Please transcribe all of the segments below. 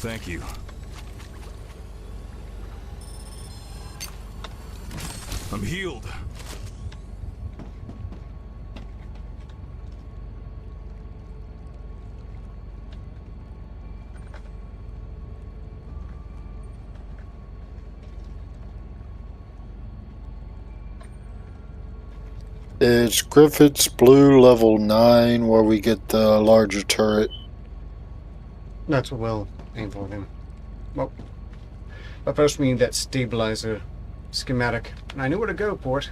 Thank you. I'm healed. It's Griffith's Blue level 9 where we get the larger turret. That's what we'll aim for then. Well, but first we need that stabilizer schematic. And I know where to go for it.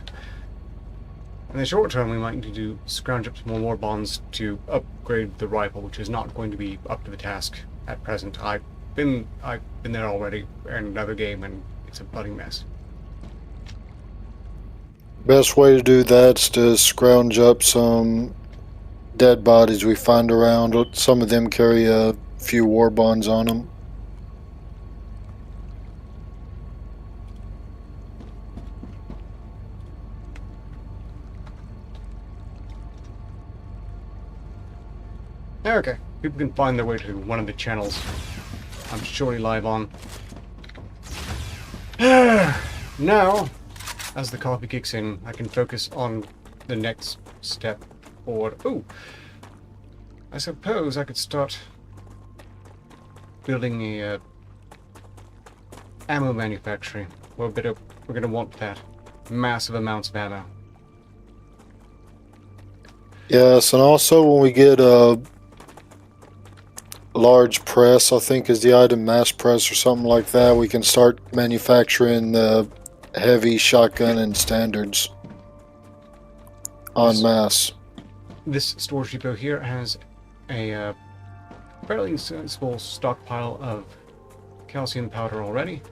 In the short term, we might need to scrounge up some more war bonds to upgrade the rifle, which is not going to be up to the task at present. I've been there already in another game, and it's a bloody mess. Best way to do that's to scrounge up some dead bodies we find around. Some of them carry a few war bonds on them. Okay, people can find their way to one of the channels I'm surely live on. Now, as the coffee kicks in, I can focus on the next step forward. Ooh, I suppose I could start building a ammo manufacturing. We're going to want that. Massive amounts of ammo. Yes, and also when we get a large press, I think is the item, mass press or something like that, we can start manufacturing the heavy shotgun and standards en masse. This storage depot here has a fairly sensible stockpile of calcium powder already.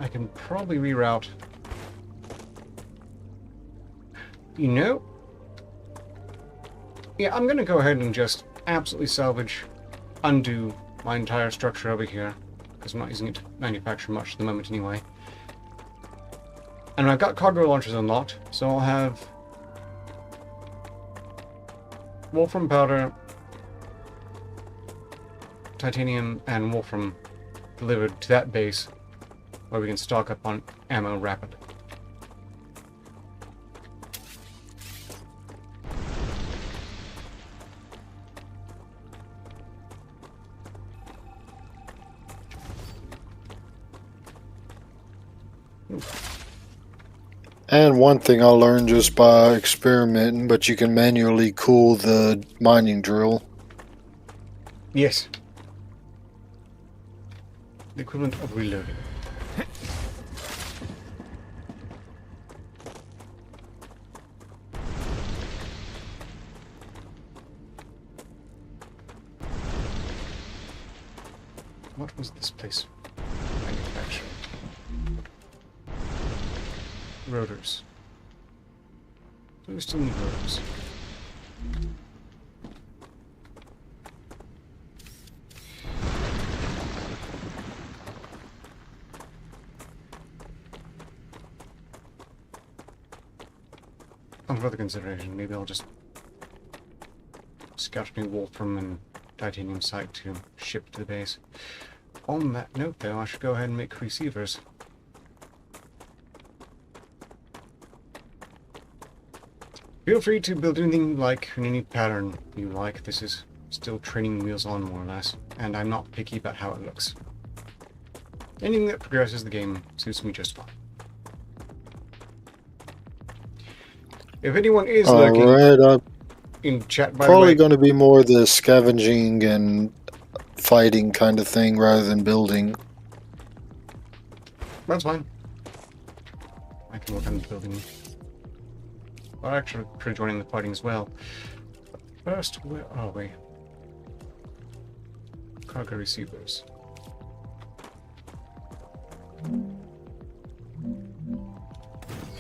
I can probably reroute. You know? Yeah, I'm gonna go ahead and just absolutely salvage, undo my entire structure over here, because I'm not using it to manufacture much at the moment anyway. And I've got cargo launchers unlocked, so I'll have wolfram powder, titanium, and wolfram delivered to that base, where we can stock up on ammo rapidly. And one thing I learned just by experimenting, but you can manually cool the mining drill. Yes. The equivalent of reloading. What was this place? Manufacturing. Rotors. Do we still need rotors? On further consideration, maybe I'll just scout me wolfram and titanium site to ship to the base. On that note, though, I should go ahead and make receivers. Feel free to build anything you like in any pattern you like. This is still training wheels on, more or less, and I'm not picky about how it looks. Anything that progresses the game suits me just fine. If anyone is lurking in chat, by the way, probably going to be more the scavenging and fighting kind of thing rather than building. That's fine. I can work on the building. I'll actually try joining the fighting as well. But first, where are we? Cargo receivers.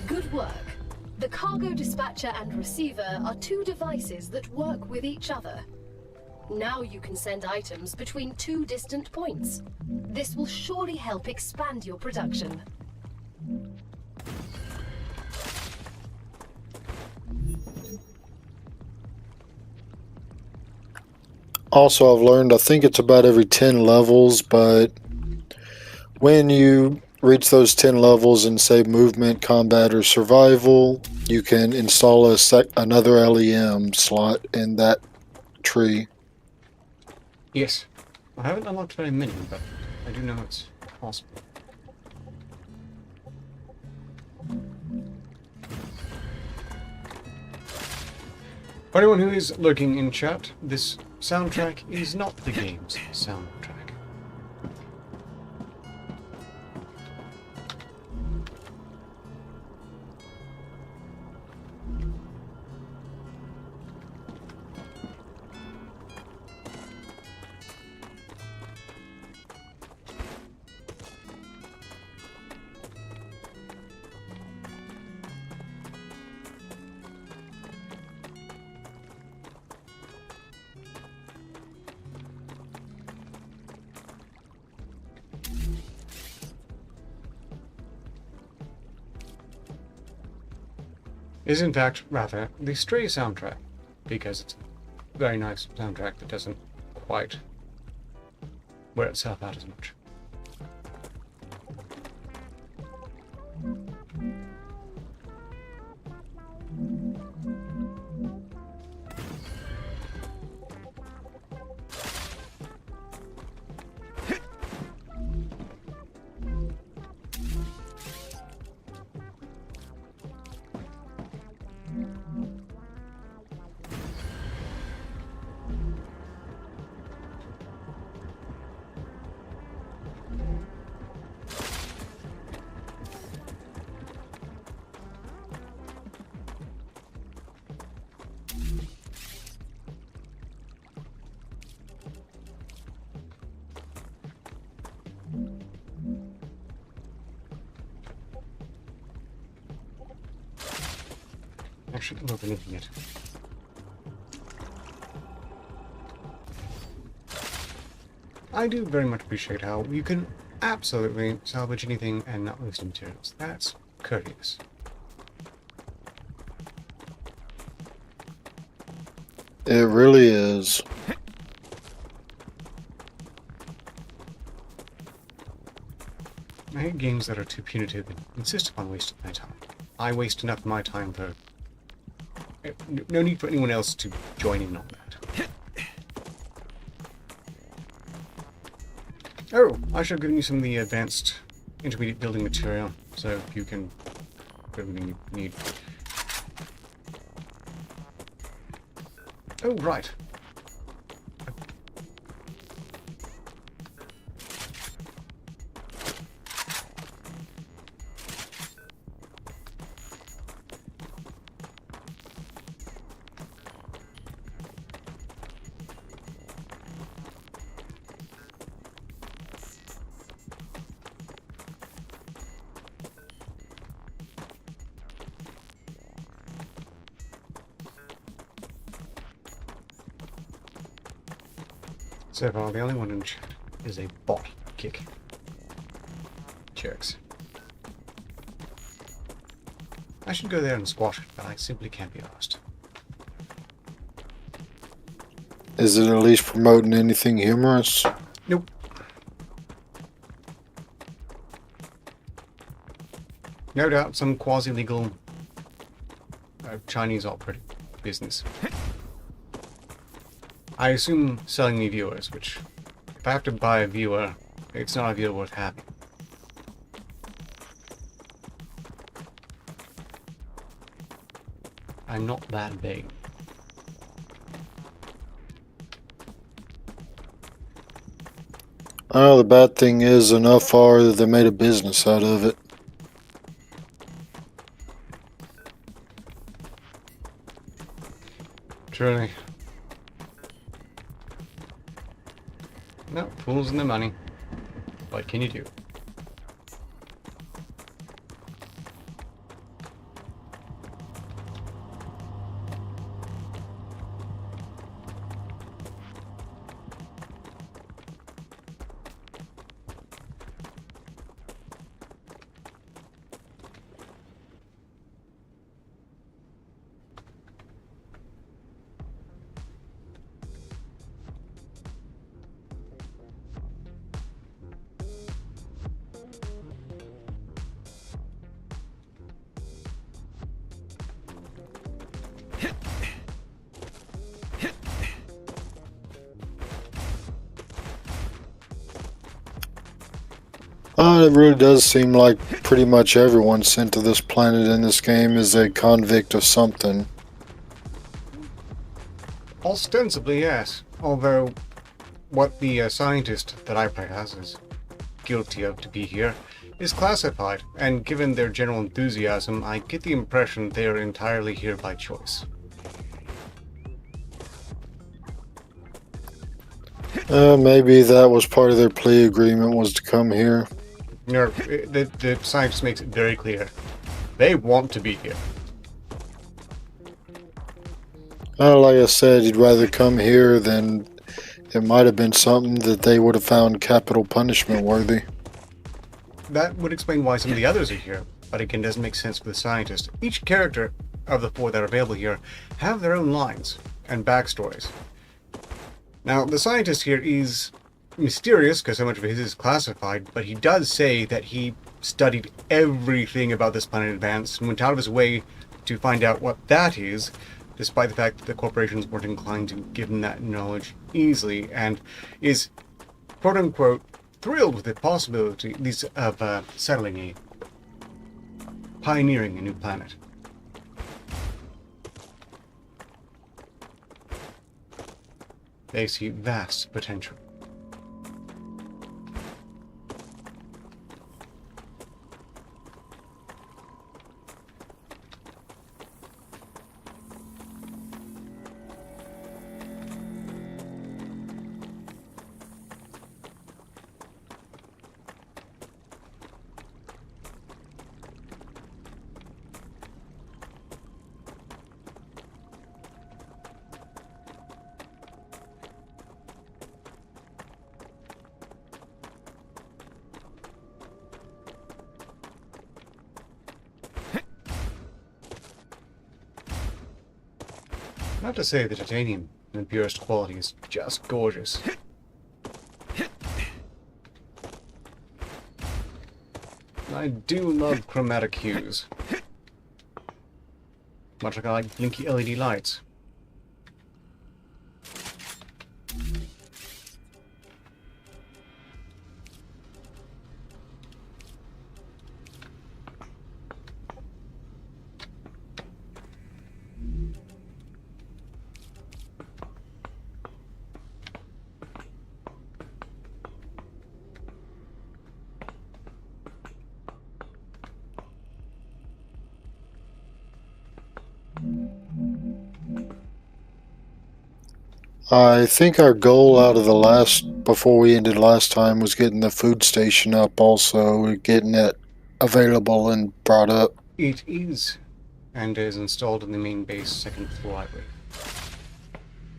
Good work. The cargo dispatcher and receiver are two devices that work with each other. Now you can send items between two distant points. This will surely help expand your production. Also, I've learned, I think it's about every 10 levels, but when you reach those 10 levels in, say, movement, combat, or survival, you can install another LEM slot in that tree. Yes. I haven't unlocked very many, but I do know it's possible. For anyone who is lurking in chat, this soundtrack is not the game's soundtrack. Is in fact rather the Stray soundtrack, because it's a very nice soundtrack that doesn't quite wear itself out as much. Actually, I'm overlooking it. I do very much appreciate how you can absolutely salvage anything and not waste materials. That's courteous. It really is. I hate games that are too punitive and insist upon wasting my time. I waste enough of my time for... No need for anyone else to join in on that. Oh, I should have given you some of the advanced intermediate building material, so you can do everything you need. Oh, right. So far, the only one in chat is a bot kick. Jerks. I should go there and squash it, but I simply can't be asked. Is it at least promoting anything humorous? Nope. No doubt some quasi-legal Chinese opera business. I assume selling me viewers, which, if I have to buy a viewer, it's not a viewer worth having. I'm not that big. Oh, the bad thing is enough are that they made a business out of it. Truly. No, fools and their money. What can you do? It really does seem like pretty much everyone sent to this planet in this game is a convict of something. Ostensibly, yes. Although, what the scientist that I play as is guilty of to be here is classified, and given their general enthusiasm, I get the impression they are entirely here by choice. Maybe that was part of their plea agreement, was to come here. No, the scientist makes it very clear. They want to be here. Like I said, you'd rather come here than it might have been something that they would have found capital punishment worthy. That would explain why some of the others are here, but again doesn't make sense for the scientist. Each character of the 4 that are available here have their own lines and backstories. Now, the scientist here is mysterious because so much of his is classified, but he does say that he studied everything about this planet in advance and went out of his way to find out what that is, despite the fact that the corporations weren't inclined to give him that knowledge easily, and is, quote-unquote, thrilled with the possibility of pioneering a new planet. They see vast potential. Not to say the titanium in the purest quality is just gorgeous. I do love chromatic hues. Much like I like blinky LED lights. I think our goal out of before we ended last time, was getting the food station up also, getting it available and brought up. It is, and is installed in the main base second floor library.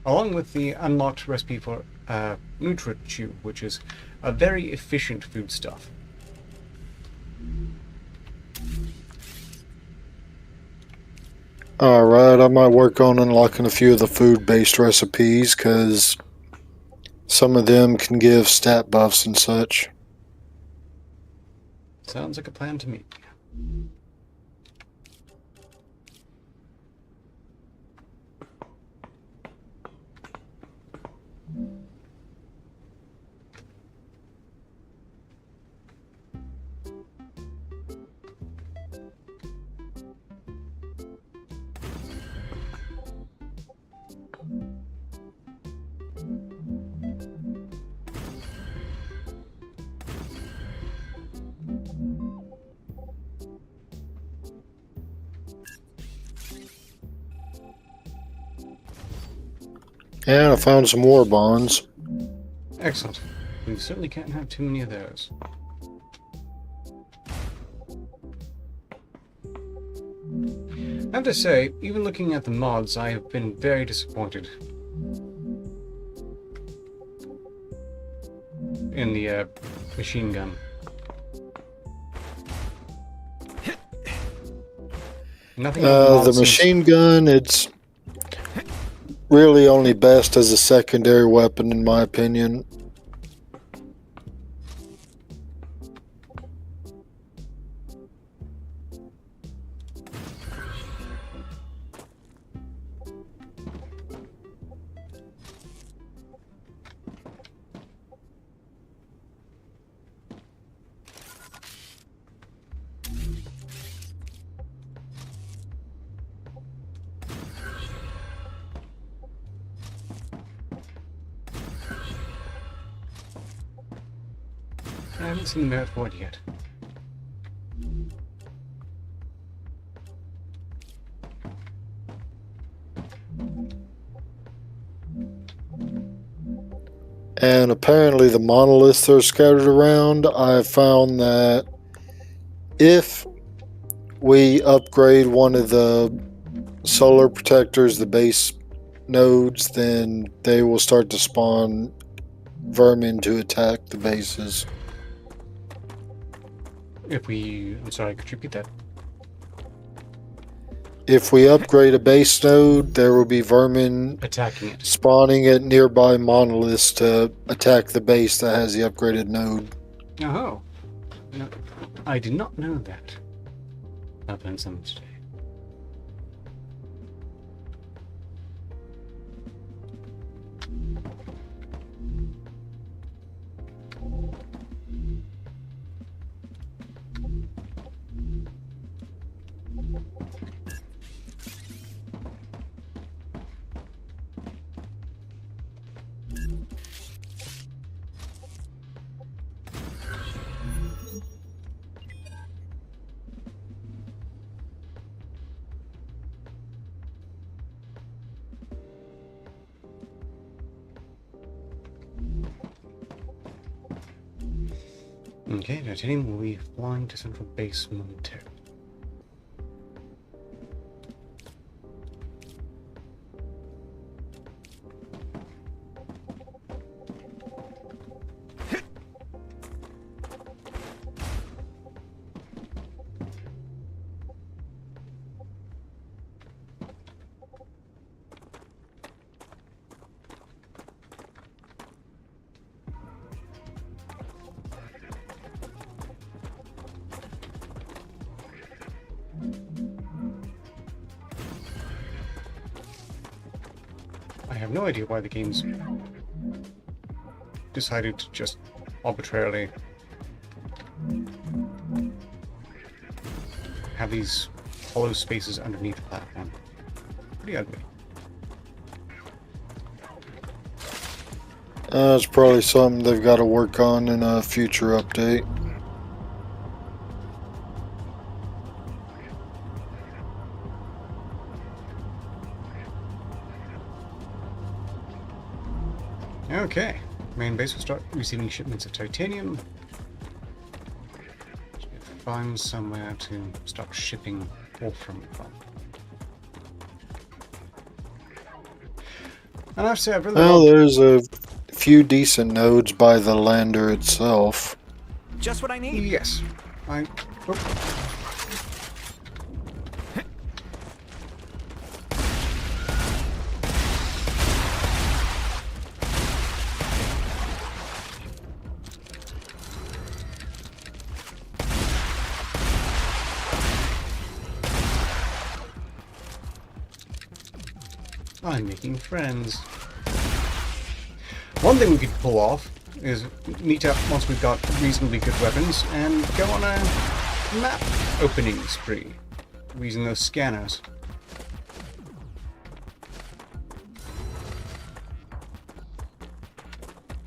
Along with the unlocked recipe for NutriChew, which is a very efficient foodstuff. Alright, I might work on unlocking a few of the food-based recipes, because some of them can give stat buffs and such. Sounds like a plan to me. And I found some war bonds. Excellent. We certainly can't have too many of those. I have to say, even looking at the mods, I have been very disappointed in the machine gun. Nothing The machine gun, it's really only best as a secondary weapon, in my opinion. I haven't seen the merit for it yet. And apparently the monoliths are scattered around. I found that if we upgrade one of the solar protectors, the base nodes, then they will start to spawn vermin to attack the bases. I'm sorry, could you repeat that? If we upgrade a base node, there will be vermin Attacking it. spawning at nearby monoliths to attack the base that has the upgraded node. Oh. No, I did not know that. I've learned something today. Okay, titanium will be flying to central base momentarily. I have no idea why the game's decided to just arbitrarily have these hollow spaces underneath the platform. Pretty ugly. It's probably something they've got to work on in a future update. Okay, main base will start receiving shipments of titanium. Find somewhere to start shipping wolfram from. And I have to say, I've really Well, there's a few decent nodes by the lander itself. Just what I need. Yes. I'm making friends. One thing we could pull off is meet up once we've got reasonably good weapons and go on a map opening spree using those scanners.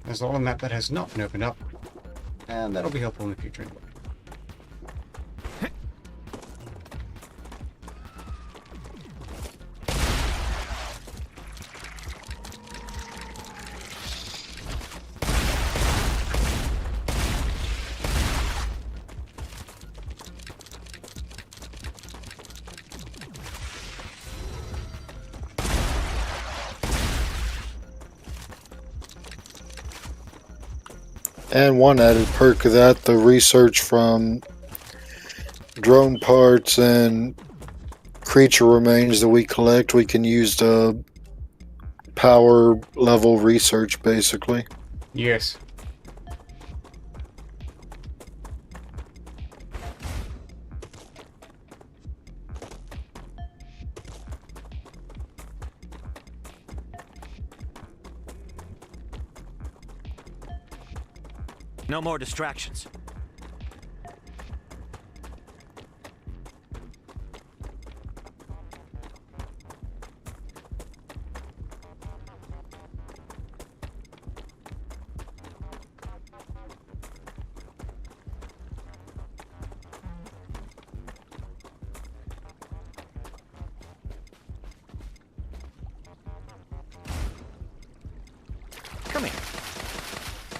There's a lot of map that has not been opened up, and that'll be helpful in the future anyway. And one added perk of that, the research from drone parts and creature remains that we collect, we can use to power level research, basically. Yes. No more distractions.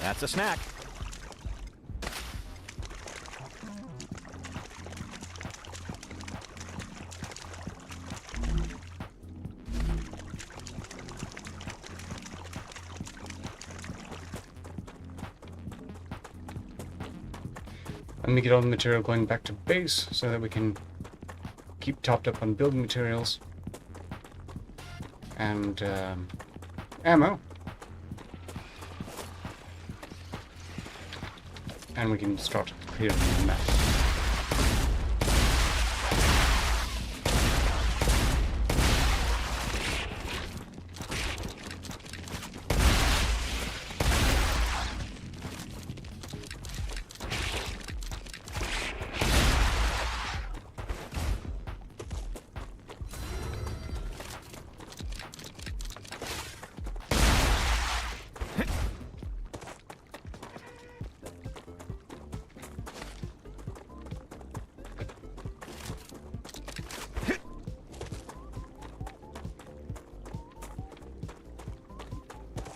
That's a snack. Let me get all the material going back to base so that we can keep topped up on building materials and ammo. And we can start clearing the map.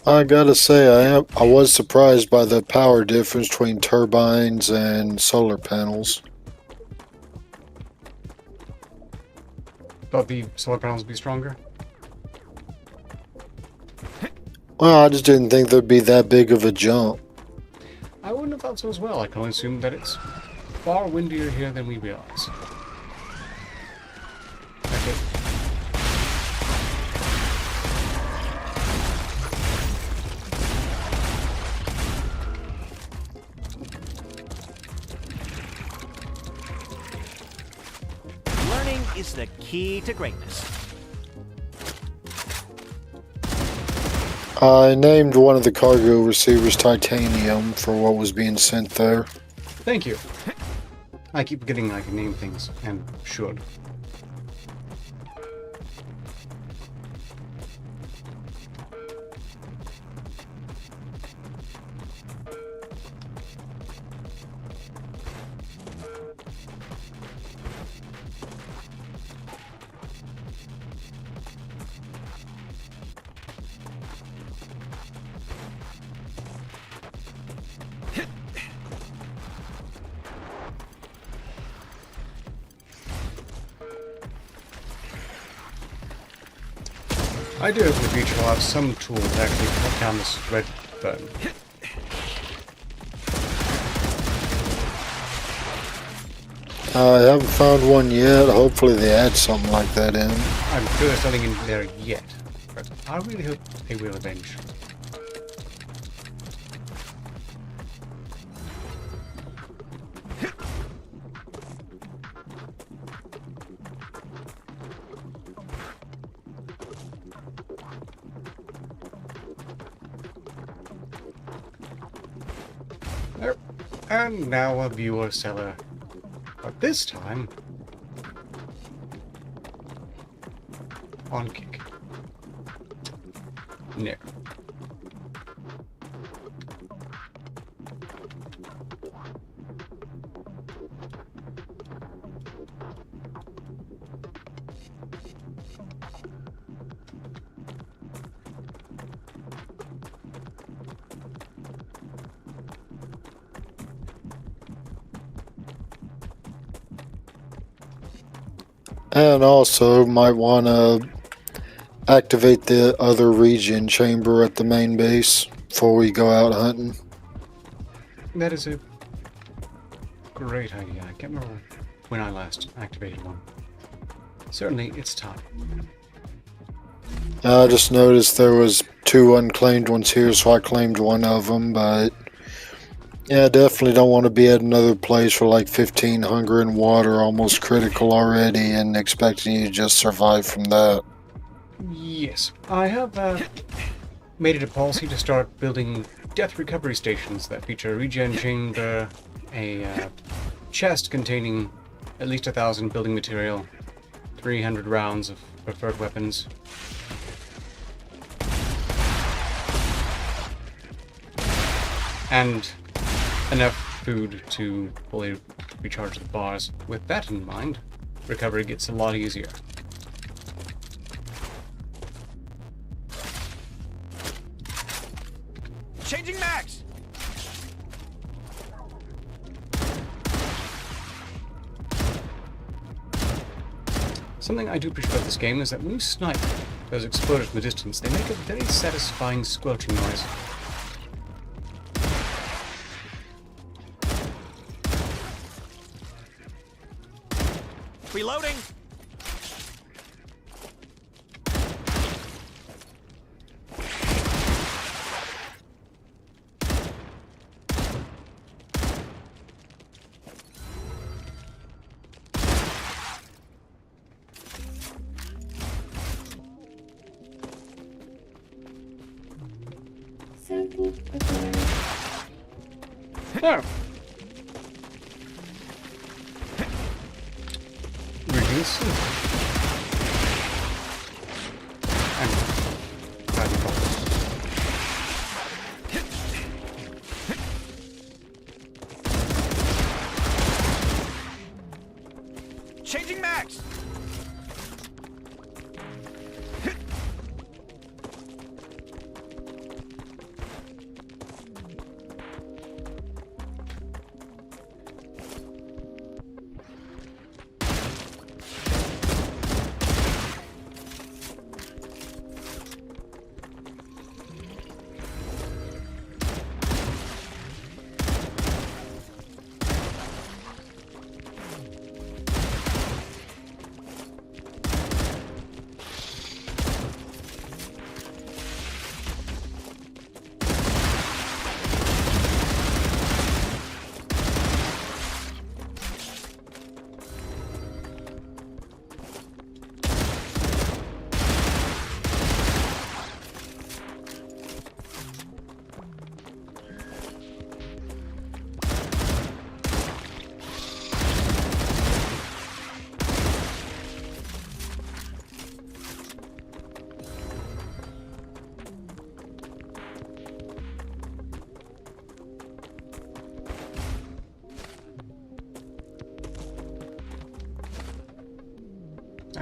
I gotta say, I was surprised by the power difference between turbines and solar panels. Thought the solar panels would be stronger. Well, I just didn't think there'd be that big of a jump. I wouldn't have thought so as well. I can only assume that it's far windier here than we realize. Okay. Learning is the key to greatness. I named one of the cargo receivers Titanium for what was being sent there. Thank you. I keep forgetting I can name things, and should. I do hope in the future I'll have some tool to actually cut down this red burn. I haven't found one yet. Hopefully they add something like that in. I'm sure there's nothing in there yet, but I really hope they will eventually. There. And now a viewer seller. But this time on kick. No. And also might want to activate the other region chamber at the main base before we go out hunting. That is a great idea. I can't remember when I last activated one. Certainly, it's time. I just noticed there was 2 unclaimed ones here, so I claimed one of them, but yeah, definitely don't want to be at another place for like 15 hunger and water, almost critical already, and expecting you to just survive from that. Yes, I have made it a policy to start building death recovery stations that feature a regen chamber, a chest containing at least 1,000 building material, 300 rounds of preferred weapons, and enough food to fully recharge the bars. With that in mind, recovery gets a lot easier. Changing mags! thing I do appreciate about this game is that when you snipe those exploders from the distance, they make a very satisfying squelching noise. Reloading. Oh. Reduce. And Changing max.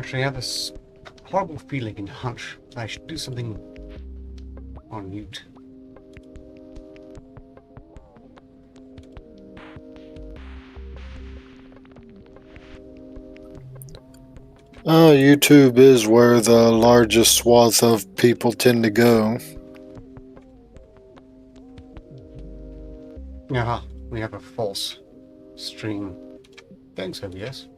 actually, I have this horrible feeling and hunch that I should do something on mute. YouTube is where the largest swath of people tend to go. Aha, we have a false stream. Thanks, OBS.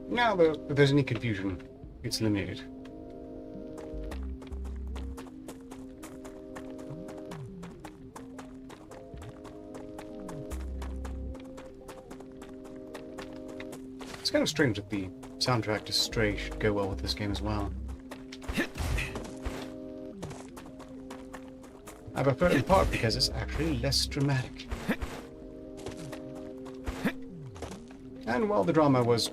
Now, if there's any confusion, it's eliminated. It's kind of strange that the soundtrack to Stray should go well with this game as well. I prefer it in part because it's actually less dramatic. And while the drama was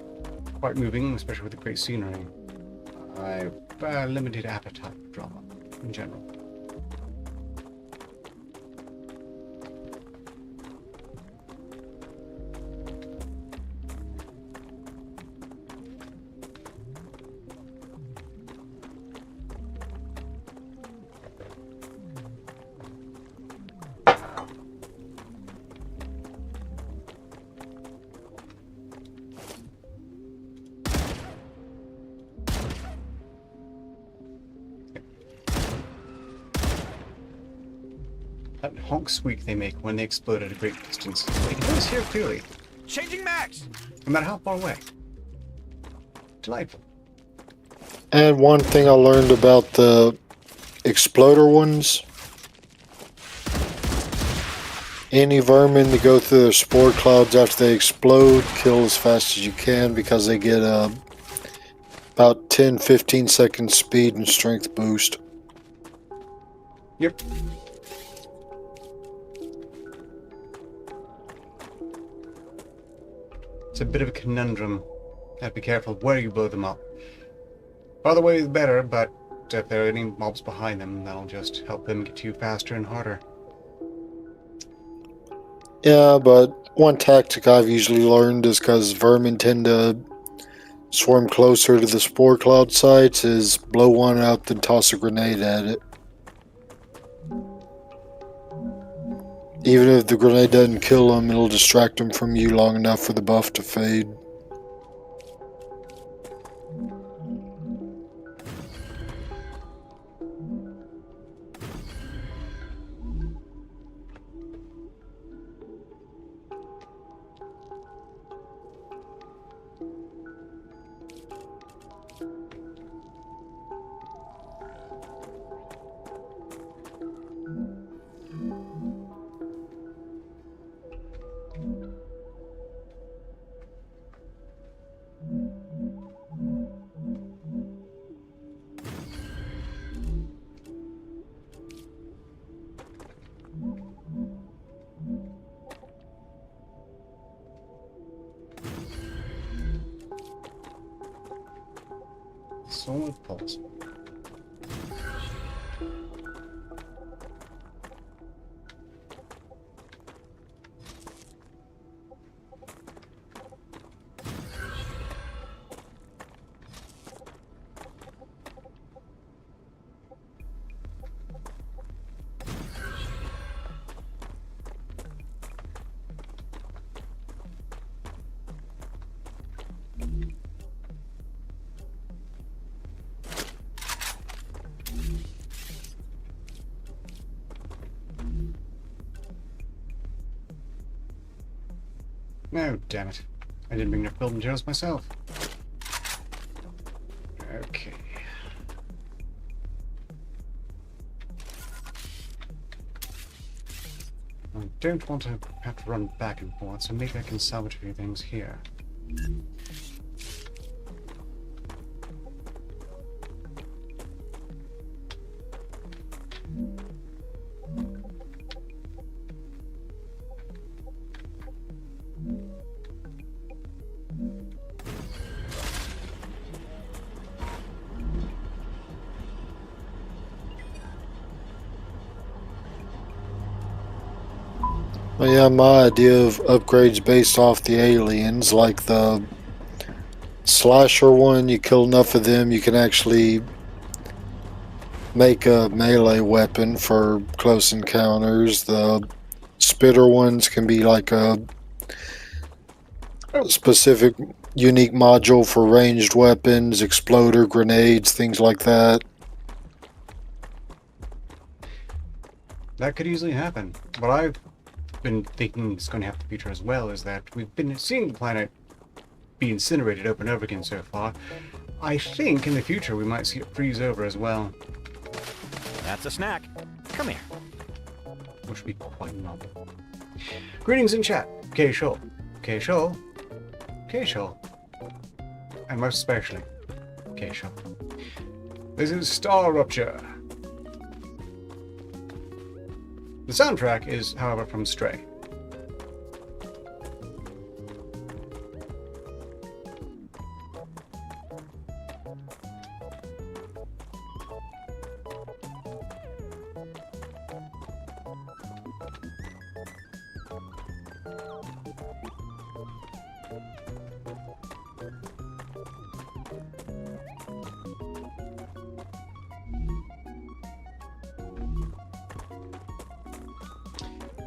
quite moving, especially with the great scenery, I've limited appetite for drama in general. That honk squeak they make when they explode at a great distance. You can always hear clearly, Changing max. no matter how far away. Delightful. And one thing I learned about the exploder ones, any vermin that go through their spore clouds after they explode, kill as fast as you can because they get about 10-15 second speed and strength boost. Yep. It's a bit of a conundrum. Have to be careful where you blow them up. Farther away is better, but if there are any mobs behind them, that'll just help them get to you faster and harder. Yeah, but one tactic I've usually learned is because vermin tend to swarm closer to the spore cloud sites is blow one up, then toss a grenade at it. Even if the grenade doesn't kill them, it'll distract them from you long enough for the buff to fade. Sword pulse. No, damn it. I didn't bring enough building materials myself. Okay. I don't want to have to run back and forth, so maybe I can salvage a few things here. Well, yeah, my idea of upgrades based off the aliens, like the slasher one, you kill enough of them, you can actually make a melee weapon for close encounters. The spitter ones can be like a specific unique module for ranged weapons, exploder, grenades, things like that. That could easily happen. What I've been thinking is going to have to feature as well is that we've been seeing the planet be incinerated over and over again so far. I think in the future we might see it freeze over as well. That's a snack. Come here. Which would be quite novel. Greetings in chat. K-Shoal. K-Shoal. K-Shoal. And most especially, K-Shoal. This is StarRupture. The soundtrack is, however, from Stray.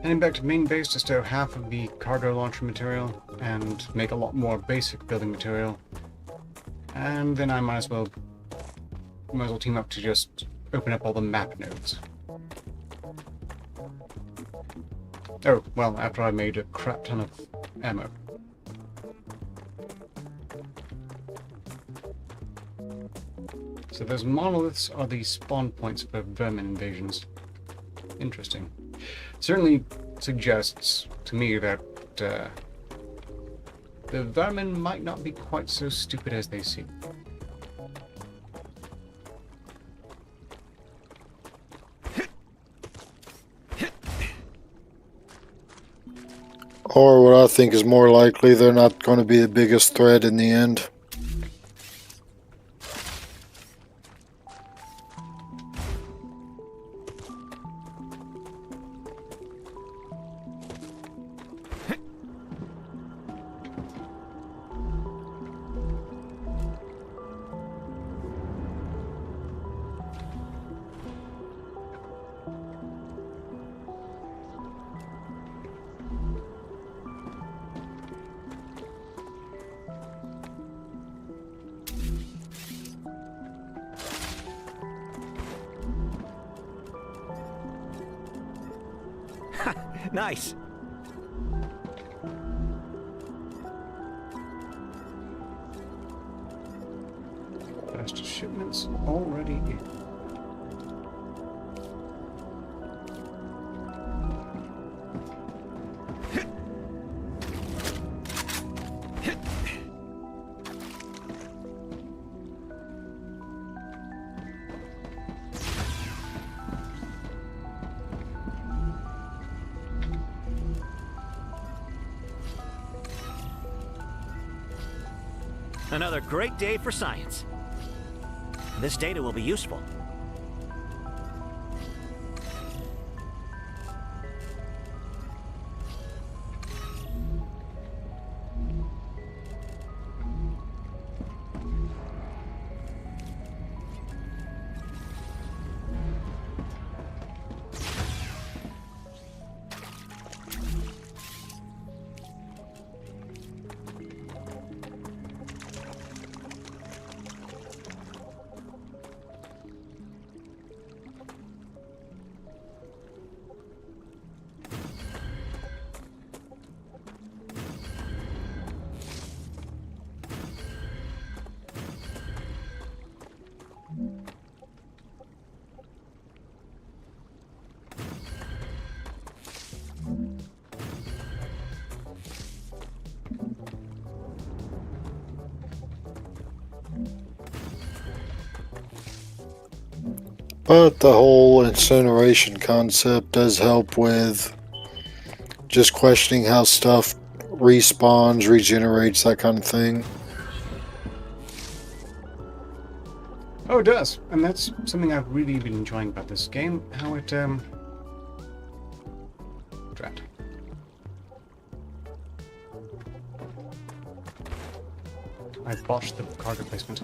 Heading back to main base to stow half of the cargo launcher material and make a lot more basic building material. And then I might as well team up to just open up all the map nodes. Oh, well, after I made a crap ton of ammo. So those monoliths are the spawn points for vermin invasions. Interesting. Certainly suggests to me that the vermin might not be quite so stupid as they seem. Or what I think is more likely, they're not going to be the biggest threat in the end. Nice. First shipments already in. Another great day for science. This data will be useful. But the whole incineration concept does help with just questioning how stuff respawns, regenerates, that kind of thing. Oh, it does, and that's something I've really been enjoying about this game. How it Drat. I botched the cargo placement.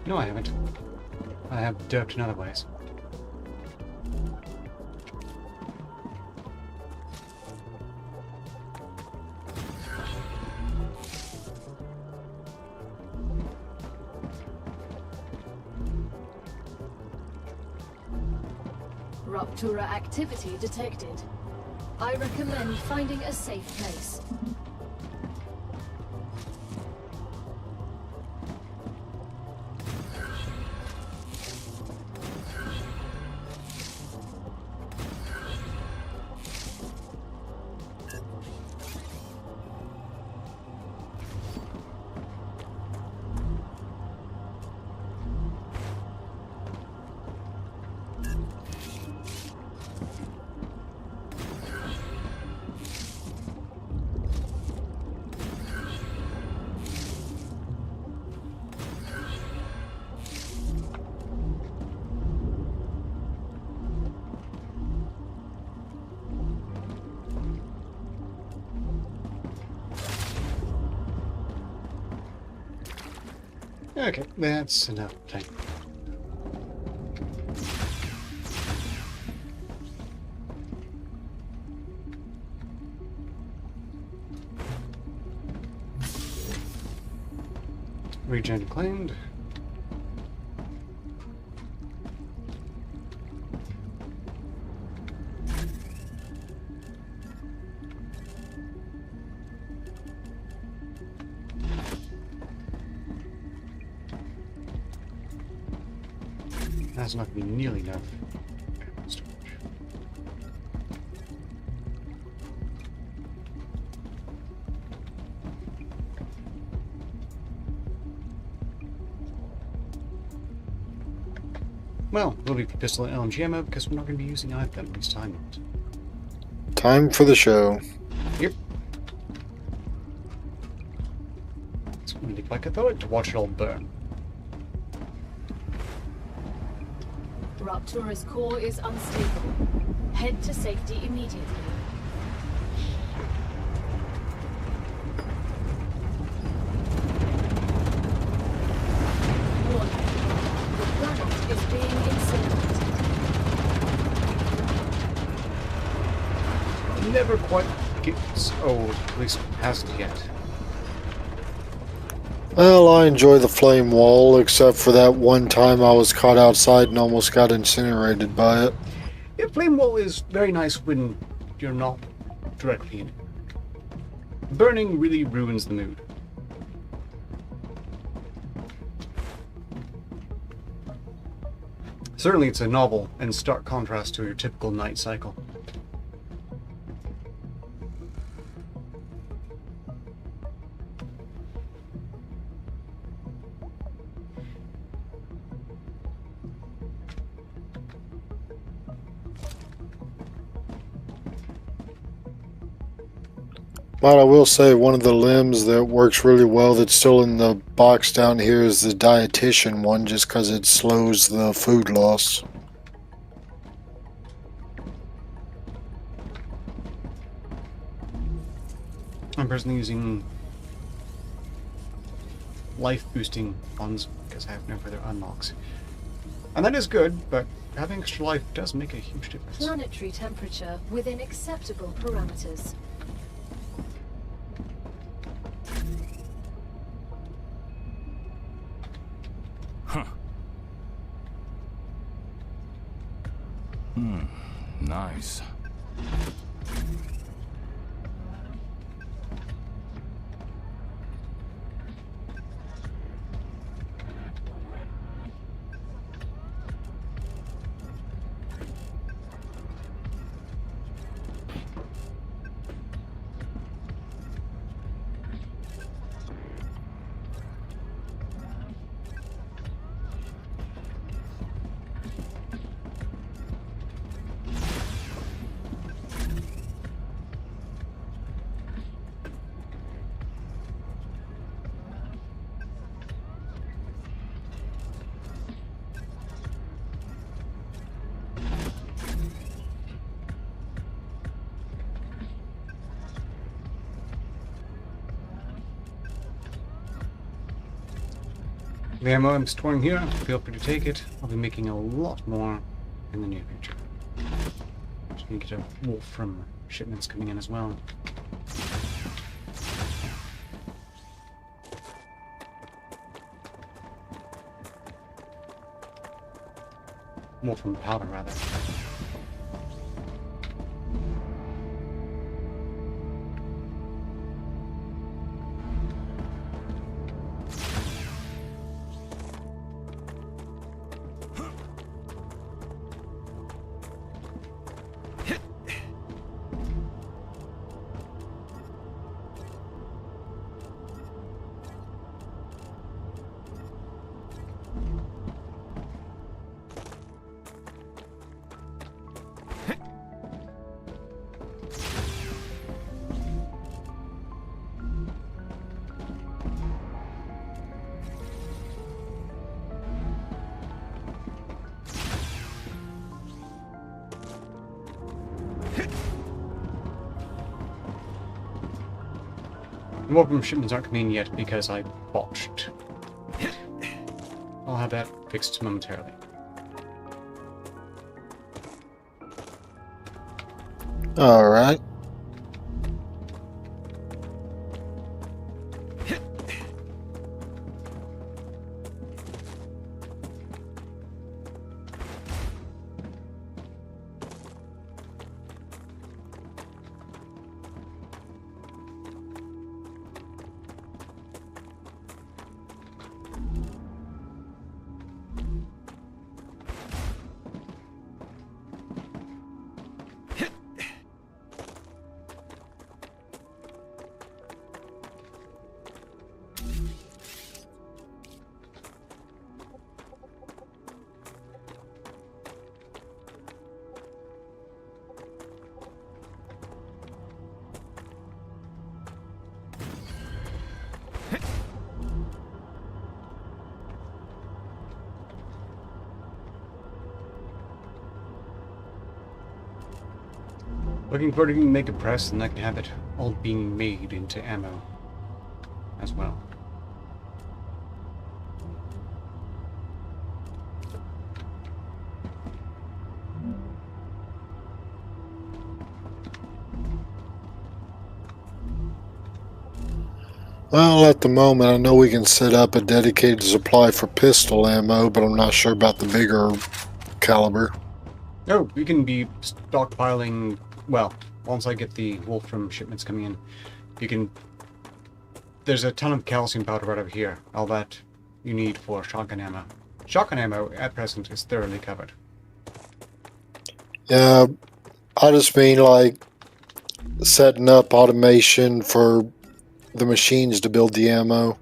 No, I haven't. I have derped in other ways. Ruptura activity detected. I recommend finding a safe place. Okay, that's enough time. Regen claimed. That's not going to be nearly enough. Storage. Well, we'll be pistol and LMG ammo because we're not going to be using either of them this time. Time for the show. Yep. It's going to be like I thought to watch it all burn. Ruptura's core is unstable. Head to safety immediately. Warning. The planet is being incinerated. never quite gets old, at least hasn't yet. Well, I enjoy the flame wall, except for that one time I was caught outside and almost got incinerated by it. Yeah, flame wall is very nice when you're not directly in it. Burning really ruins the mood. Certainly it's a novel and stark contrast to your typical night cycle. But I will say one of the limbs that works really well that's still in the box down here is the dietitian one, just because it slows the food loss. I'm personally using life boosting ones because I have no further unlocks. And that is good, but having extra life does make a huge difference. Planetary temperature within acceptable parameters. Nice. The ammo I'm storing here, feel free to take it. I'll be making a lot more in the near future. Just need to get a wolf from shipments coming in as well. More from powder, rather. More from shipments aren't coming in yet because I botched. I'll have that fixed momentarily. Alright. Looking forward to make a press and I can have it all being made into ammo as well. Well, at the moment, I know we can set up a dedicated supply for pistol ammo, but I'm not sure about the bigger caliber. Oh, we can be stockpiling. Well, once I get the Wolfram shipments coming in, you can. There's a ton of calcium powder right over here. All that you need for shotgun ammo. Shotgun ammo at present is thoroughly covered. Yeah, I just mean like setting up automation for the machines to build the ammo.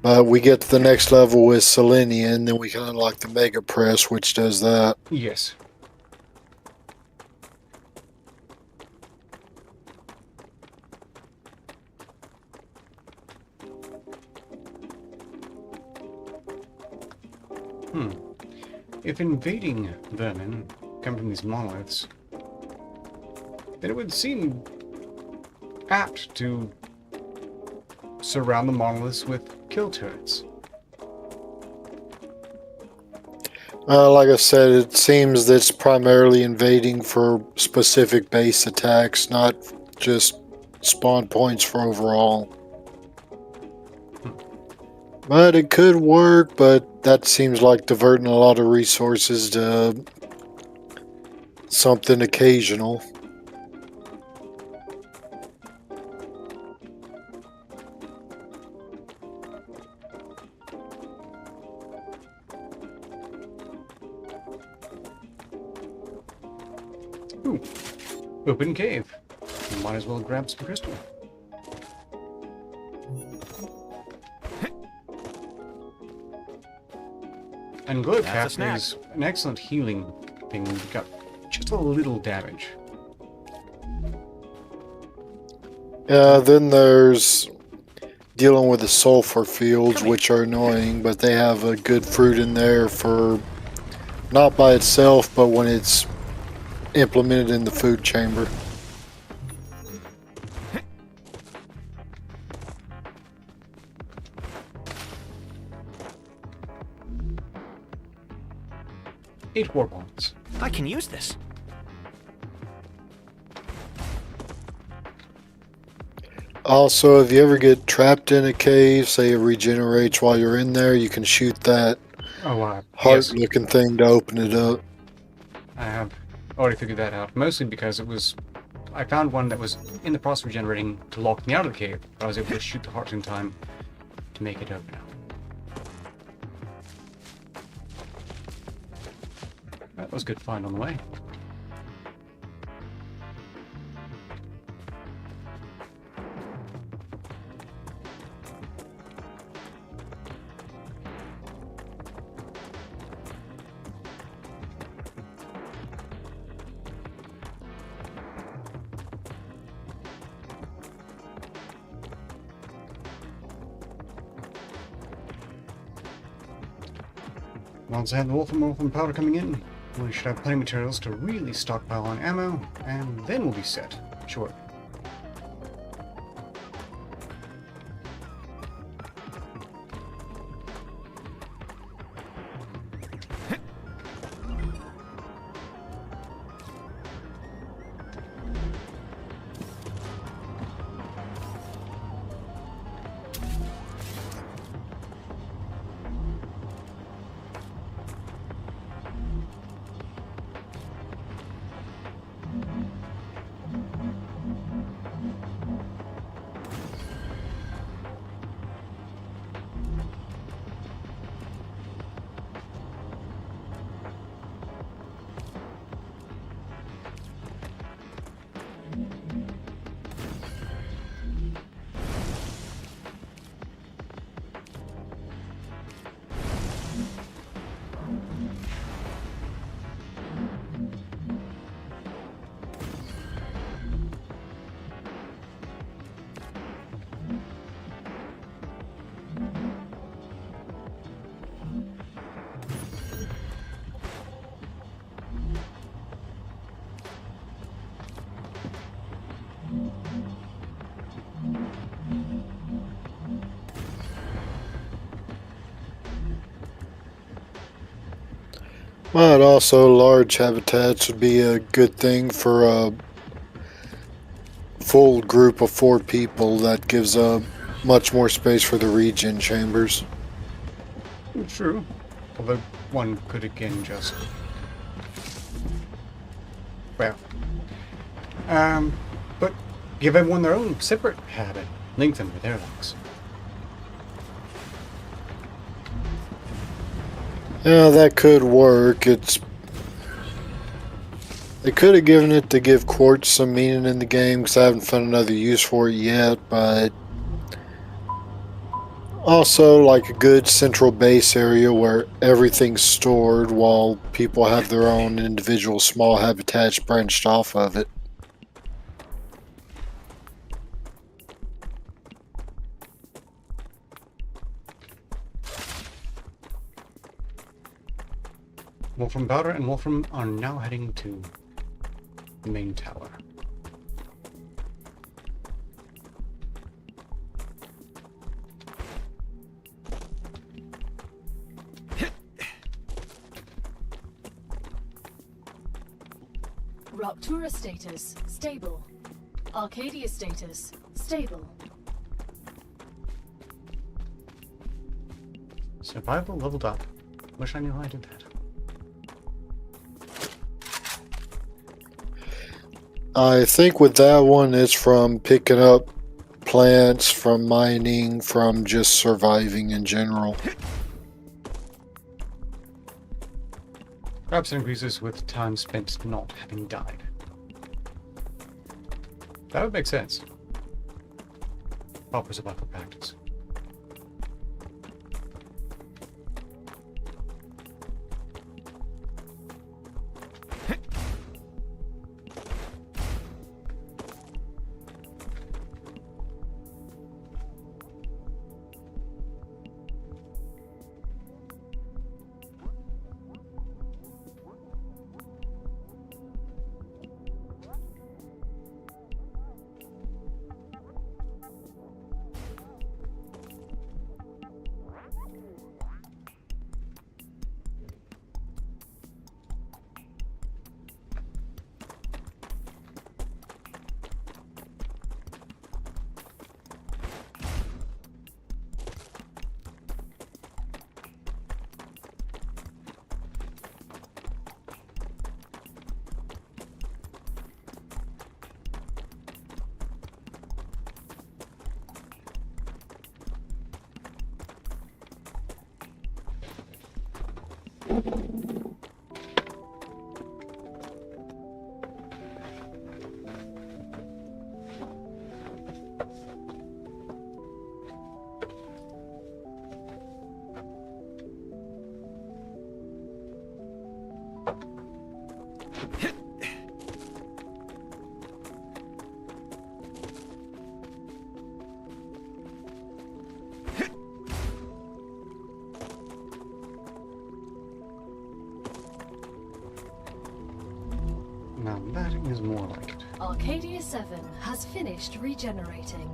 But we get to the next level with Selenium, then we can unlock the Mega Press, which does that. Yes. If invading vermin come from these monoliths, then it would seem apt to surround the monoliths with kill turrets. Like I said, it seems that it's primarily invading for specific base attacks, not just spawn points for overall. But it could work, but that seems like diverting a lot of resources to something occasional. Ooh, open cave. Might as well grab some crystal. And glow That's a cap snack. is an excellent healing thing. You've got just a little damage. Yeah, then there's dealing with the sulfur fields, which are annoying, but they have a good fruit in there for not by itself, but when it's implemented in the food chamber. Eight war bonds. I can use this. Also, if you ever get trapped in a cave, say it regenerates while you're in there, you can shoot that Oh, yes. heart-looking thing to open it up. I have already figured that out. Mostly because it was... I found one that was in the process of regenerating to lock me out of the cave. I was able to shoot the heart in time to make it open. That was a good find on the way. Once I have the Wolfram powder coming in, we should have plenty of materials to really stockpile on ammo, and then we'll be set. Sure. But also, large habitats would be a good thing for a full group of 4 people. That gives a much more space for the regen chambers. True. Although one could again just... Well... but give everyone their own separate pad and link them with airlocks. Yeah, that could work. They could have given it to give quartz some meaning in the game, because I haven't found another use for it yet, but also like a good central base area where everything's stored while people have their own individual small habitats branched off of it. Wolfram Powder and Wolfram are now heading to the main tower. Ruptura status, stable. Arcadia status, stable. Survival leveled up. Wish I knew how I did that. I think with that one, it's from picking up plants, from mining, from just surviving in general. Perhaps it increases with time spent not having died. That would make sense. Proper survival practice. Now that is more like it. Arcadia 7 has finished regenerating.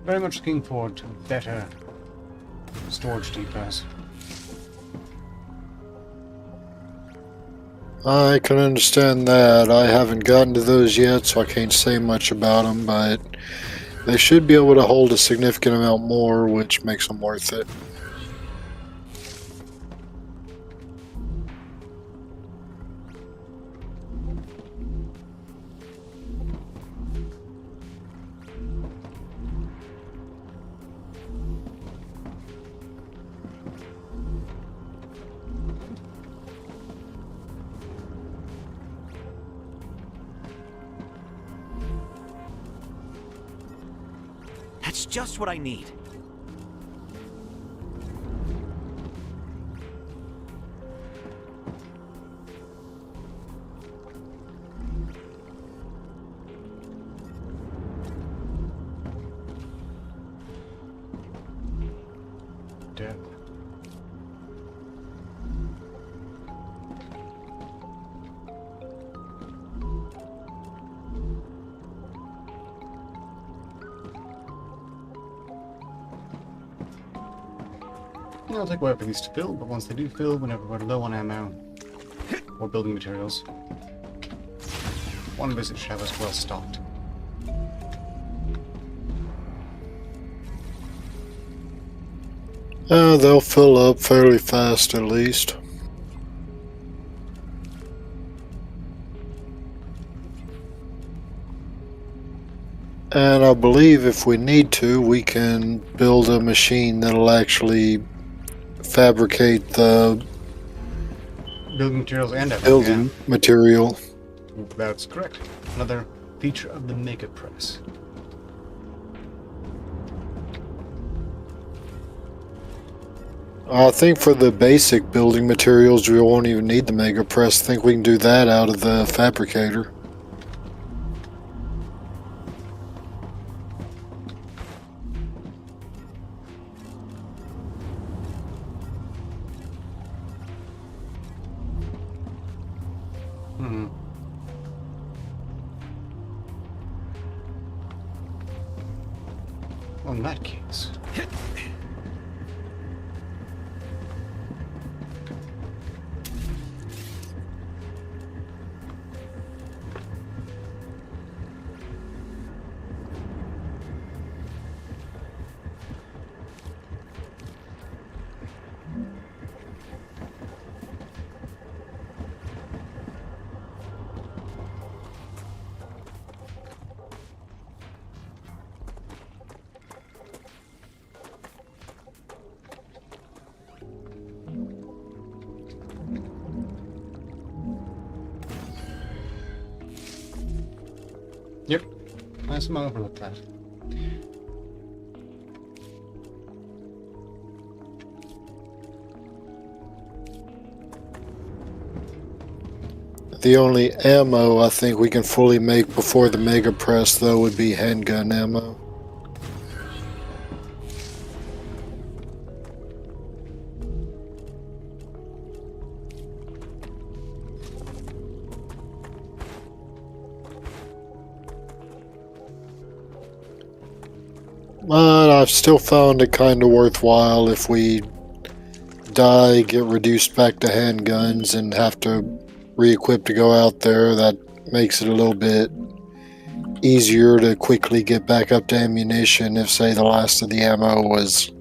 Very much looking forward to better storage depots. I can understand that. I haven't gotten to those yet, so I can't say much about them, but they should be able to hold a significant amount more, which makes them worth it. That's just what I need. death. It'll take a while for these to fill, but once they do fill, whenever we're low on ammo or building materials, one visit should have us well stocked. They'll fill up fairly fast at least. And I believe if we need to, we can build a machine that'll actually fabricate the Building materials and everything. building material. Yeah. That's correct. Another feature of the Mega Press. I think for the basic building materials, we won't even need the Mega Press. I think we can do that out of the fabricator. Well, in that case... Yep, nice and overlook that. The only ammo I think we can fully make before the Mega Press, though, would be handgun ammo. But I've still found it kind of worthwhile if we die, get reduced back to handguns, and have to re-equip to go out there. That makes it a little bit easier to quickly get back up to ammunition if, say, the last of the ammo was...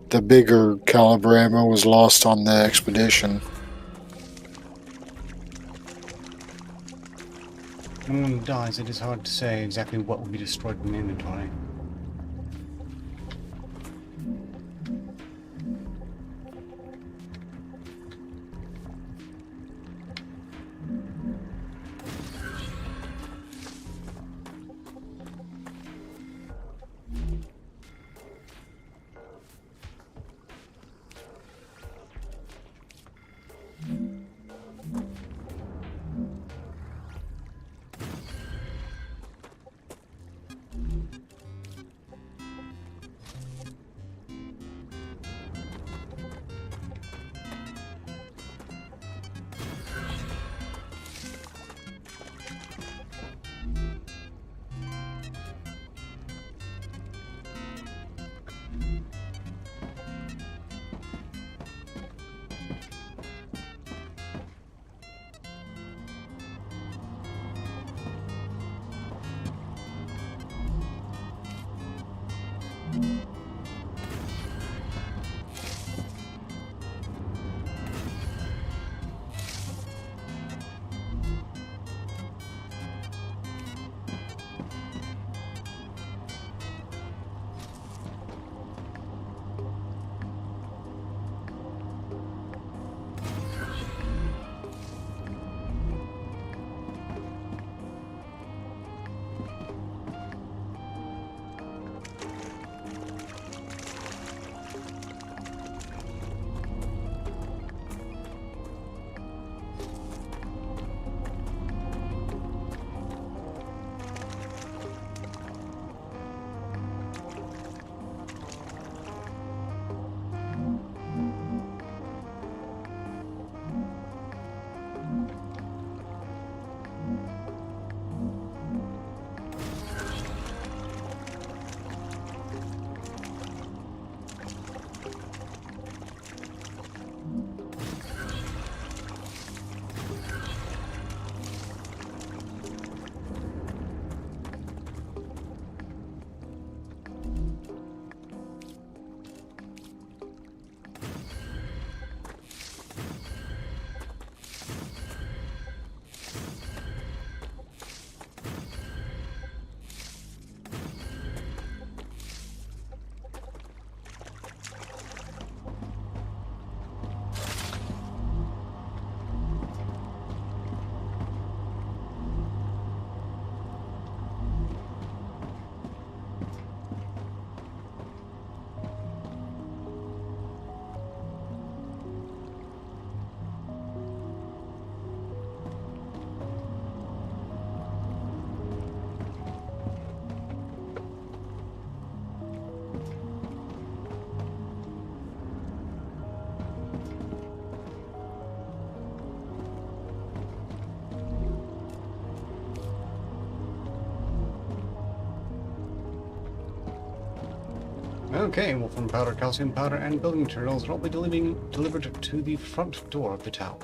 the bigger caliber ammo was lost on the expedition. When one dies, it is hard to say exactly what will be destroyed from the inventory. Okay, wolfram powder, calcium powder, and building materials will all be delivered to the front door of the tower.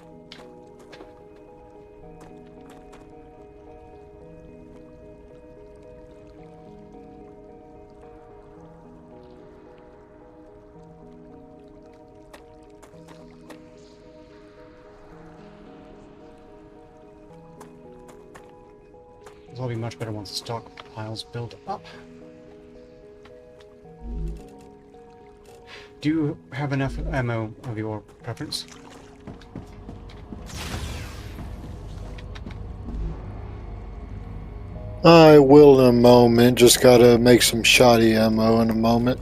This will be much better once the stockpiles build up. Do you have enough ammo of your preference? I will in a moment. Just gotta make some shoddy ammo in a moment.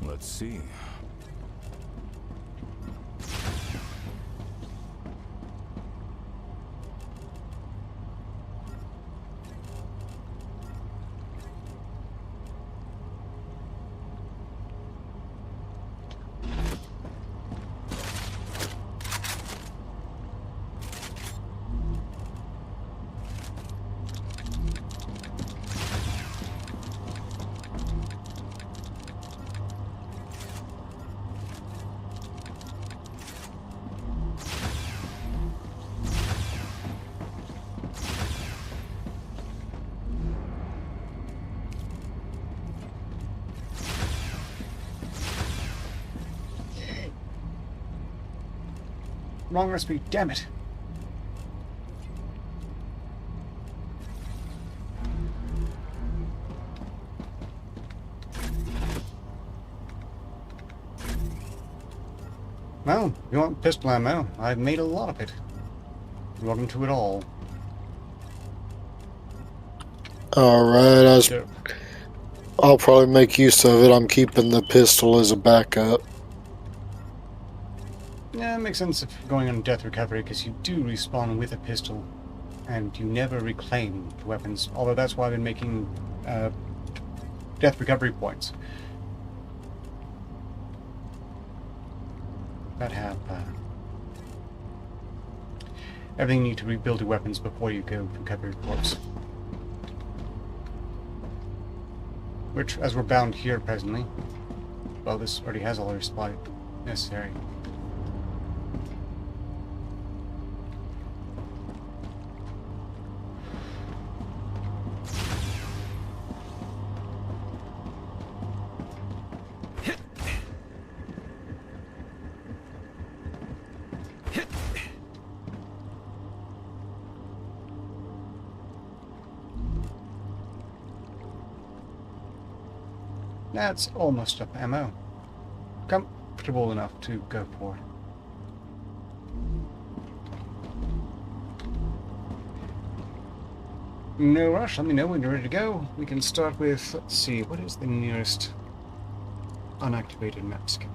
Let's see. Wrong recipe, damn it. Well, you want pistol ammo? I've made a lot of it. You're welcome to it all. Alright, I'll probably make use of it. I'm keeping the pistol as a backup. Yeah, it makes sense if you're going on death recovery, because you do respawn with a pistol, and you never reclaim the weapons. Although that's why I've been making death recovery points that have everything you need to rebuild your weapons before you go to recover your corpse. Which, as we're bound here presently, well, this already has all our supply necessary. That's almost up ammo. Comfortable enough to go for. No rush, let me know when you're ready to go. We can start with, let's see, what is the nearest unactivated map scanner?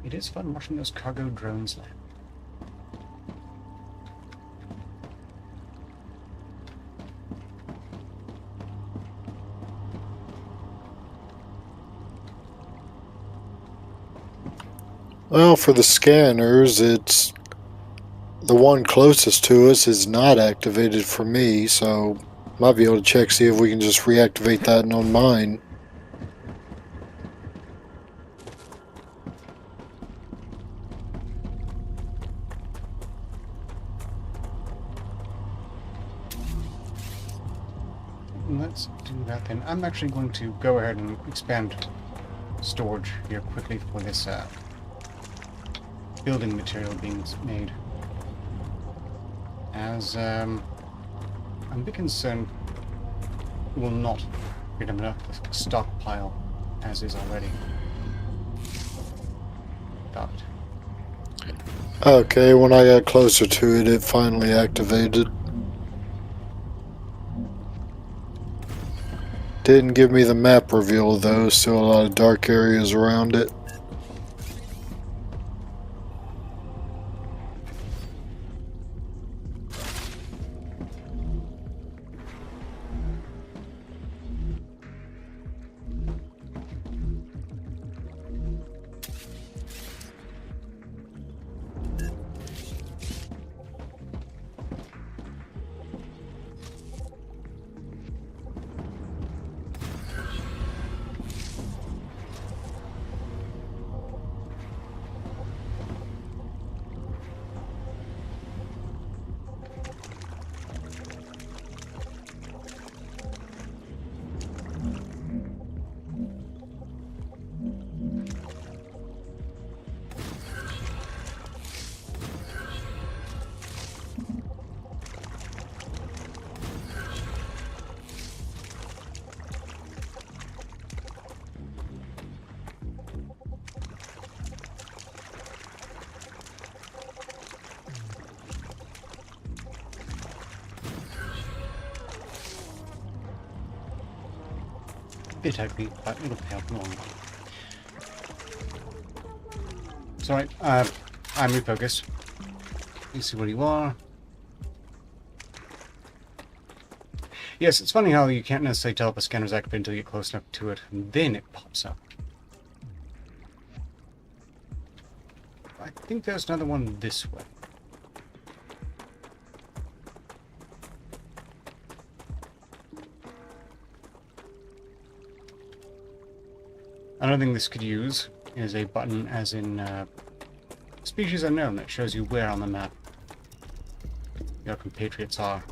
It is fun watching those cargo drones land. Well, for the scanners, it's the one closest to us is not activated for me, so might be able to check, see if we can just reactivate that on mine. Let's do that then. I'm actually going to go ahead and expand storage here quickly for this building material being made. As I'm a bit concerned we will not get enough stockpile as is already. But Okay, when I got closer to it, it finally activated. Didn't give me the map reveal though, still a lot of dark areas around it. bit ugly, but it'll pay off long. Sorry, I'm refocused. Let's see where you are. Yes, it's funny how you can't necessarily tell if a scanner's activated until you get close enough to it, and then it pops up. I think there's another one this way. Another thing this could use is a button as in Species Unknown that shows you where on the map your compatriots are.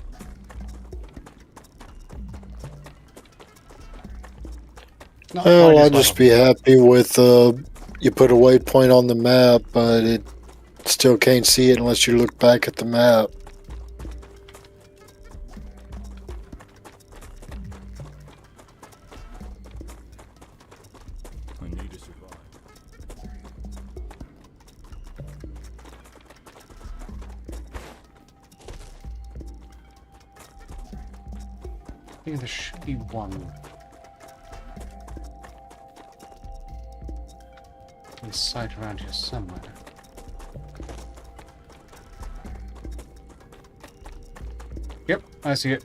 Not Well, quite as I'd just vital. be happy with you put a waypoint on the map, but it still can't see it unless you look back at the map. I need to survive. I think there should be one. This site around here somewhere. Yep, I see it.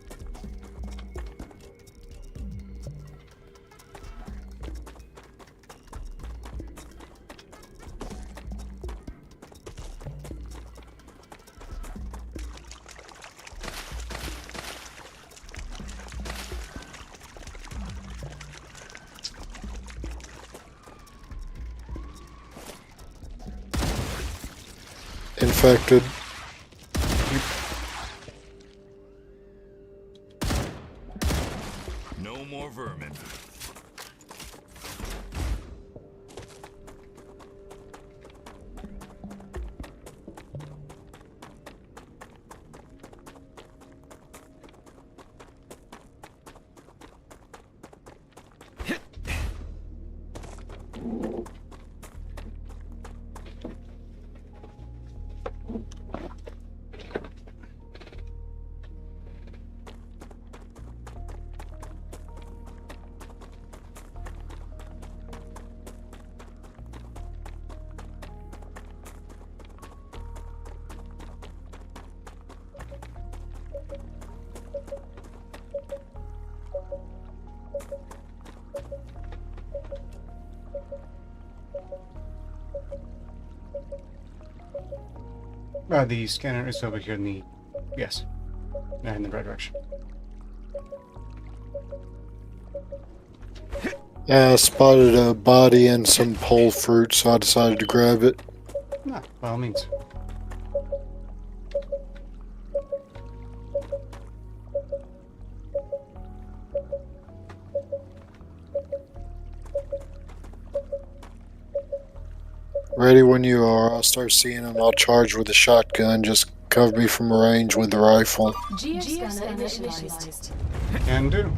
Infected. No more vermin. The scanner is over here in the... Yes. In the right direction. Yeah, I spotted a body and some pole fruit, so I decided to grab it. Ah, by all means. Ready when you are. I'll start seeing them. I'll charge with a shotgun. Just cover me from range with the rifle. Geoscanner initialized. Can do.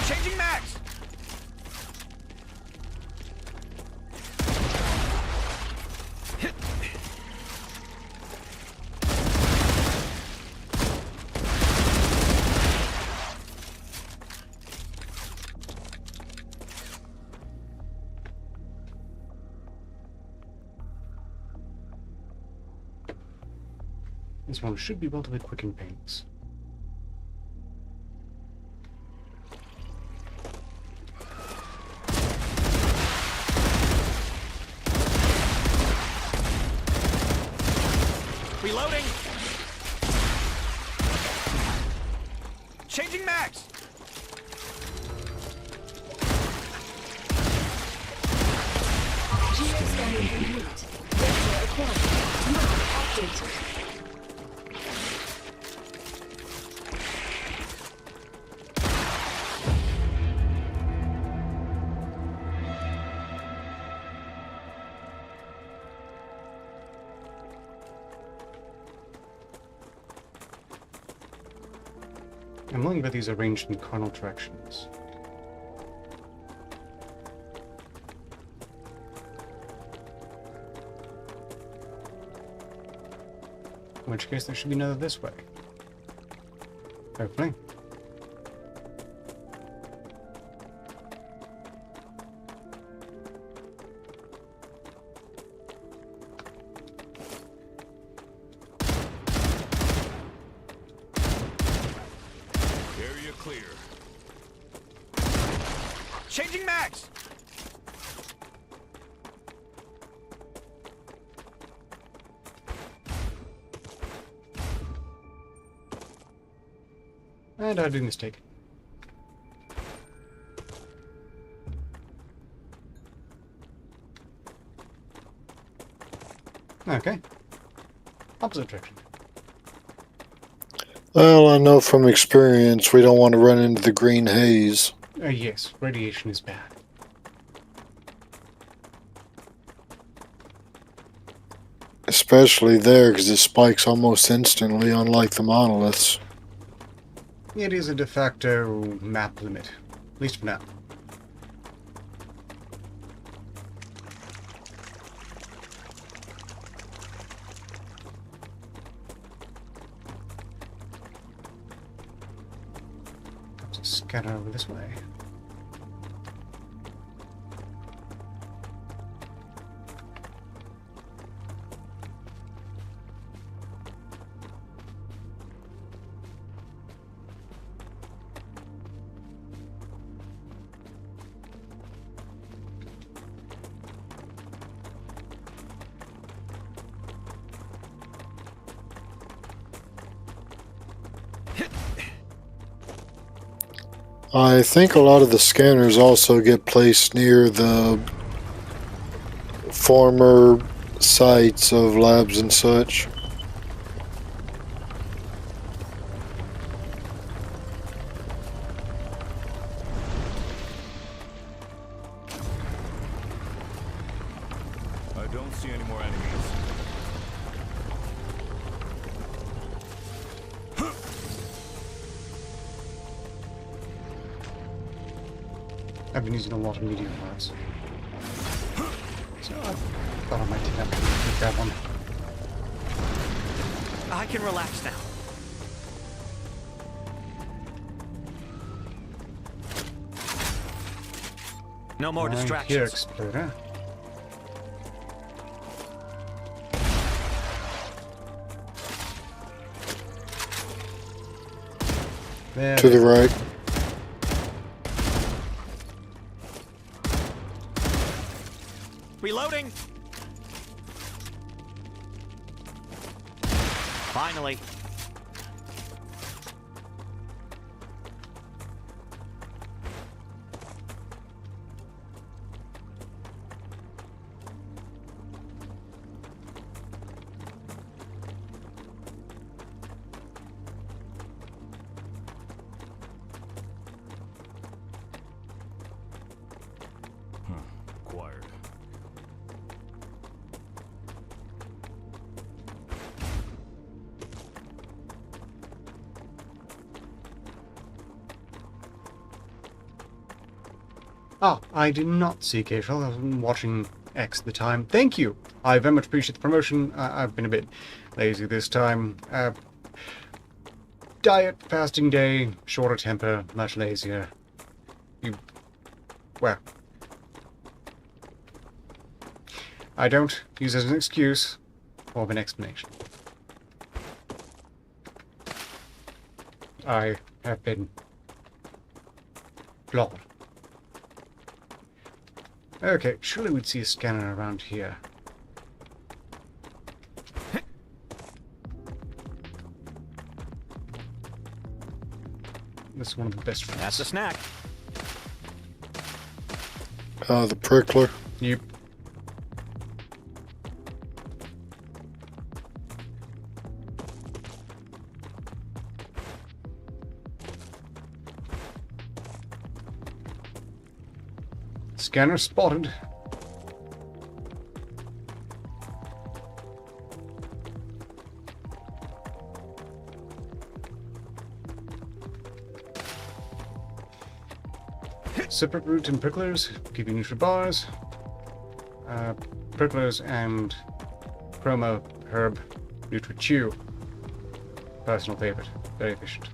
Changing max! This one should be built with quicken paints. Reloading! Changing max! Geoscanner complete. Vector acquired. Map updated. I'm willing to bet these are arranged in cardinal directions. In which case there should be another this way. Hopefully. Area clear. Changing max! And I did a mistake. Okay. Opposite direction. Well, I know from experience we don't want to run into the green haze. Yes, radiation is bad. Especially there, because it spikes almost instantly, unlike the monoliths. It is a de facto map limit, at least for now. Let's scatter over this way. I think a lot of the scanners also get placed near the former sites of labs and such. I don't see any more enemies. I've been using a lot of medium parts. So I thought I might take that to grab one. I can relax now. No more Right here, distractions. exploder. There. To the right. Reloading! Finally. Acquired. Ah, I did not see Casual. I was watching X at the time. Thank you. I very much appreciate the promotion. I've been a bit lazy this time. Diet, fasting day, shorter temper, much lazier. Well, I don't use it as an excuse or an explanation. I have been flawed. Okay, surely we'd see a scanner around here. This is one of the best friends. That's a snack. The prickler. Yep. Scanner spotted. Separate root and pricklers, keeping neutral bars. Pricklers and promo herb, neutral chew. Personal favorite, very efficient.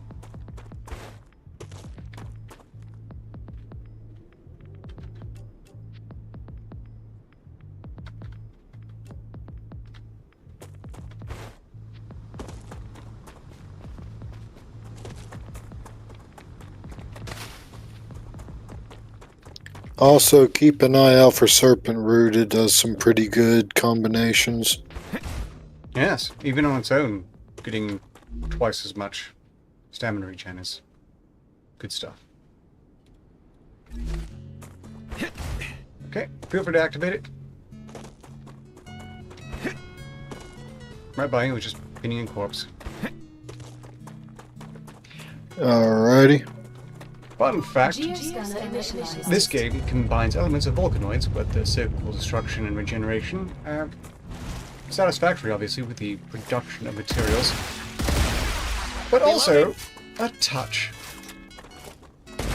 Also, keep an eye out for serpent root. It does some pretty good combinations. Yes, even on its own, getting twice as much stamina regen is good stuff. Okay, feel free to activate it. Right by you, was just pinning a corpse. Alrighty. Fun fact, Geoscanner initialized. this game combines elements of Volcanoids with the cyclical destruction and regeneration. Satisfactory, obviously, with the production of materials. But also, a touch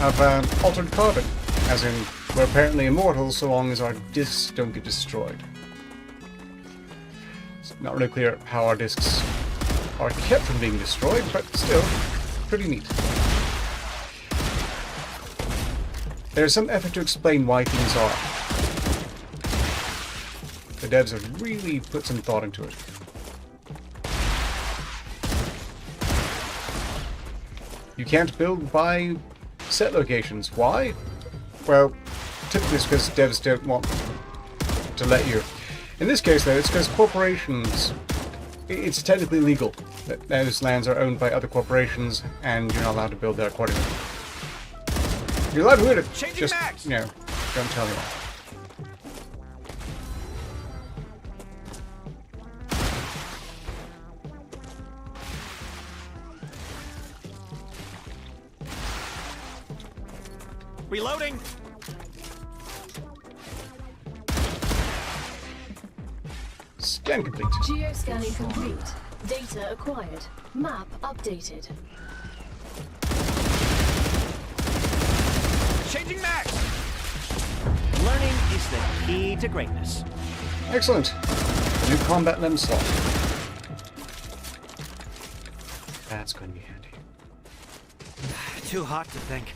of altered carbon. As in, we're apparently immortal so long as our discs don't get destroyed. It's not really clear how our discs are kept from being destroyed, but still, pretty neat. There's some effort to explain why things are. The devs have really put some thought into it. You can't build by set locations. Why? Well, typically it's because devs don't want to let you. In this case, though, it's because corporations... It's technically legal that those lands are owned by other corporations, and you're not allowed to build there accordingly. You're allowed to Changing just, max. you know, don't tell me. Reloading! Scan complete. Geoscanning complete. Data acquired. Map updated. Changing max! Learning is the key to greatness. Excellent. New combat limb slot. That's going to be handy. Too hot to think.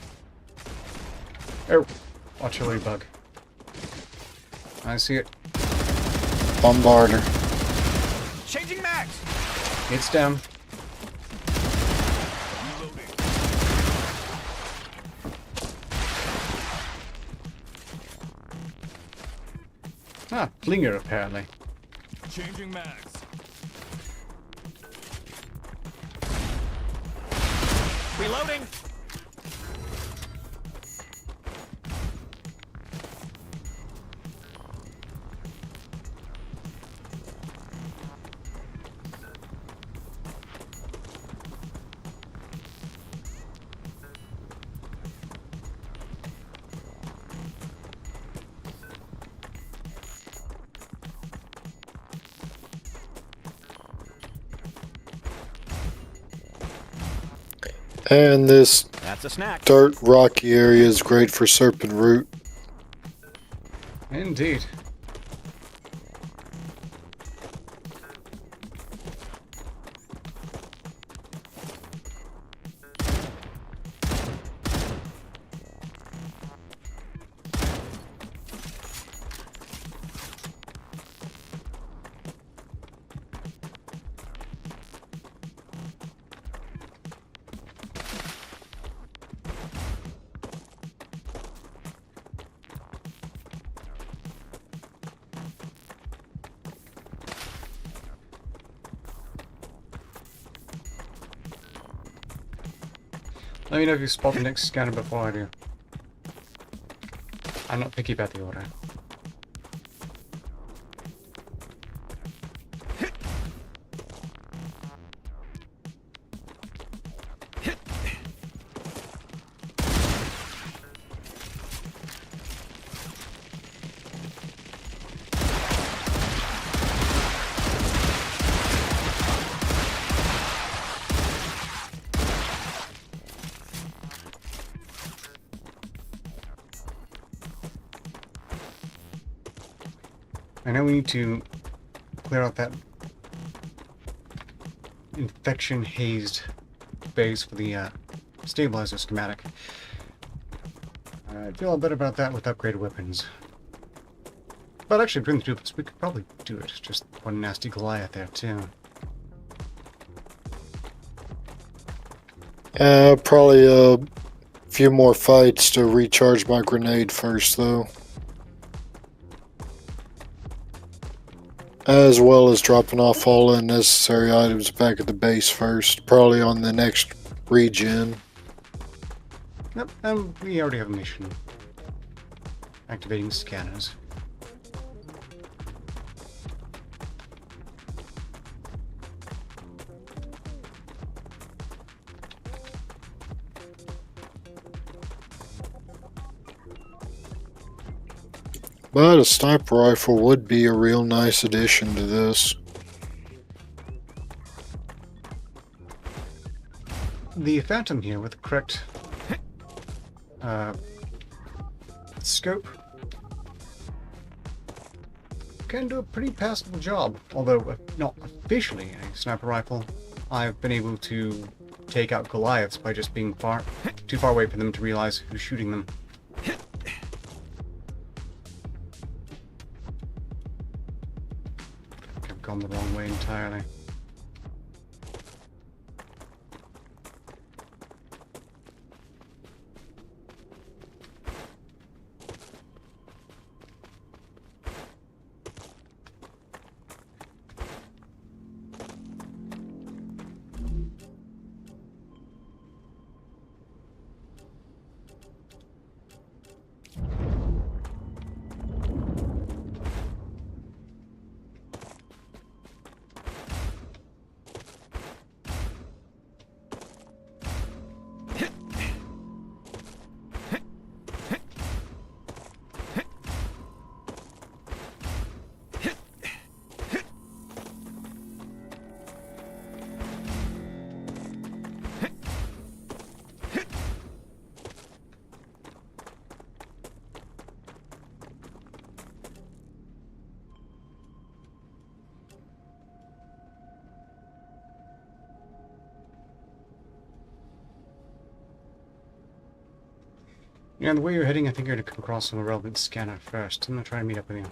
Oh, artillery bug. I see it. Bombarder. Changing max! It's down. Ah, Flinger apparently. Changing mags. Reloading! And this That's a snack. dirt rocky area is great for serpent root. Indeed. Let me know if you spot the next scanner before I do. I'm not picky about the order. I know we need to clear out that infection hazed base for the stabilizer schematic. I feel a bit about that with upgraded weapons. But actually, between the two of us, we could probably do it. Just one nasty Goliath there, too. Probably a few more fights to recharge my grenade first, though. As well as dropping off all unnecessary items back at the base first. Probably on the next regen. Yep, we already have a mission. Activating scanners. But a sniper rifle would be a real nice addition to this. The Phantom here with the correct scope can do a pretty passable job. Although not officially a sniper rifle, I've been able to take out Goliaths by just being too far away for them to realize who's shooting them. I've gone the wrong way entirely. Yeah, the way you're heading, I think you're going to come across on a relevant scanner first. I'm going to try and meet up with you.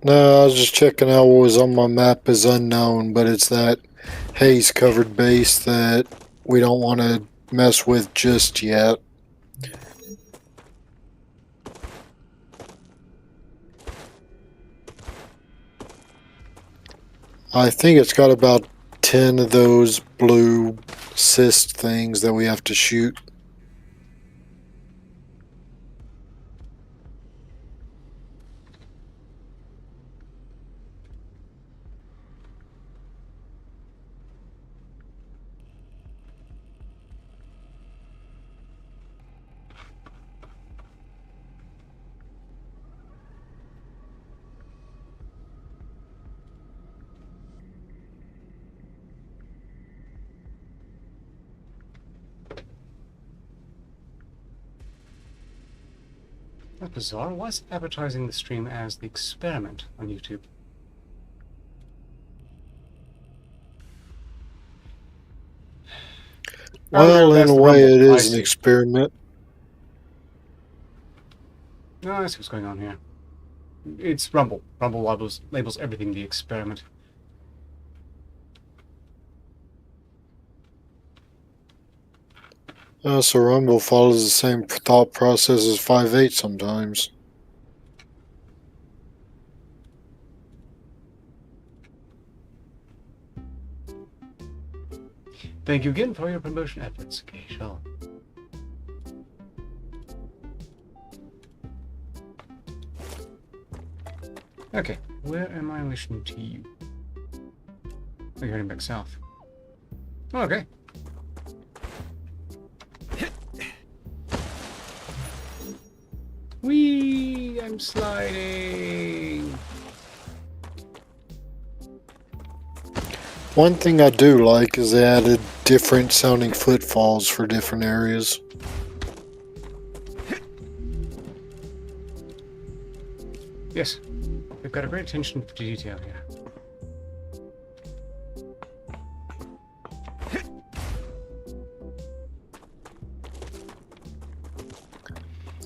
No, I was just checking out what was on my map as unknown, but it's that haze-covered base that we don't want to mess with just yet. I think it's got about 10 of those blue cyst things that we have to shoot. That's bizarre. Why is it advertising the stream as the experiment on YouTube? Well, in that's a the way, Rumble. it I is an see. experiment. No, I see what's going on here. It's Rumble. Rumble labels everything the experiment. So Rumble follows the same thought process as 5.8 sometimes. Thank you again for your promotion efforts. Okay, sure. Okay, where am I listening to you? Oh, you're heading back south. Oh, okay. Whee! I'm sliding! One thing I do like is they added different sounding footfalls for different areas. Yes, we've got a great attention to detail here.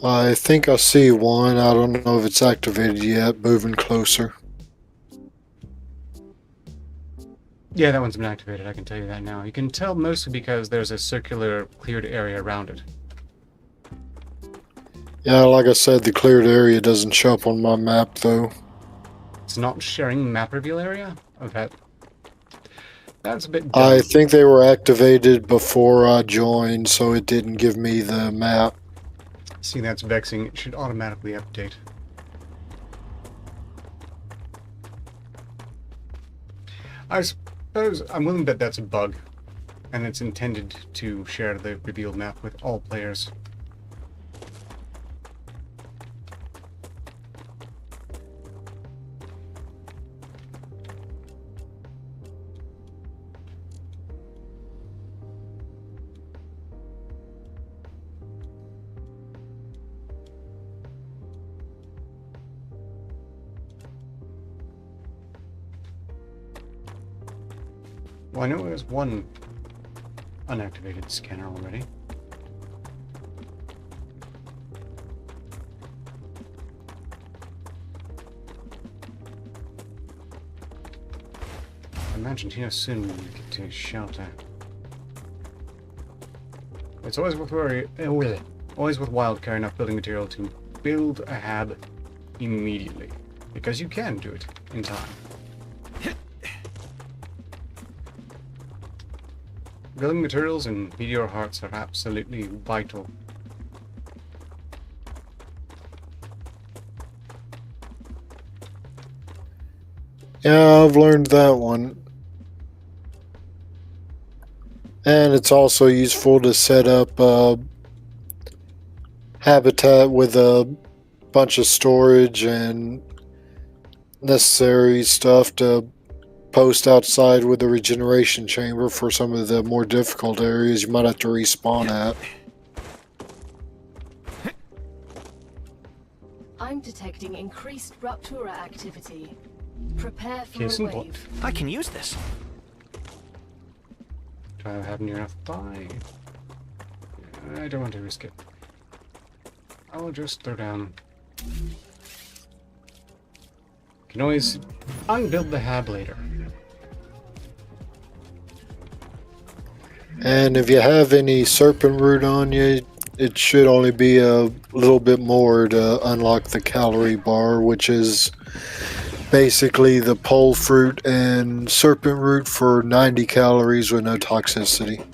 I think I see one. I don't know if it's activated yet. Moving closer. Yeah, that one's been activated, I can tell you that now. You can tell mostly because there's a circular cleared area around it. Yeah, like I said, the cleared area doesn't show up on my map, though. It's not sharing map reveal area? Oh, that's a bit dumb. I think they were activated before I joined, so it didn't give me the map. See, that's vexing. It should automatically update. I suppose I'm willing to bet that's a bug, and it's intended to share the revealed map with all players. Well, I know there's one unactivated scanner already. I imagine here soon we'll get to shelter. It's always worthwhile carrying enough building material to build a hab immediately, because you can do it in time. Building materials and meteor hearts are absolutely vital. Yeah, I've learned that one. And it's also useful to set up a habitat with a bunch of storage and necessary stuff to post outside with the regeneration chamber for some of the more difficult areas you might have to respawn at. I'm detecting increased Ruptura activity. Prepare for Case a in point. wave. I can use this. Do I have near enough buy? I don't want to risk it. I'll just throw down. Can always unbuild the hab later. And if you have any serpent root on you, it should only be a little bit more to unlock the calorie bar, which is basically the pole fruit and serpent root for 90 calories with no toxicity.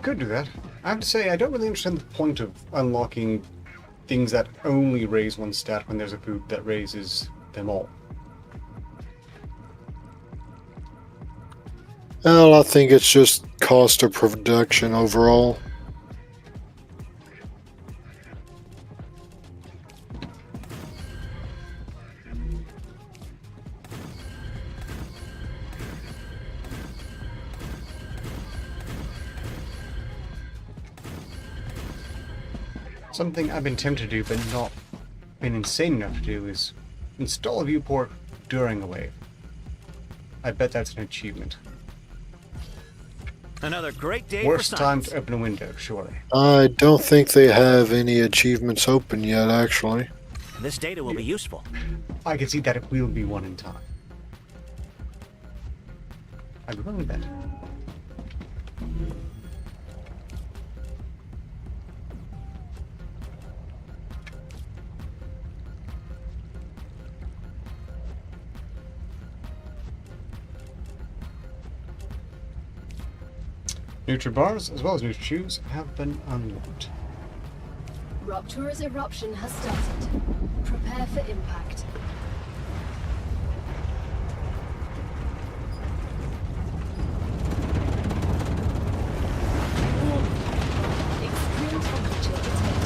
Could do that. I have to say, I don't really understand the point of unlocking things that only raise one stat when there's a food that raises them all. Well, I think it's just cost of production overall. Something I've been tempted to do, but not been insane enough to do, is install a viewport during a wave. I bet that's an achievement. Another great day Worst for time science. to open a window, surely. I don't think they have any achievements open yet, actually. This data will be useful. I can see that it will be one in time. I'd be willing to bet. Nutri-bars, as well as Nutri-chews, have been unlocked. Rupture's eruption has started. Prepare for impact. Extreme temperature detected.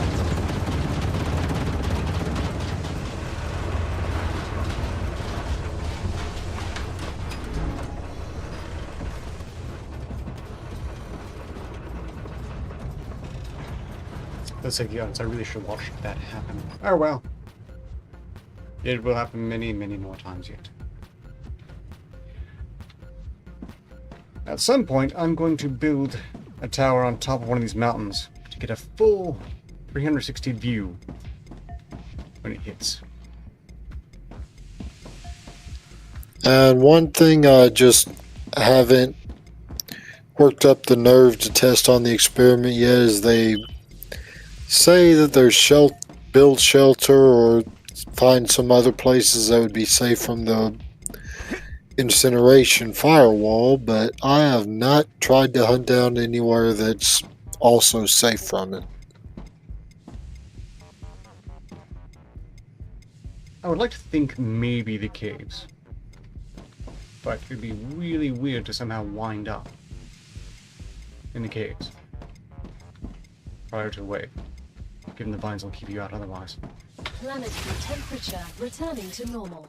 Let's take the odds. I really should watch that happen. Oh well. It will happen many, many more times yet. At some point, I'm going to build a tower on top of one of these mountains to get a full 360 view when it hits. And one thing I just haven't worked up the nerve to test on the experiment yet is they say that there's build shelter or find some other places that would be safe from the incineration firewall, but I have not tried to hunt down anywhere that's also safe from it. I would like to think maybe the caves. But it'd be really weird to somehow wind up in the caves prior to a wave, given the vines will keep you out otherwise. Planetary temperature returning to normal.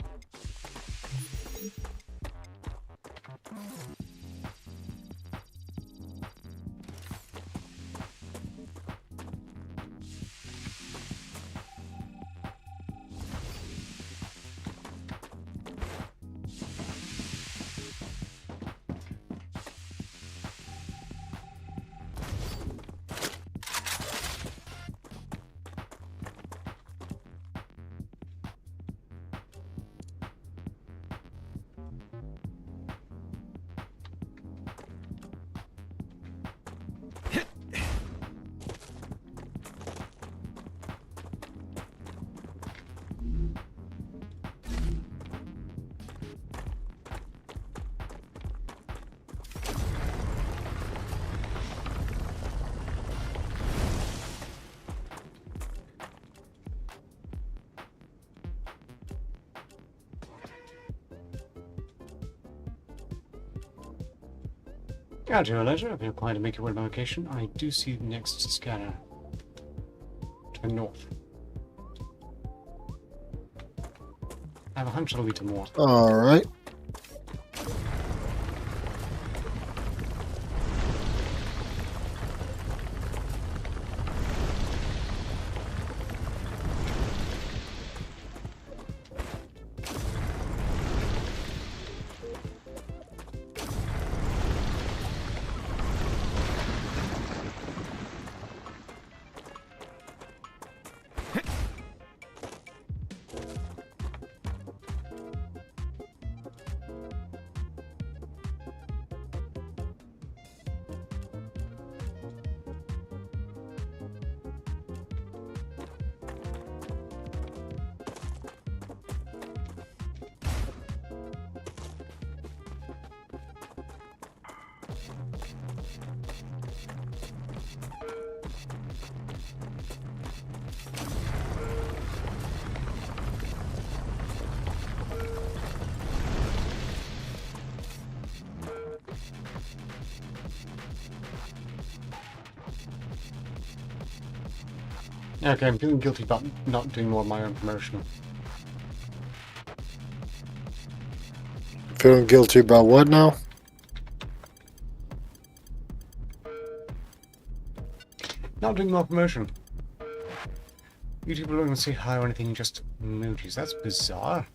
Gotcha, Ledger. I've been inclined to make your way to my location. I do see the next scanner to the north. I have a hunch it'll lead to more. Alright. Okay, I'm feeling guilty about not doing more of my own promotion. Feeling guilty about what now? Not doing more promotion. YouTube will not say hi or anything, just emojis. That's bizarre.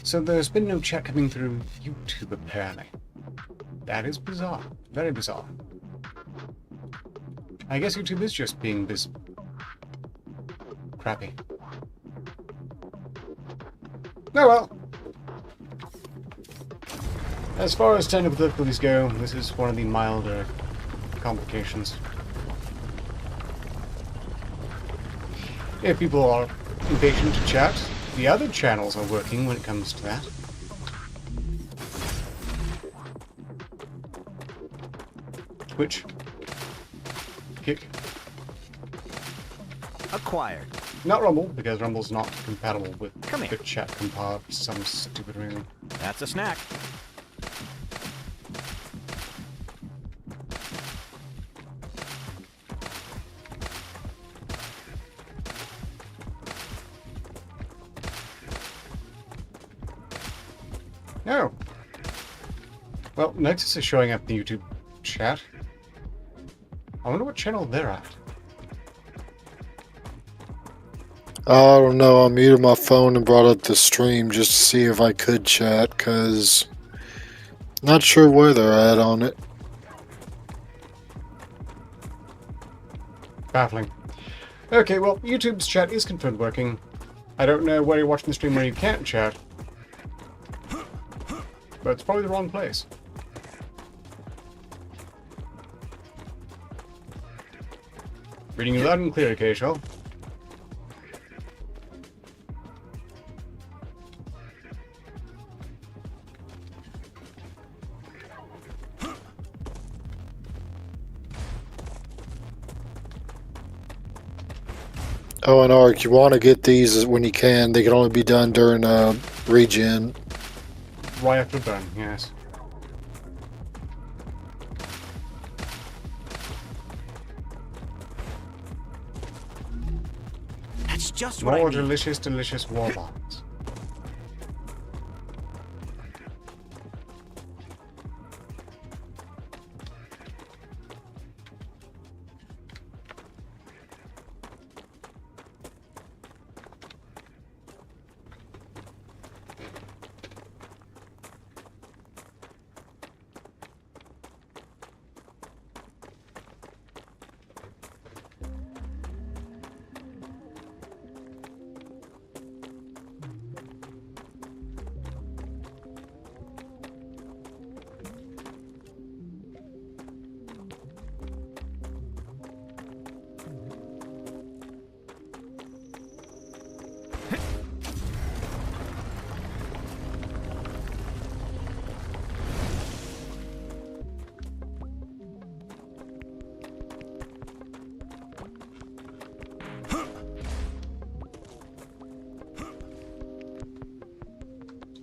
So there's been no chat coming through YouTube, apparently. That is bizarre. Very bizarre. I guess YouTube is just being this crappy. Oh well. As far as technical difficulties go, this is one of the milder complications. If people are impatient to chat, the other channels are working when it comes to that. Twitch. Kick. Acquired. Not Rumble, because Rumble's not compatible with Come here. the chat compar for some stupid reason. That's a snack. Oh. Well, Nexus is showing up in the YouTube chat. I wonder what channel they're at. I don't know. I muted my phone and brought up the stream just to see if I could chat, because not sure where they're at on it. Baffling. Okay, well, YouTube's chat is confirmed working. I don't know where you're watching the stream where you can't chat. But it's probably the wrong place. Reading you loud and clear, K-Shell. Oh, and Ark, you want to get these when you can. They can only be done during regen. Right after done, yes. That's just what I More need. delicious, delicious warbots.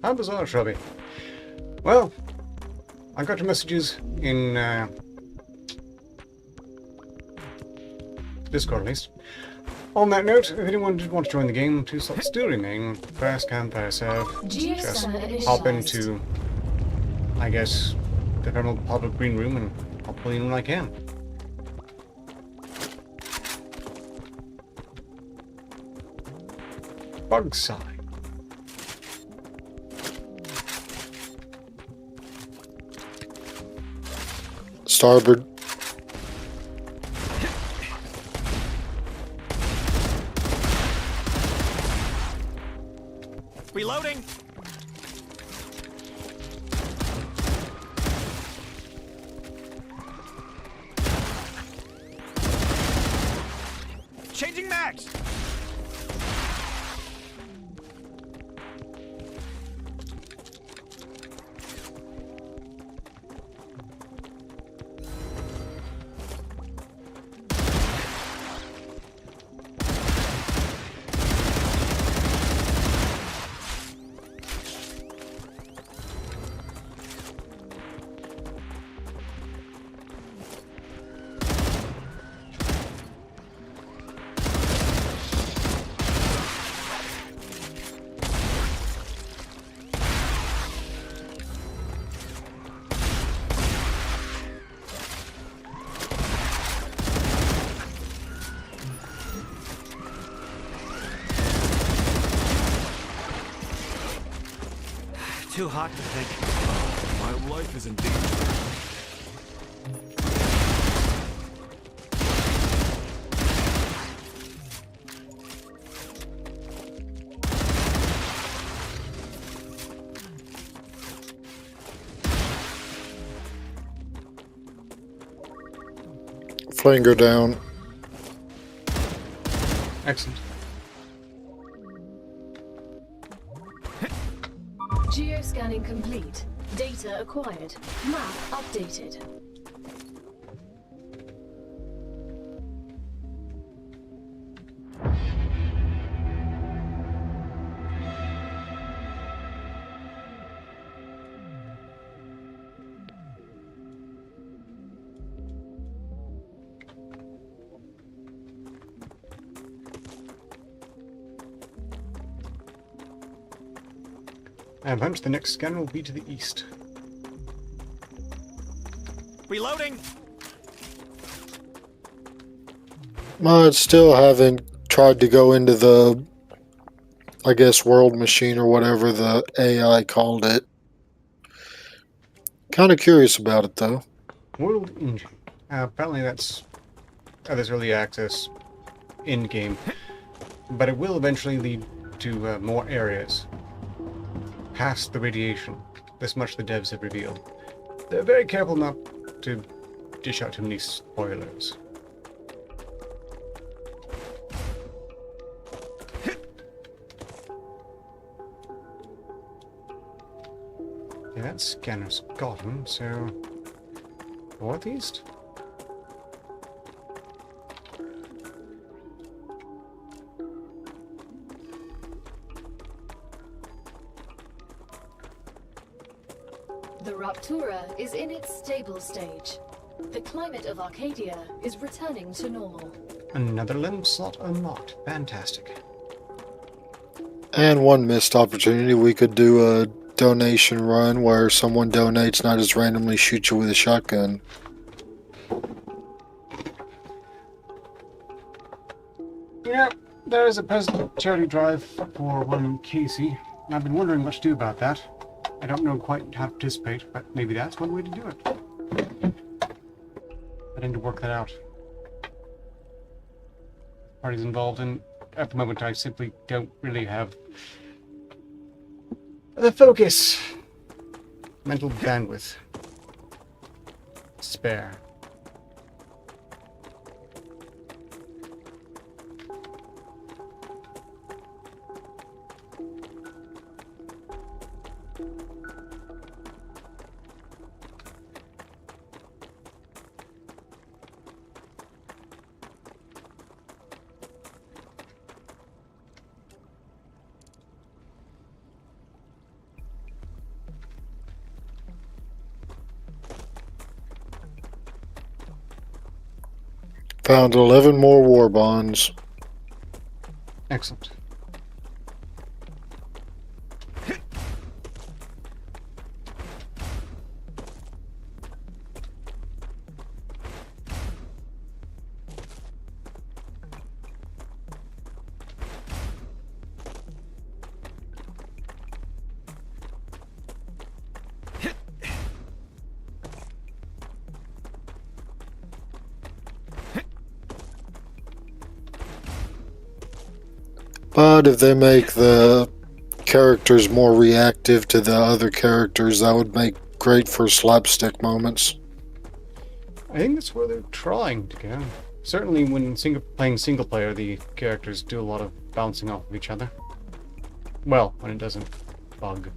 How bizarre, Shelby. Well, I got your messages in Discord, at least. On that note, if anyone did want to join the game, 2 slots still remain. Fast camp, fast serve. Just hop into, I guess, the normal public green room and I'll pull in when I can. Bug sign. Starboard. Reloading. Changing mags. Too hot to think. My life is in danger. Flanger down. Excellent. Geoscanning complete. Data acquired. Map updated. And perhaps the next scanner will be to the east. Reloading! I still haven't tried to go into the, I guess, world machine or whatever the AI called it. Kind of curious about it, though. World engine. Apparently that's there's early access in-game. But it will eventually lead to more areas. Past the radiation. This much the devs have revealed. They're very careful not to dish out too many spoilers. Yeah, that scanner's got him, so... northeast? The Raptura is in its stable stage. The climate of Arcadia is returning to normal. Another limb slot unlocked. Fantastic. And one missed opportunity, we could do a donation run where someone donates, not just randomly shoot you with a shotgun. Yeah, there is a present charity drive for one in Casey. I've been wondering what to do about that. I don't know quite how to participate, but maybe that's one way to do it. I need to work that out. Parties involved in, at the moment, I simply don't really have the focus, mental bandwidth, spare. Found 11 more war bonds. Excellent. But if they make the characters more reactive to the other characters, that would make great for slapstick moments. I think that's where they're trying to go. Certainly when playing single player, the characters do a lot of bouncing off of each other. Well, when it doesn't bug.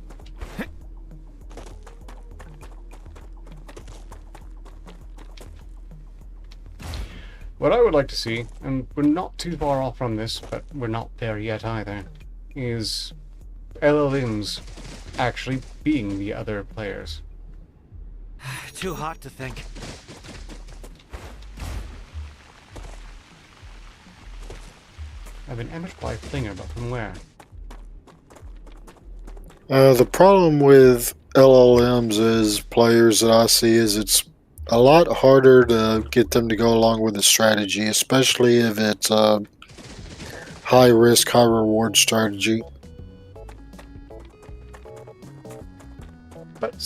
What I would like to see, and we're not too far off from this, but we're not there yet either, is LLMs actually being the other players. Too hot to think. I've been ambushed by a flinger, but from where? The problem with LLMs is players that I see is it's a lot harder to get them to go along with the strategy, especially if it's a high risk, high reward strategy.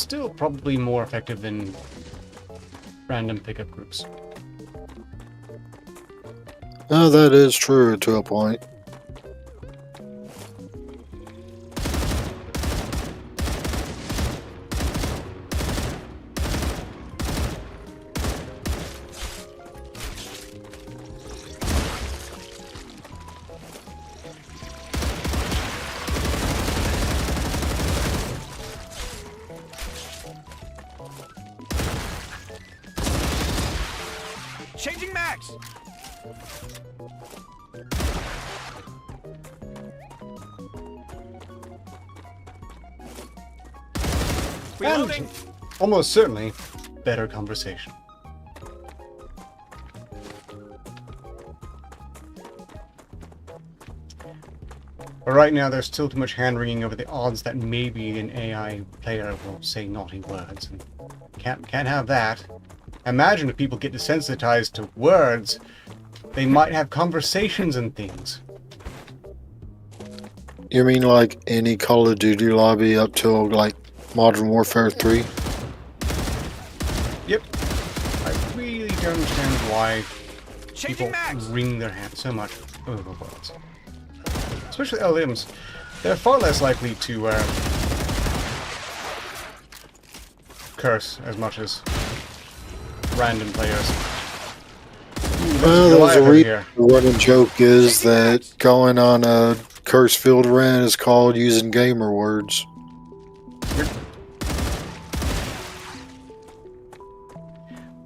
still probably more effective than random pickup groups. Oh, that is true to a point. Changing mags! Reloading! And almost certainly better conversation. But right now there's still too much hand-wringing over the odds that maybe an AI player will say naughty words. And can't have that. Imagine if people get desensitized to words, they might have conversations and things. You mean like any Call of Duty lobby up till like Modern Warfare 3? Yep. I really don't understand why Changing people mags! wring their hands so much over words. Especially LMs. They're far less likely to curse as much as random players. Well, there's a Goliath reason here. the running joke is that going on a curse-filled rant is called using gamer words.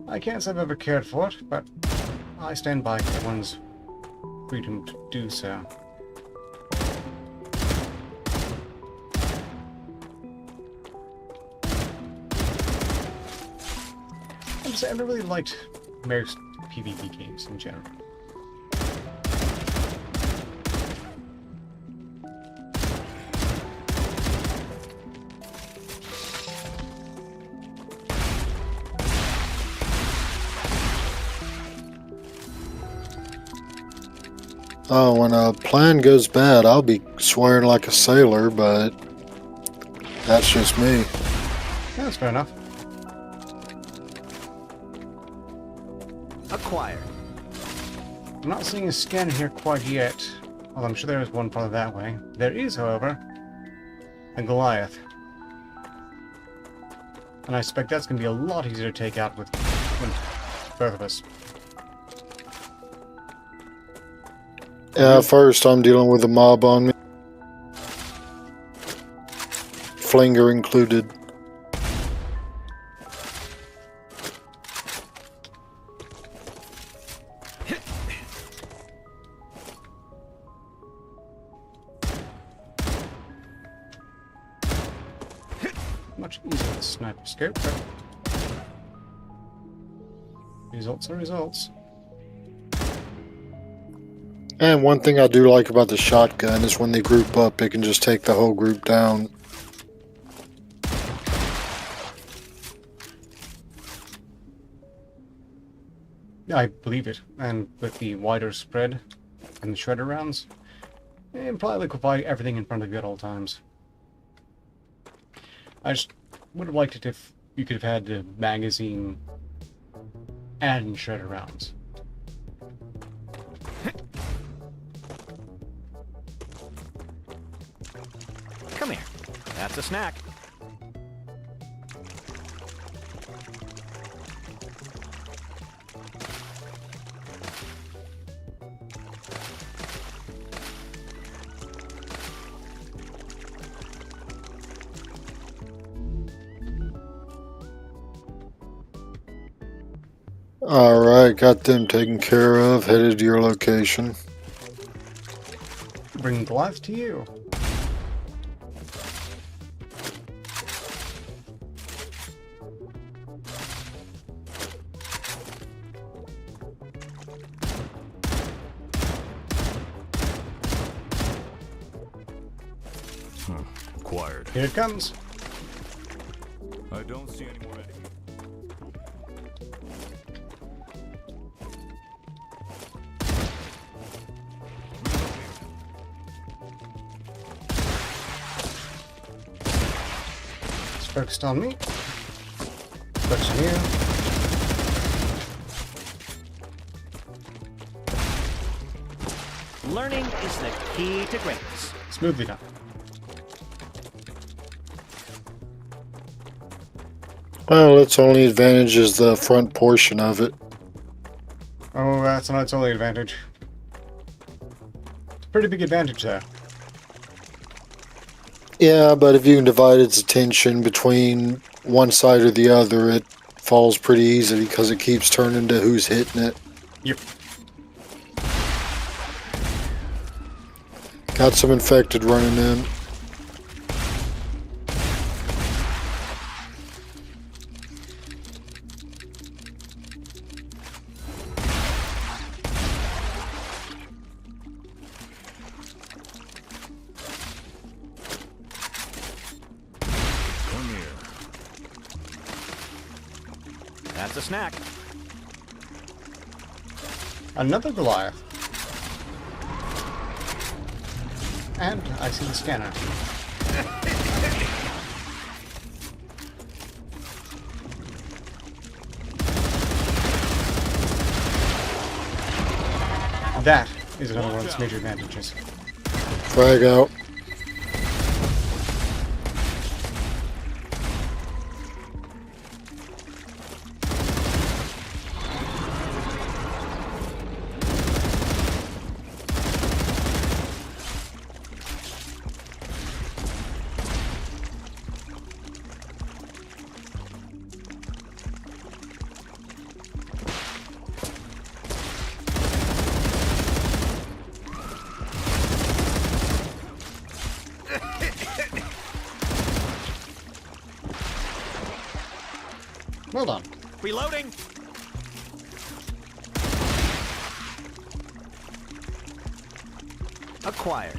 I can't say I've ever cared for it, but I stand by everyone's freedom to do so. I never really liked most PvP games in general. Oh, when a plan goes bad, I'll be swearing like a sailor, but that's just me. Yeah, that's fair enough. Acquired. I'm not seeing a scanner here quite yet, although I'm sure there is one farther that way. There is, however, a Goliath. And I expect that's going to be a lot easier to take out with both of us. Yeah, first I'm dealing with a mob on me. Flinger included. Much easier with a sniper scope, but results are results. And one thing I do like about the shotgun is when they group up, it can just take the whole group down. I believe it, and with the wider spread and the shredder rounds, it probably liquefy everything in front of you at all times. I just would have liked it if you could have had the magazine and shredder rounds. Come here. That's a snack. Alright, got them taken care of. Headed to your location. Bring Goliath to you. Acquired. Here it comes. I don't see any more enemies. Focused on me. Focused on you. Learning is the key to greatness. Smoothly done. Well, its only advantage is the front portion of it. Oh, that's not its only advantage. It's a pretty big advantage there. Yeah, but if you can divide its attention between one side or the other, it falls pretty easily because it keeps turning to who's hitting it. Yep. Got some infected running in. Come here. That's a snack. Another Goliath. And I see the scanner. That is another one of its major advantages. Frag out. Well done. Reloading. Acquired.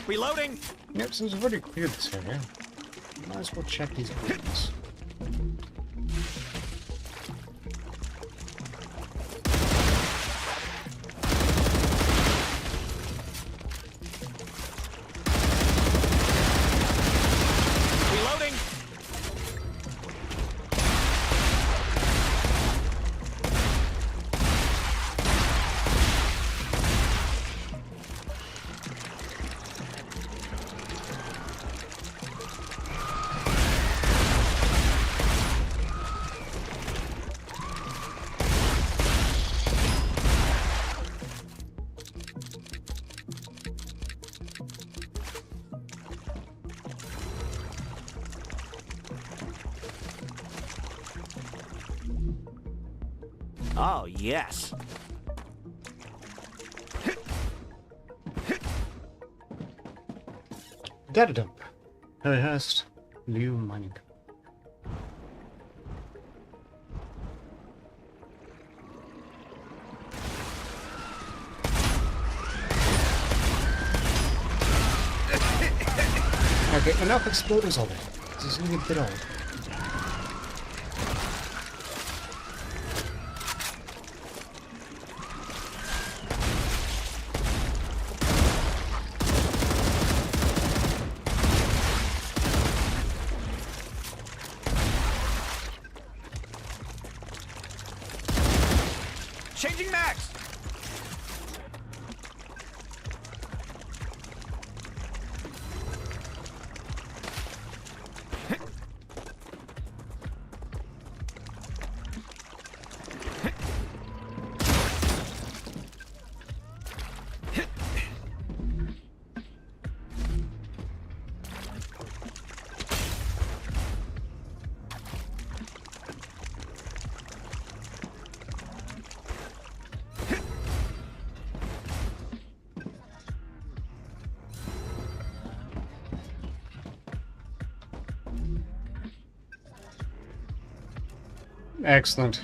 Reloading. Yep, since we've already cleared this area, might as well check these buttons. Reloading. Oh, yes. Data dump. Hurst, new mining. Okay, enough exploders already. This is getting a bit old. Changing max. Excellent.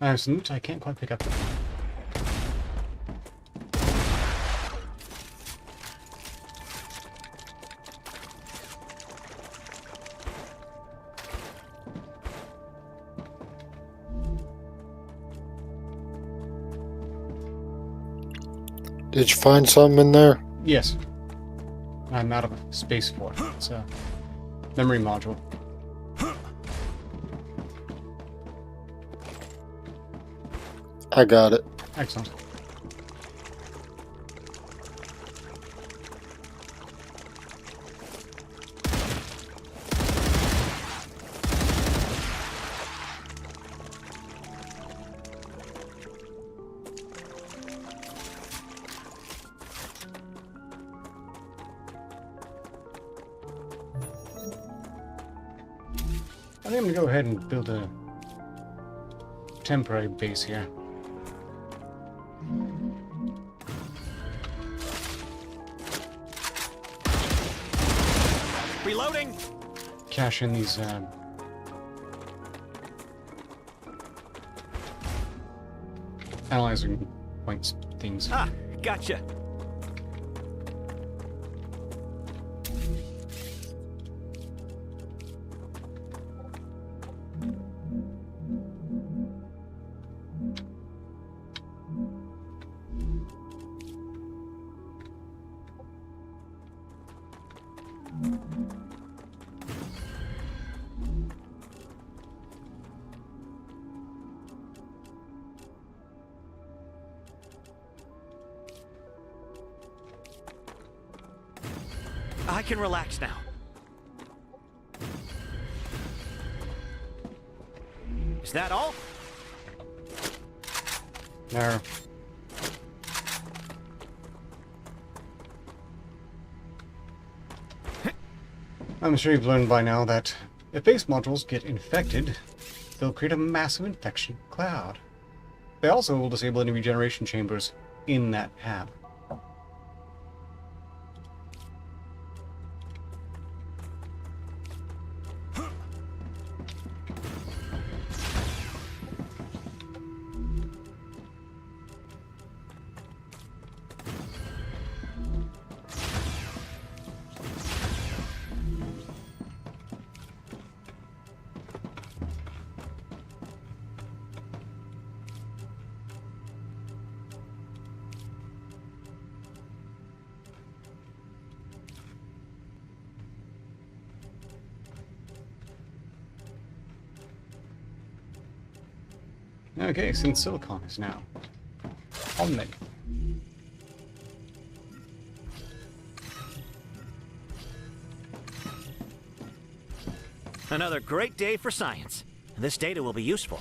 I have some loot I can't quite pick up. Did you find something in there? Yes. I'm out of space for it. It's a memory module. I got it. Excellent. I think I'm going to go ahead and build a temporary base here. Reloading. Cash in these analyzing points things. Ah, gotcha. I can relax now. Is that all? No. I'm sure you've learned by now that if base modules get infected, they'll create a massive infection cloud. They also will disable any regeneration chambers in that tab. Okay, since silicon is now on me. Another great day for science. This data will be useful.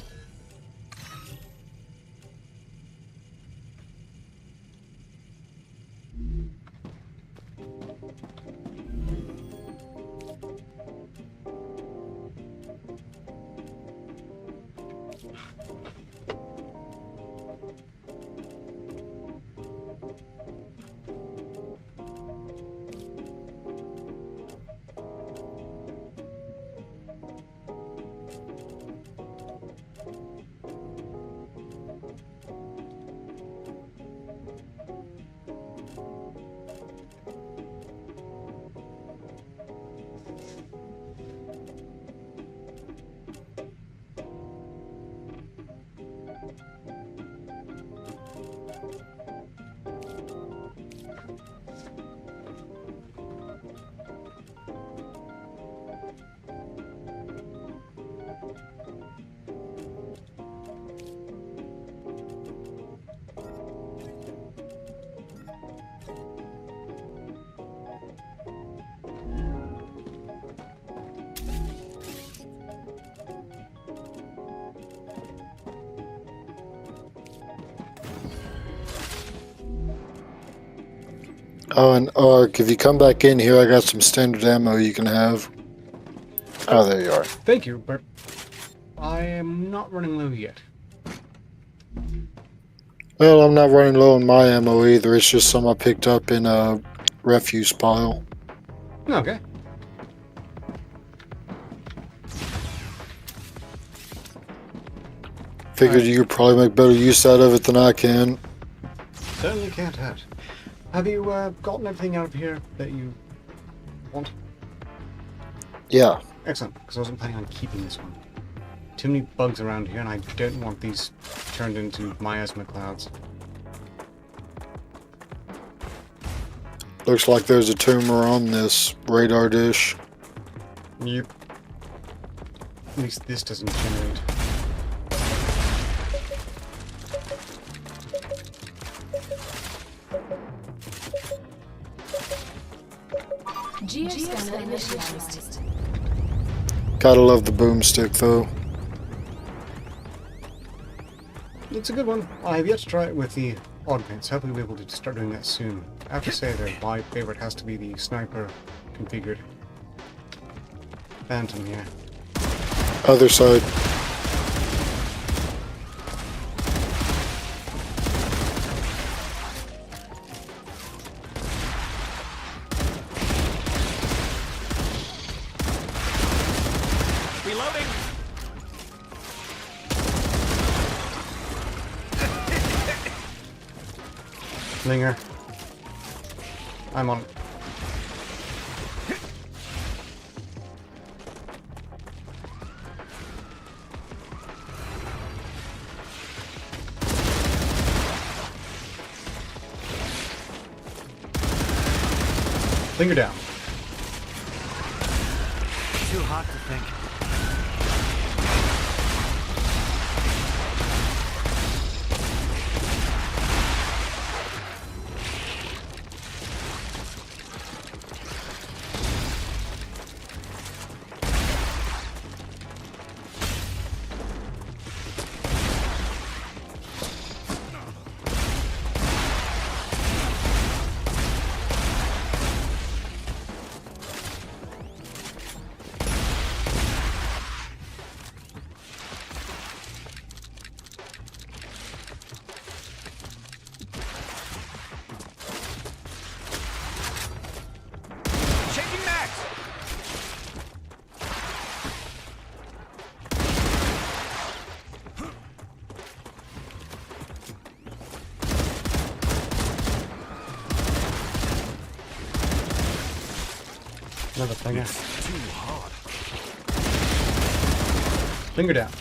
Oh, and Ark, if you come back in here, I got some standard ammo you can have. Oh, there you are. Thank you, but I am not running low yet. Well, I'm not running low on my ammo either. It's just some I picked up in a refuse pile. Okay. Figured you could probably make better use out of it than I can. Certainly can't hurt. Have you gotten everything out of here that you want? Yeah. Excellent, because I wasn't planning on keeping this one. Too many bugs around here, and I don't want these turned into miasma clouds. Looks like there's a tumor on this radar dish. Yep. At least this doesn't generate. Geoscanner initialized. Gotta love the boomstick though. It's a good one. I have yet to try it with the augments. Hopefully we'll be able to start doing that soon. I have to say that my favorite has to be the sniper configured. Phantom here. Other side. Reloading. Linger. I'm on. Linger down. Too hot to think. Changing max. Another linger. Too hot. Linger down.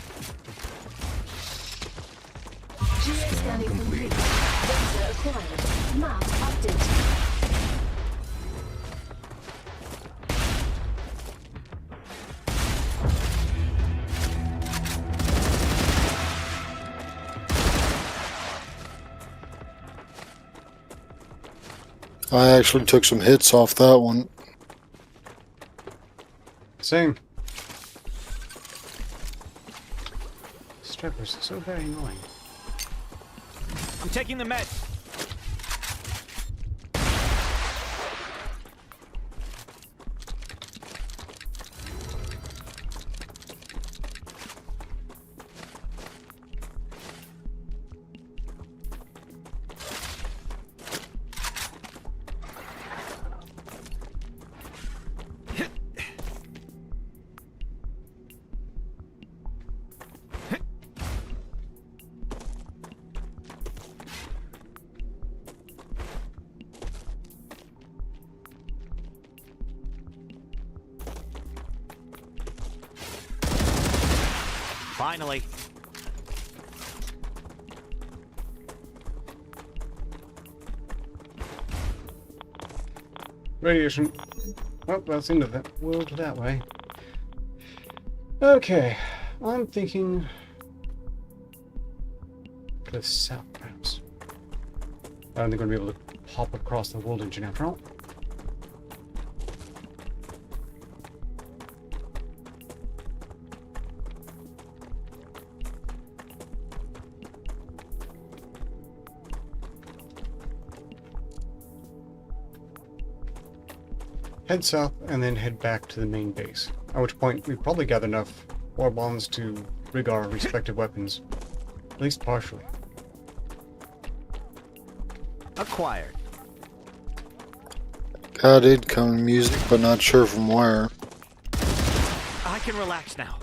Geoscanning complete. Data acquired. Map updated. I actually took some hits off that one. Same. Strippers are so very annoying. I'm taking the meds. Finally. Radiation. Oh, well, it's into the world that way. Okay, I'm thinking to the south, perhaps. I don't think I'm going to be able to hop across the world engine after all. Head south and then head back to the main base. At which point we've probably gathered enough ore bombs to rig our respective weapons. At least partially. Acquired. Got incoming music, but not sure from where. I can relax now.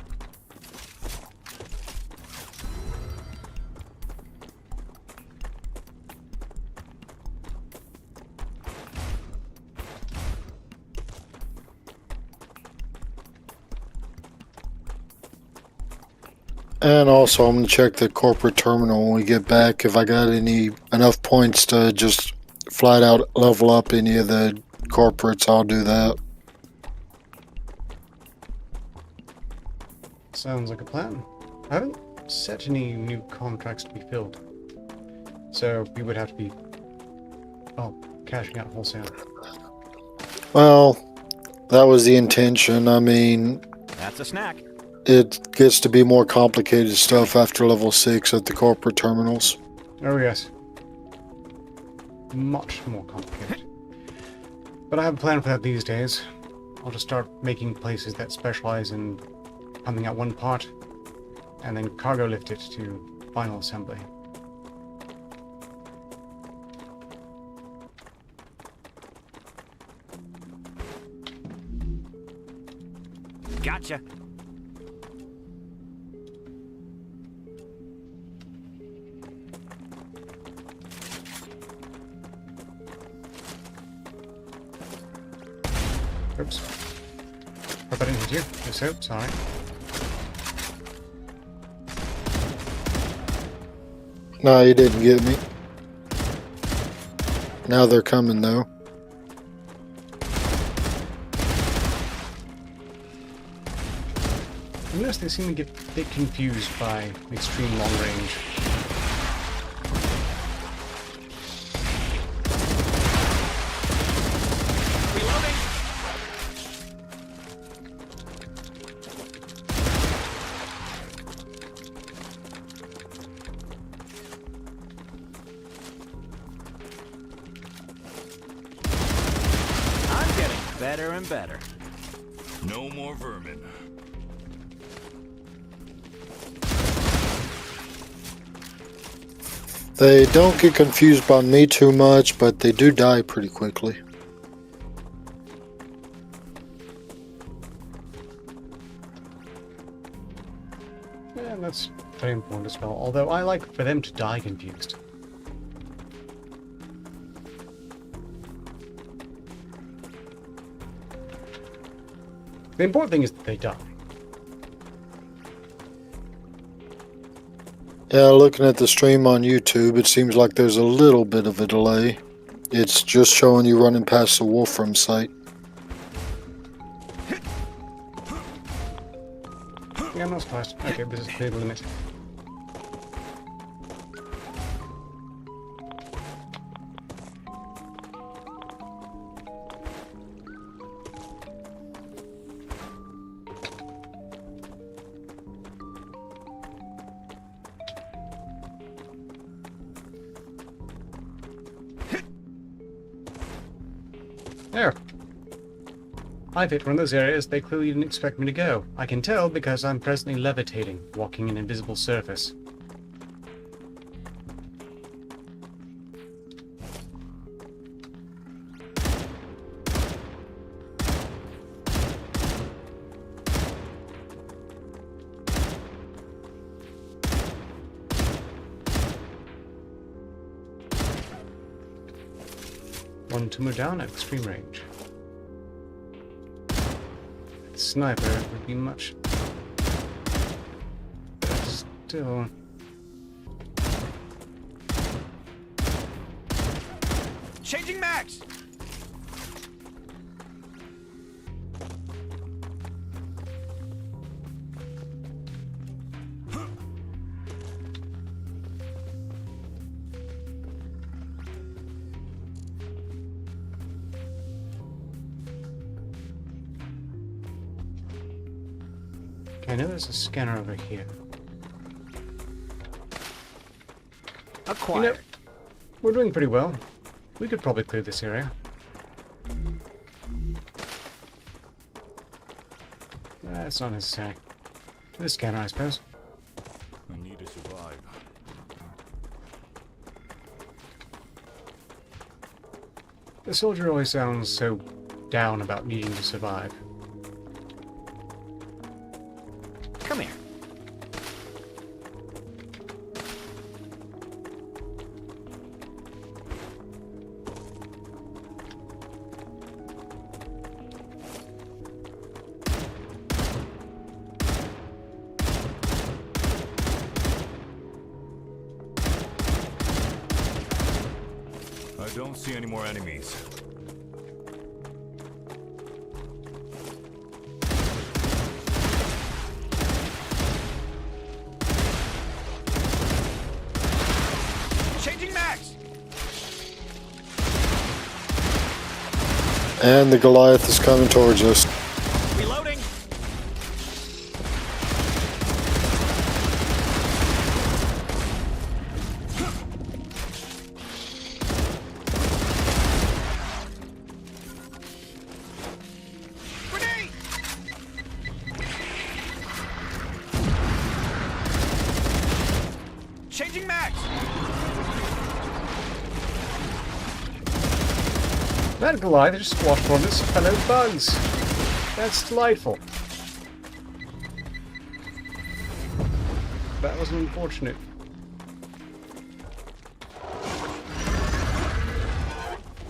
And also, I'm gonna check the corporate terminal when we get back if I got enough points to just flat out level up any of the corporates, I'll do that. Sounds like a plan. I haven't set any new contracts to be filled. So we would have to be, cashing out wholesale. Well, that was the intention. I mean, That's a snack. it gets to be more complicated stuff after level 6 at the corporate terminals. Oh yes. Much more complicated. But I have a plan for that these days. I'll just start making places that specialize in pumping out one part, and then cargo lift it to final assembly. Gotcha. Oops. Hope I didn't hit you. Yes, so, sorry. No, you didn't get me. Now they're coming, though. I notice they seem to get a bit confused by extreme long range. Reloading. I'm getting better and better. No more vermin. They don't get confused by me too much, but they do die pretty quickly. Yeah, that's very important as well. Although I like for them to die confused. The important thing is that they die. Yeah, looking at the stream on YouTube, it seems like there's a little bit of a delay. It's just showing you running past the Wolfram site. Yeah, I'm not surprised. Okay, this is clear the limit. There. I've hit one of those areas they clearly didn't expect me to go. I can tell because I'm presently levitating, walking an invisible surface. One to move down at extreme range. The sniper would be much better still. Changing mags. Okay, I know there's a scanner over here. Acquired. You know, we're doing pretty well. We could probably clear this area. That's not necessary. The scanner, I suppose. I need to survive. The soldier always sounds so down about needing to survive. Come here. I don't don't see any more enemies. Changing mags! And the Goliath is coming towards us. Reloading! Grenade! Changing mags! That Goliath just squashed one of his fellow bugs. That's delightful. That was unfortunate.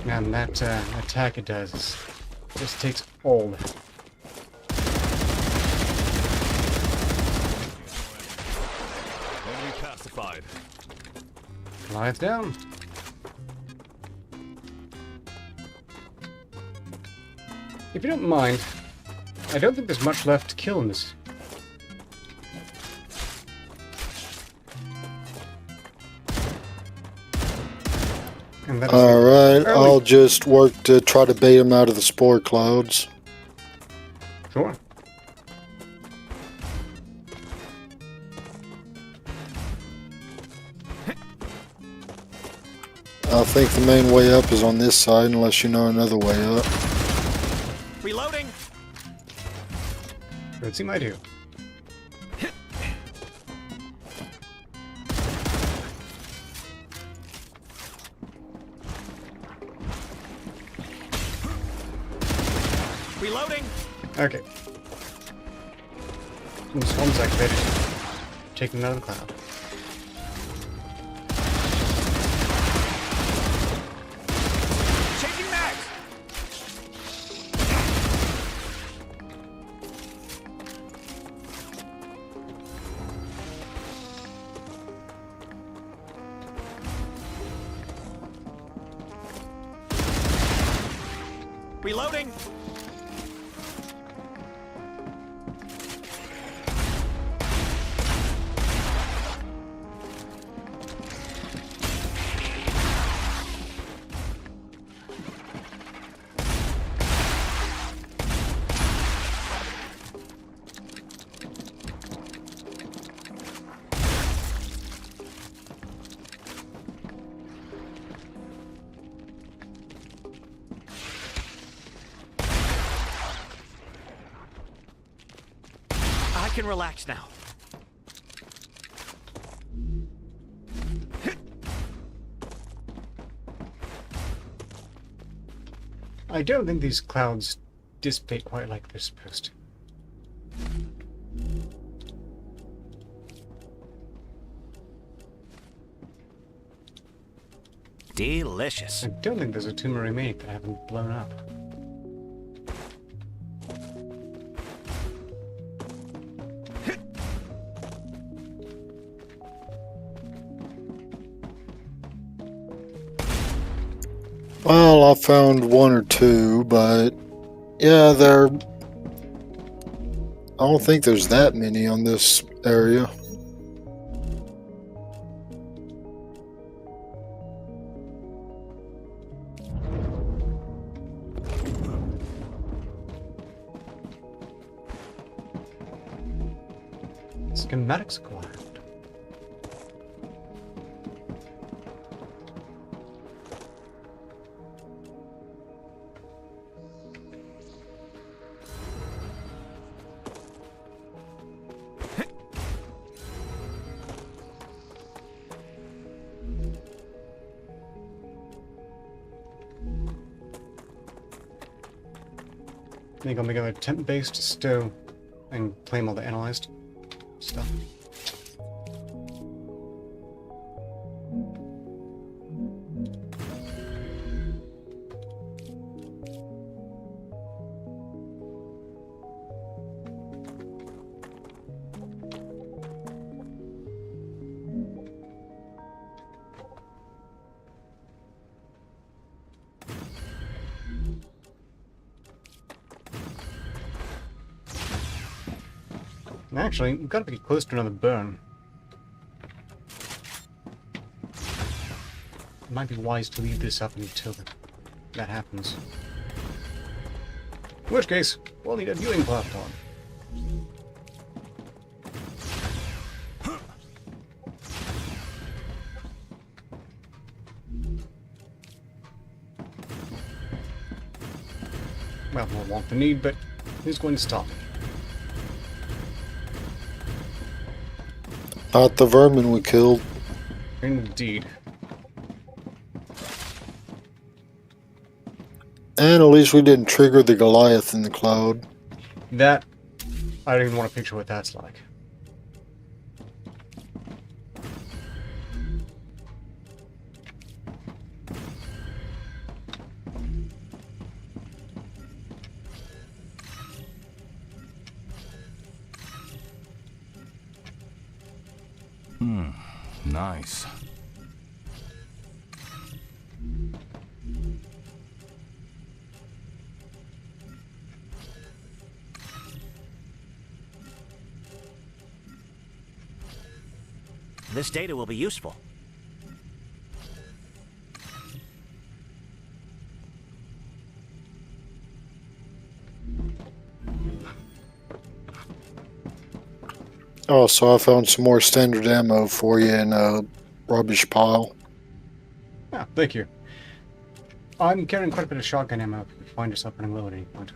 And that attack it does just takes all. Enemy pacified. Goliath down. If you don't mind, I don't think there's much left to kill in this. And that is Alright, early- I'll just work to try to bait him out of the spore clouds. Sure. I think the main way up is on this side, unless you know another way up. Reloading! Don't seem I do. Reloading! Okay. And this one's activated. Taking another cloud. Changing mags! Reloading! I can relax now. I don't think these clouds dissipate quite like they're supposed to. Delicious. I don't think there's a tumor remaining that I haven't blown up. Well, I found one or two, but yeah, I don't think there's that many on this area. Schematics acquired. I think I'll make a temp-based stow and claim all the analyzed stuff. Actually, we've got to be close to another burn. It might be wise to leave this up until that happens. In which case, we'll need a viewing platform. Well, we'll want the need, but who's going to stop me? Not the vermin we killed. Indeed. And at least we didn't trigger the Goliath in the cloud. That, I don't even want to picture what that's like. Nice. This data will be useful. Oh, so I found some more standard ammo for you in a rubbish pile. Ah, thank you. I'm carrying quite a bit of shotgun ammo if you find yourself running low at any point.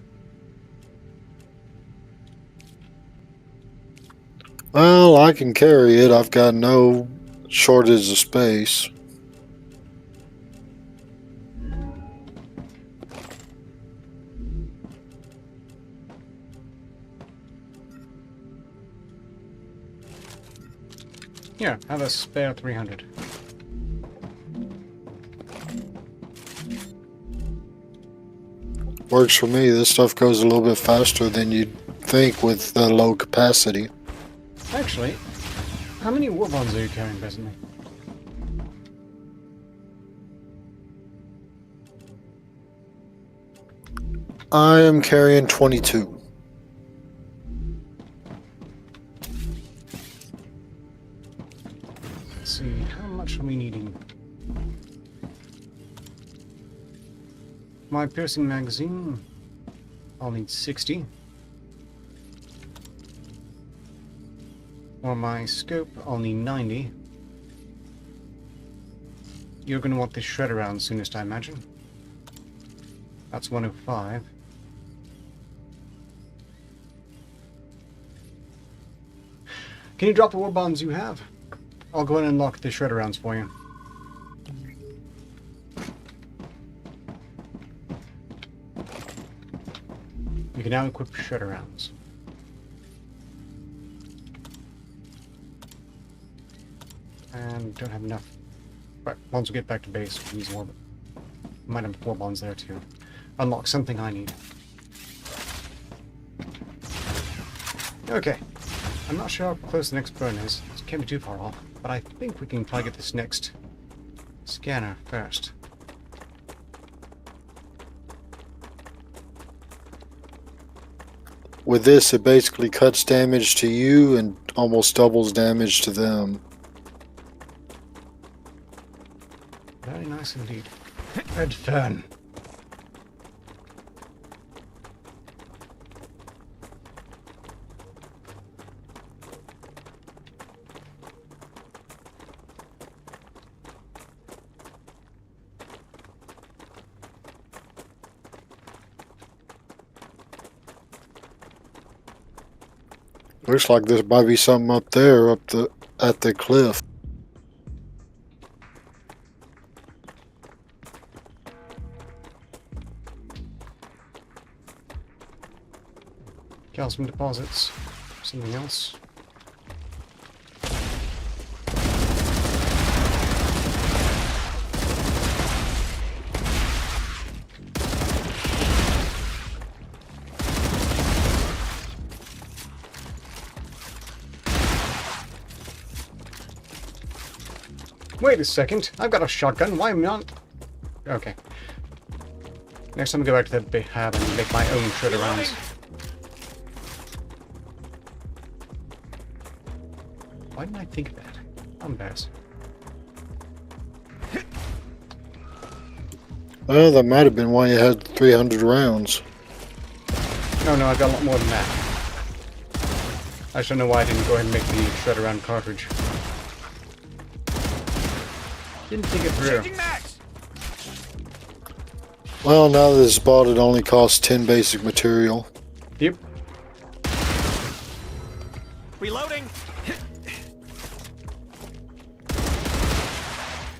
Well, I can carry it. I've got no shortage of space. Here, have a spare 300. Works for me. This stuff goes a little bit faster than you'd think with the low capacity. Actually, how many war bonds are you carrying presently? I am carrying 22. Let's see, how much are we needing? My piercing magazine, I'll need 60. For my scope, I'll need 90. You're going to want this shredder round soonest, I imagine. That's 105. Can you drop the war bonds you have? I'll go ahead and unlock the shredder rounds for you. You can now equip shredder rounds. And don't have enough. But once we get back to base, we'll use more. Might have 4 bonds there too. Unlock something I need. Okay. I'm not sure how close the next burn is. It can't be too far off. But I think we can probably get this next scanner first. With this, it basically cuts damage to you and almost doubles damage to them. Very nice indeed. Red fern. Looks like there might be something up there, at the cliff. Calcium deposits. Something else. Wait a second, I've got a shotgun, why am I not... Okay. Next time I go back to that big hab and make my own shredder rounds. Why didn't I think of that? I'm embarrassed. Well, that might have been why you had 300 rounds. No, I got a lot more than that. I just don't know why I didn't go ahead and make the shredder round cartridge. Didn't think it through. Changing max. Well, now that it's bought, it only costs 10 basic material. Yep. Reloading.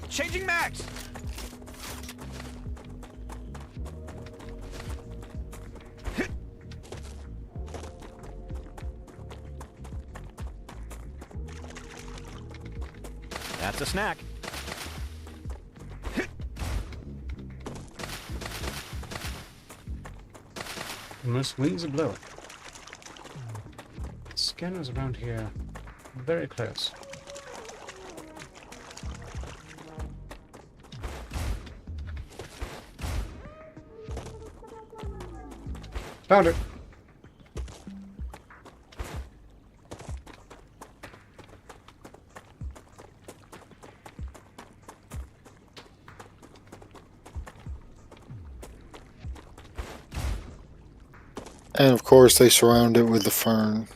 Changing max. That's a snack. Most winds are blowing. Scanners around here. Very close. Found it. And of course, they surround it with the fern.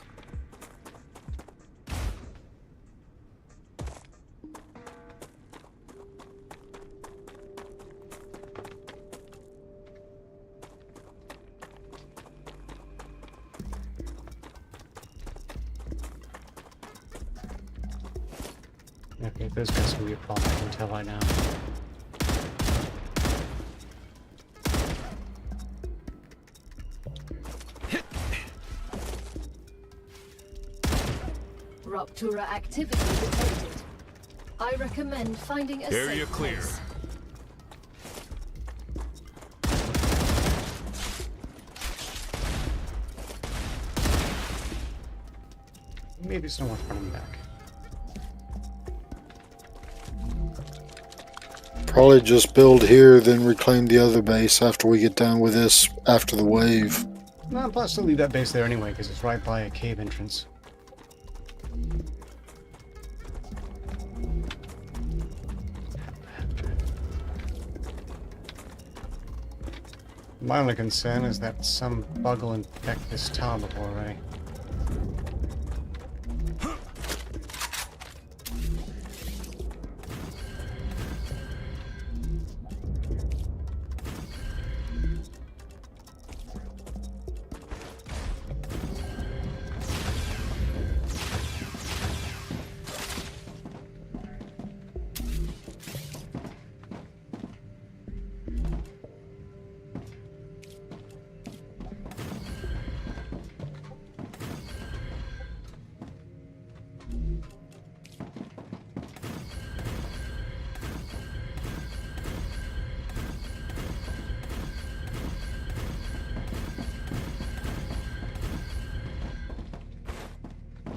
Okay, those guys can be a problem, I can tell by now. Rupture activity detected. I recommend finding a Area safe clear. place. Maybe it's not worth running back. Probably just build here, then reclaim the other base after we get done with this, after the wave. No, plus I'll leave that base there anyway, because it's right by a cave entrance. My only concern is that some bug will infect this tower before we're ready.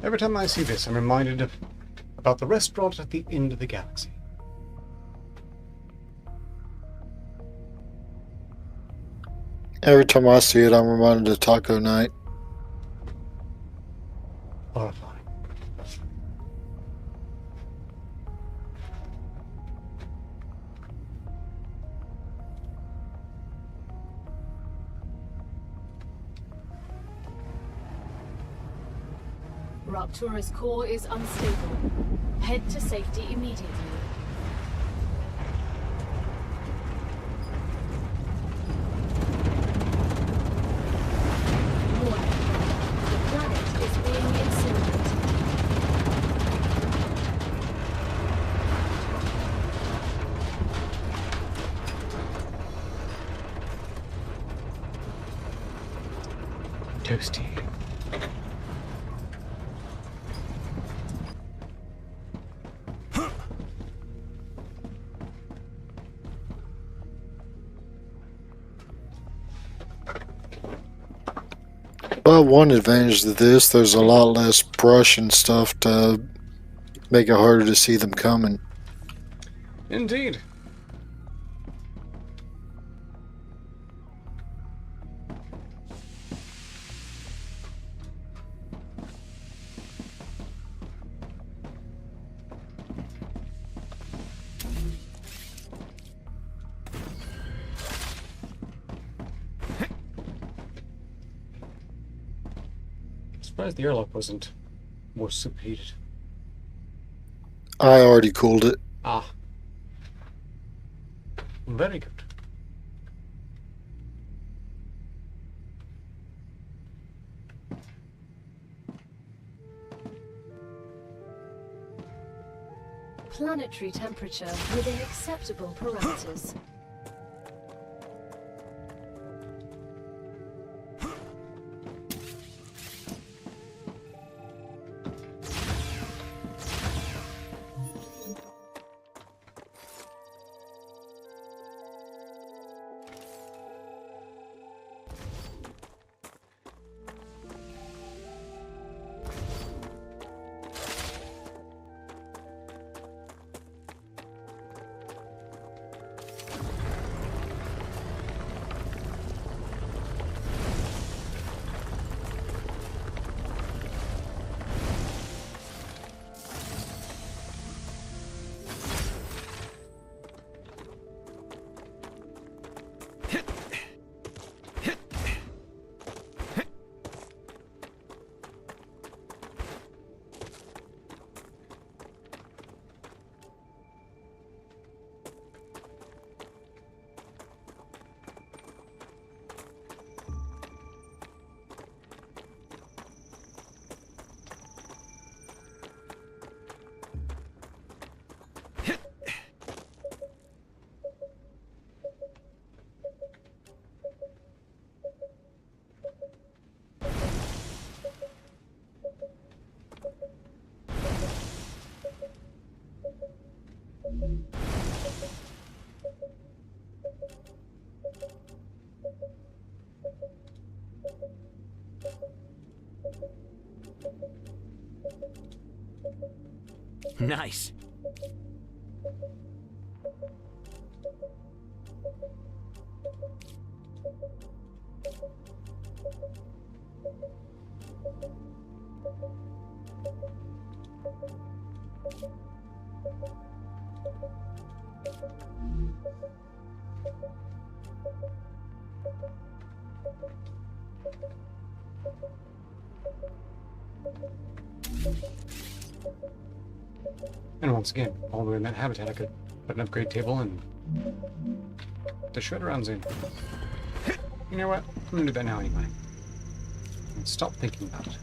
Every time I see this, I'm reminded about the restaurant at the end of the galaxy. Every time I see it, I'm reminded of Taco Night. Horrifying. Ruptura's core is unstable. Head to safety immediately. Warning. The planet is being incinerated. Toasty. But one advantage to this, there's a lot less brush and stuff to make it harder to see them coming. Indeed. surprised the airlock wasn't more superheated. I already cooled it. Ah. Very good. Planetary temperature within acceptable parameters. Nice. And once again, all the way in that habitat, I could put an upgrade table and the shredder rounds in. You know what? I'm gonna do that now anyway. And stop thinking about it.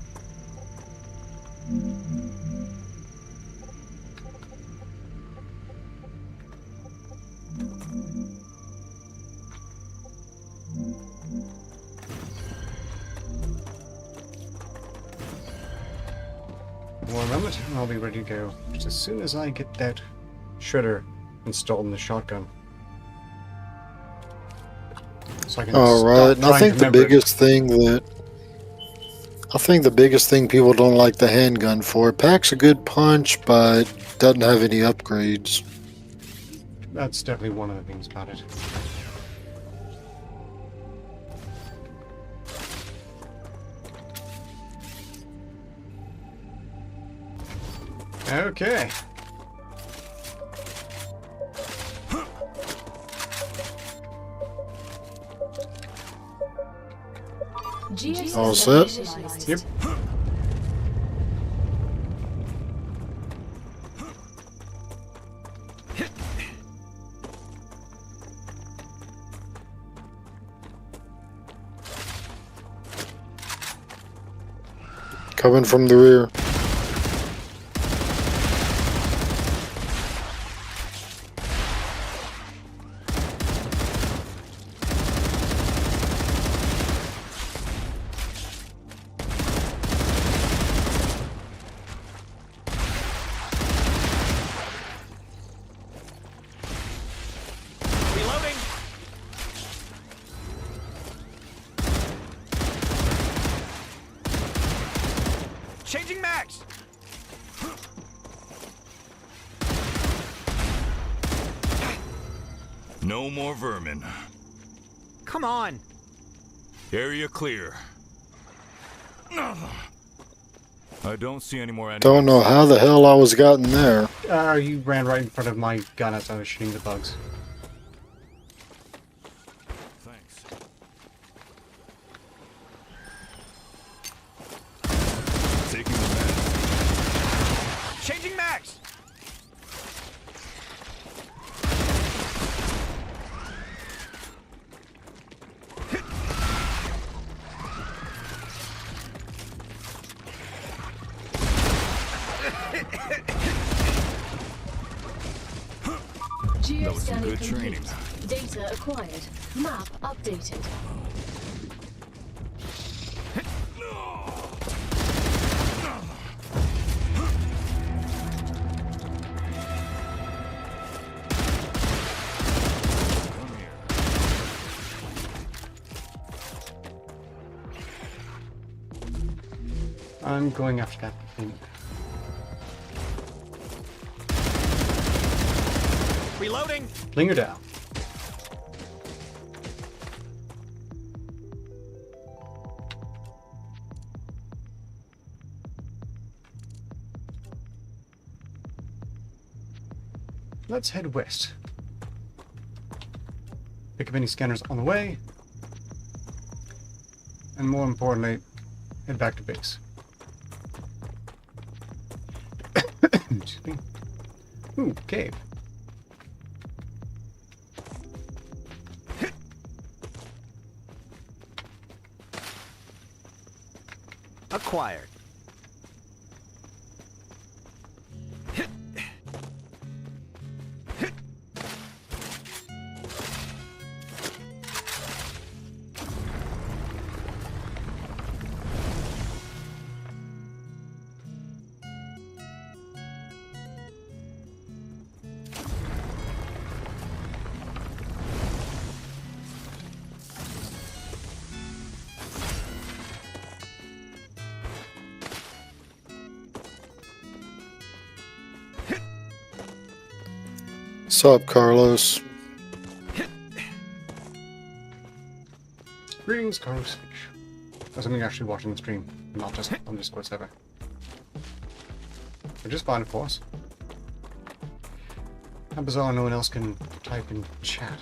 One moment, and I'll be ready to go just as soon as I get that shredder installed in the shotgun. So I can All right, and I think the remember it. biggest thing people don't like the handgun for, it packs a good punch, but doesn't have any upgrades. That's definitely one of the things about it. Okay. All set? Yep. Coming from the rear. Reloading. Changing max. No more vermin. Come on. Area clear. I don't see any more enemies. Don't know how the hell I was gotten there. You ran right in front of my gun as I was shooting the bugs. Thanks. Scanning good complete. training. Data acquired. Map updated. Come here. I'm going after that thing. Reloading. Linger down. Let's head west. Pick up any scanners on the way. And more importantly, head back to base. Excuse me. Ooh, cave. Acquired. Sup, Carlos? Greetings, Carlos. As I'm actually watching the stream, not just on Discord server. Which is fine, of course. How bizarre no one else can type in chat.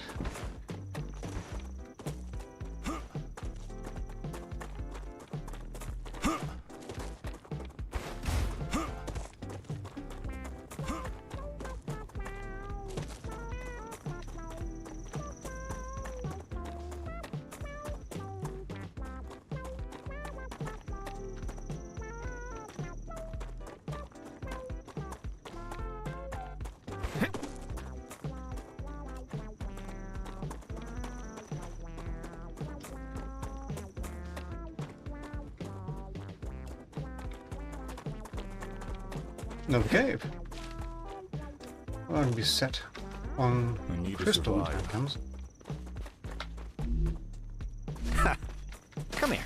Another cave. Well, that'll be set on I need to crystal when survive. time comes. Come here.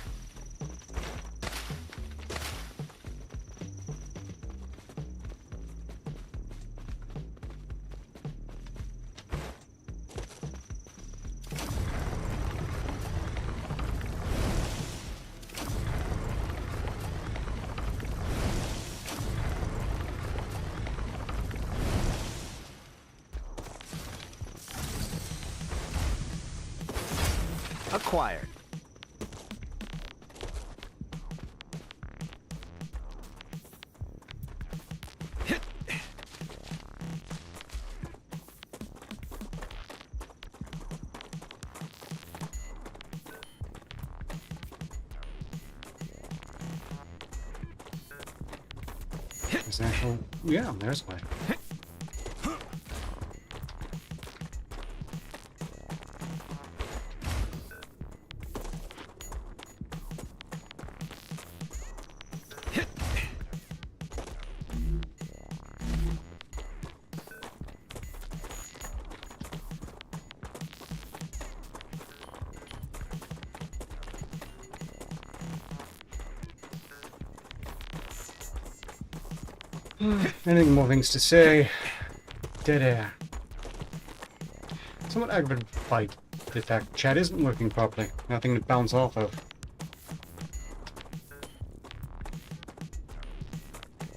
Acquired. There's an actual... Yeah, there's one. Anything more things to say? Dead air. Somewhat aggravated by the fact chat isn't working properly. Nothing to bounce off of.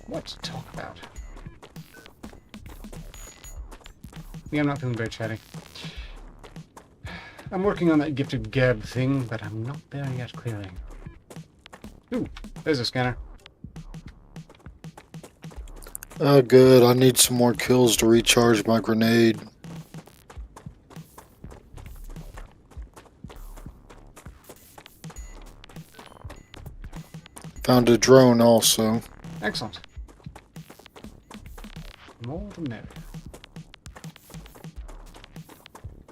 What to talk about? Yeah, I'm not feeling very chatty. I'm working on that gifted gab thing, but I'm not there yet, clearly. Ooh, there's a scanner. Good. I need some more kills to recharge my grenade. Found a drone also. Excellent. More the merrier.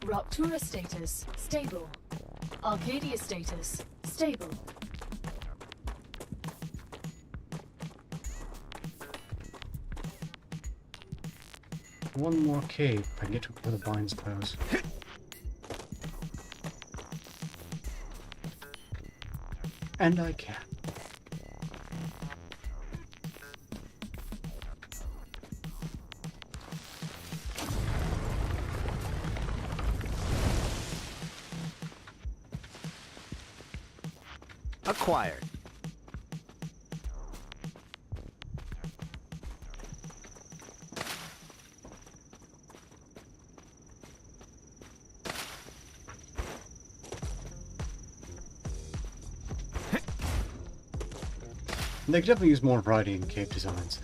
Raptura status, stable. Arcadia status, stable. One more cave. I can get to where the vines close. And I can. Acquired. They could definitely use more variety in cave designs.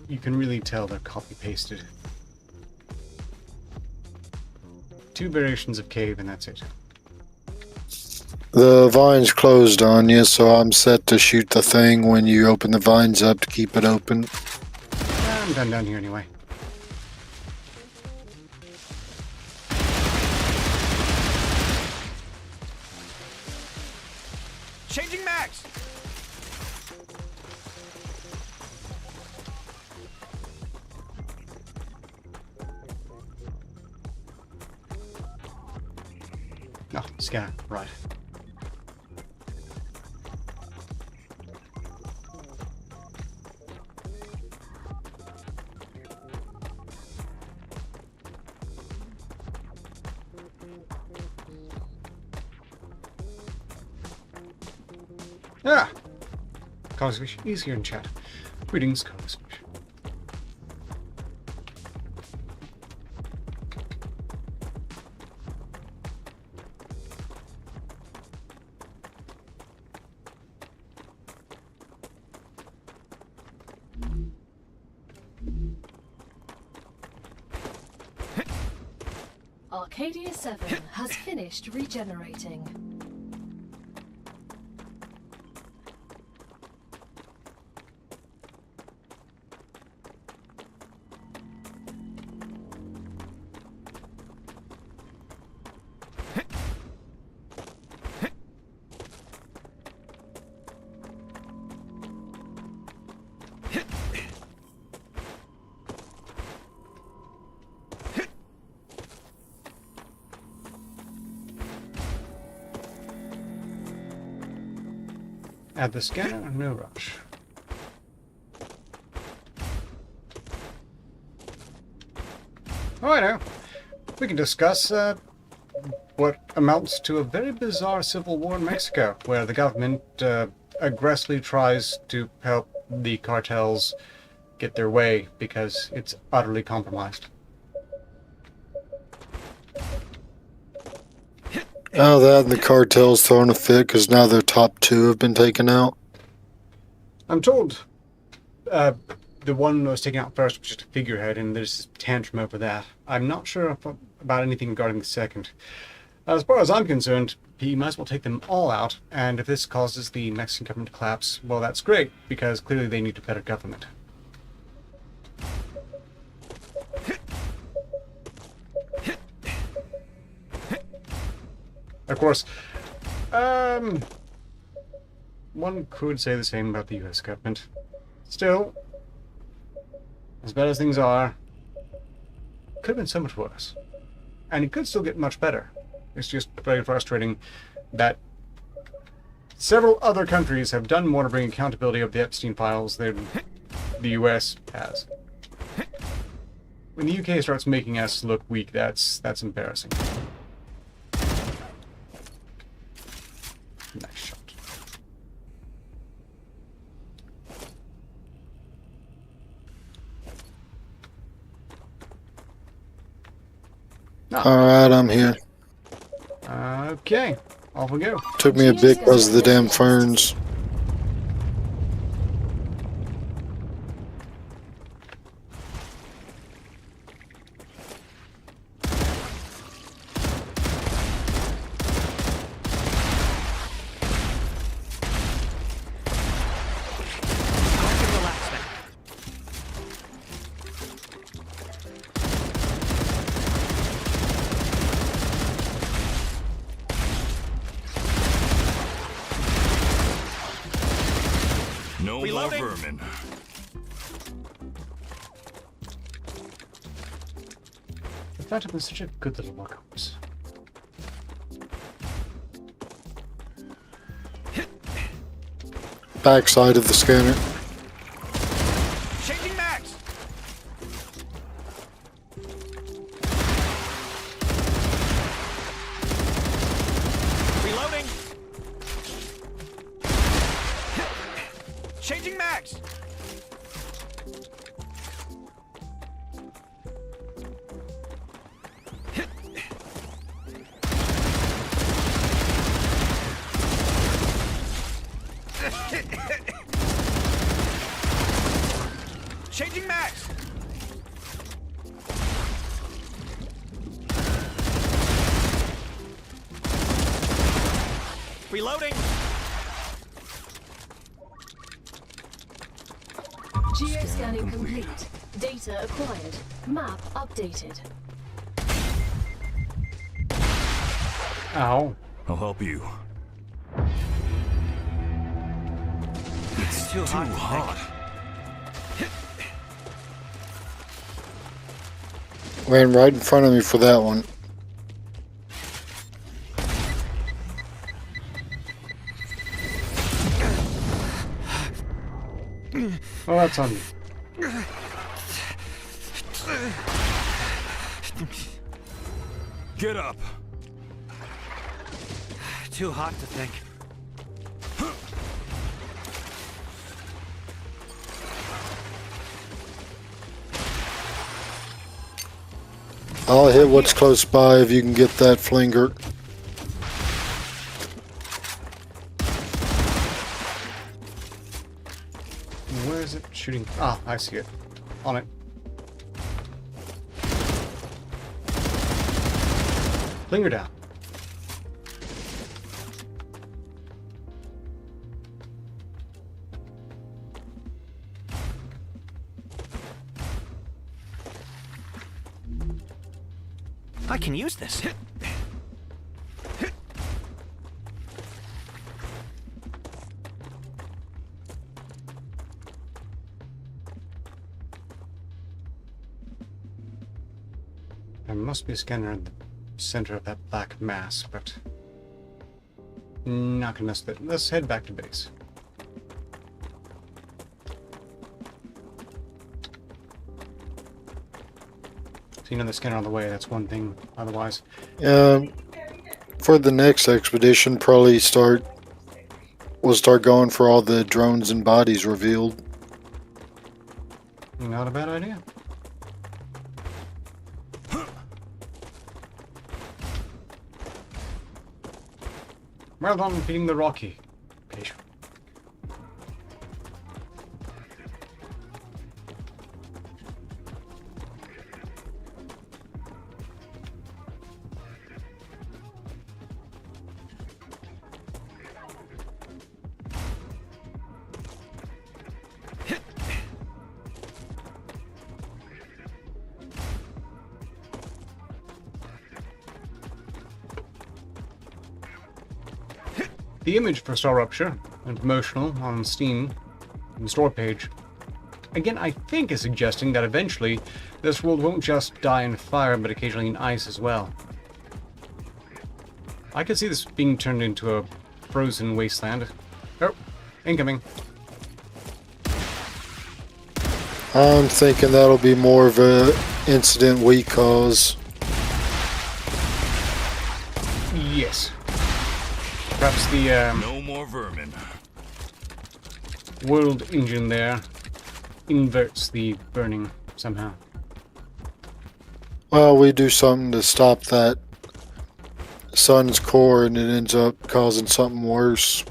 You can really tell they're copy-pasted. 2 variations of cave and that's it. The vines closed on you, so I'm set to shoot the thing when you open the vines up to keep it open. I'm done down here anyway. Changing mags. Oh, scanner, right. Ah! Cosfish, easier in chat. Greetings, Cosfish. Arcadia 7 has finished regenerating. Add the scanner, no rush. Oh, I know. We can discuss what amounts to a very bizarre civil war in Mexico, where the government aggressively tries to help the cartels get their way because it's utterly compromised. Oh, that and the cartel's throwing a fit because now their top 2 have been taken out. I'm told the one that was taken out first was just a figurehead, and there's this tantrum over that. I'm not sure about anything regarding the second. As far as I'm concerned, he might as well take them all out, and if this causes the Mexican government to collapse, well, that's great, because clearly they need a better government. Of course, one could say the same about the US government. Still, as bad as things are, it could have been so much worse. And it could still get much better. It's just very frustrating that several other countries have done more to bring accountability of the Epstein files than the US has. When the UK starts making us look weak, that's embarrassing. Nice shot. Alright, I'm here. Okay, off we go. Took me a bit because of the damn ferns. more vermin. The Phantom is such a good little workhorse. Backside of the scanner. Changing max. Reloading. Changing max. Changing max. Reloading. Geoscanning complete. Data acquired. Map updated. Ow. I'll help you. It's too Too hot. hot. Ran right in front of me for that one. Oh, that's on me. Get up. Too hot to think. I'll hit what's close by if you can get that flinger. Where is it shooting? Ah, I see it. On it. Flinger down. I can use this. There must be a scanner in the center of that black mass, but not gonna mess with it. Let's head back to base. Seeing another scanner on the way, that's one thing. Otherwise, For the next expedition, we'll start going for all the drones and bodies revealed. not a bad idea. Well done beating the Rocky. Page. The image for StarRupture and promotional on Steam in the store page, again, I think is suggesting that eventually this world won't just die in fire, but occasionally in ice as well. I could see this being turned into a frozen wasteland. Oh, incoming. I'm thinking that'll be more of a incident we cause. Yes. Perhaps the No more vermin. world engine there inverts the burning somehow. Well, we do something to stop that sun's core and it ends up causing something worse.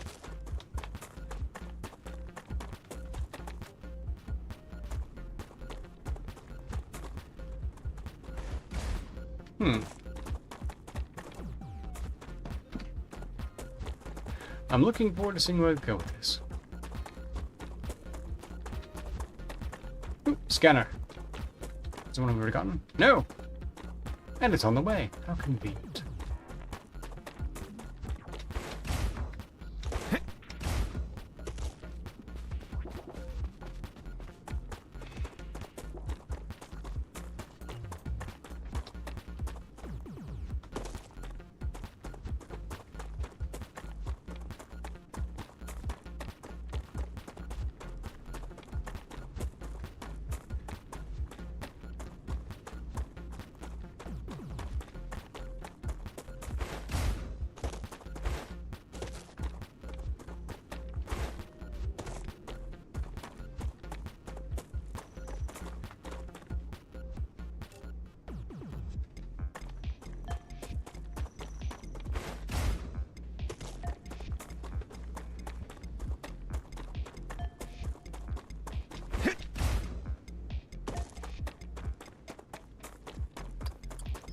I'm looking forward to seeing where we go with this. Ooh, scanner. Is it one we've already gotten? No! And it's on the way. How convenient.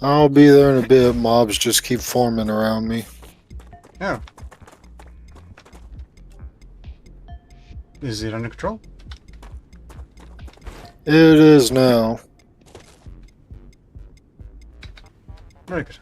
I'll be there in a bit. Mobs just keep forming around me. Oh. Is it under control? It is now. Very good.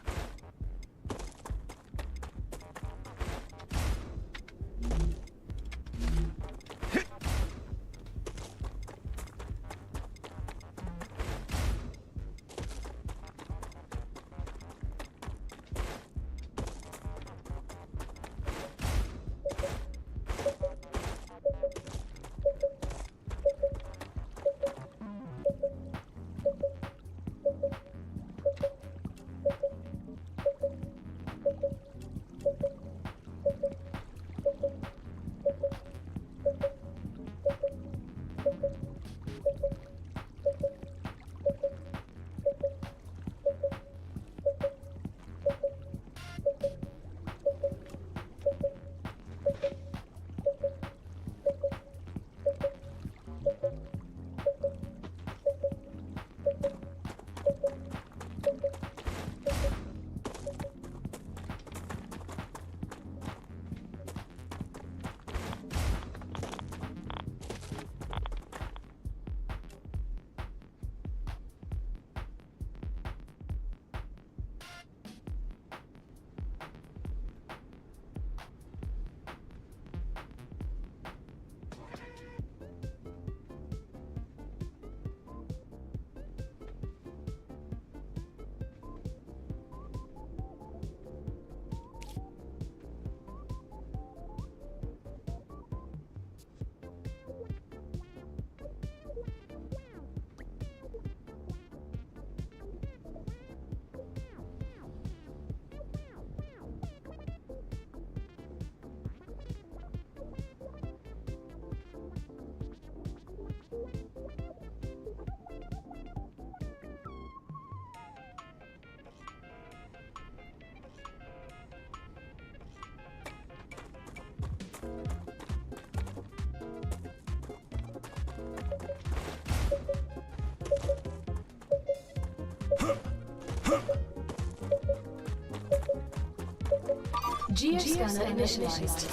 Geoscanner initialized.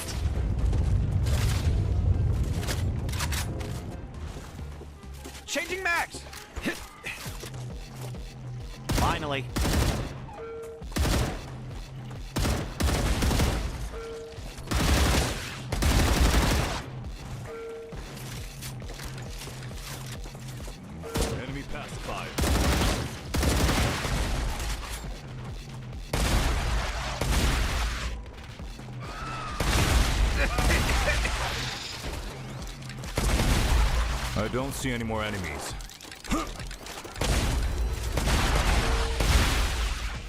Changing max. Finally. Enemy pacified. I don't see any more enemies.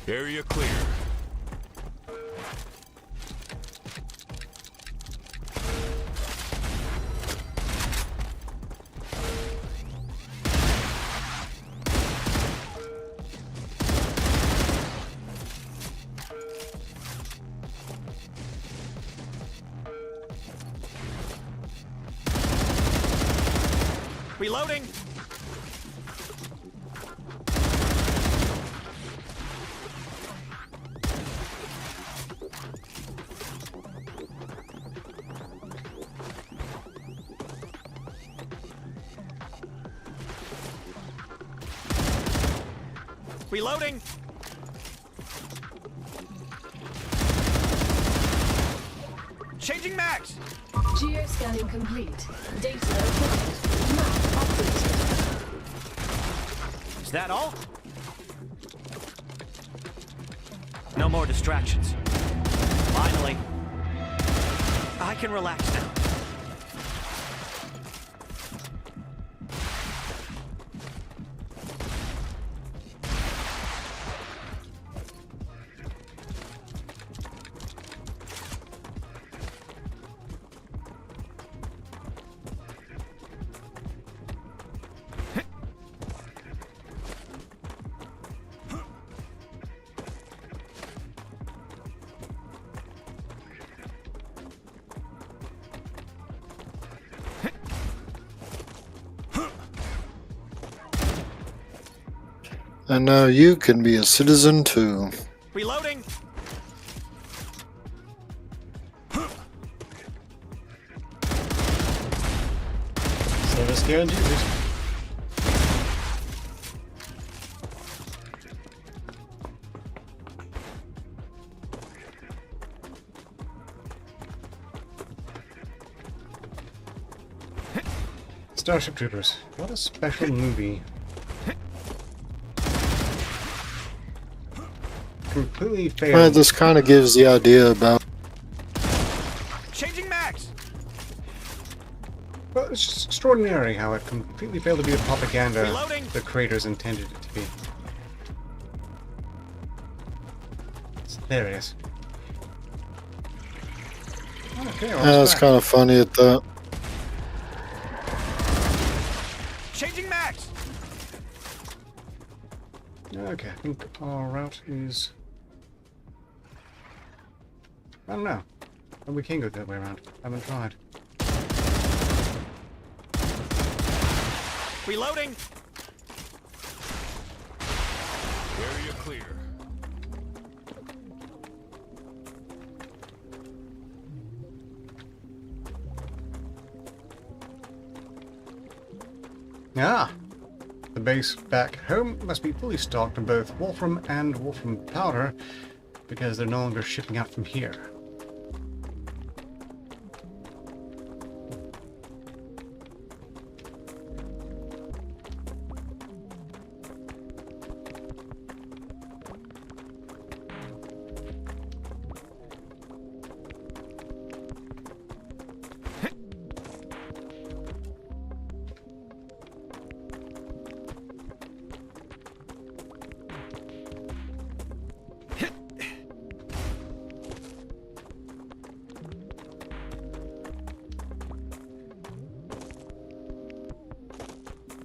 Area clear. Reloading. Reloading. Changing max. Geoscanning complete. Data acquired. Map updated. Is that all? No more distractions. Finally. I can relax now. And now you can be a citizen too. Reloading. Service guaranteed. Starship Troopers. What a special movie. Completely failed. Well, this kind of gives the idea about. Changing max. Well, it's just extraordinary how it completely failed to be the propaganda Reloading. the creators intended it to be. It's hilarious. Okay, Yeah, it's kind of funny at that. Changing max. Okay, I think our route is... I don't know. And we can go that way around. I haven't tried. Reloading. Area clear. Ah! The base back home must be fully stocked on both Wolfram and Wolfram powder, because they're no longer shipping out from here.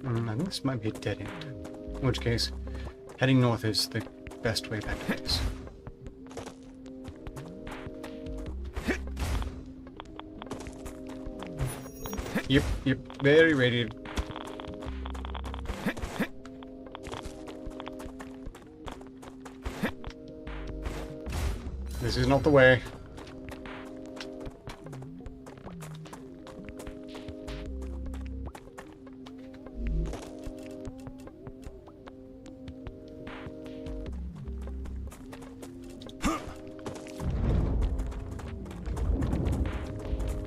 I think this might be a dead end. In which case, heading north is the best way back to base. Yep, very radiated. This is not the way.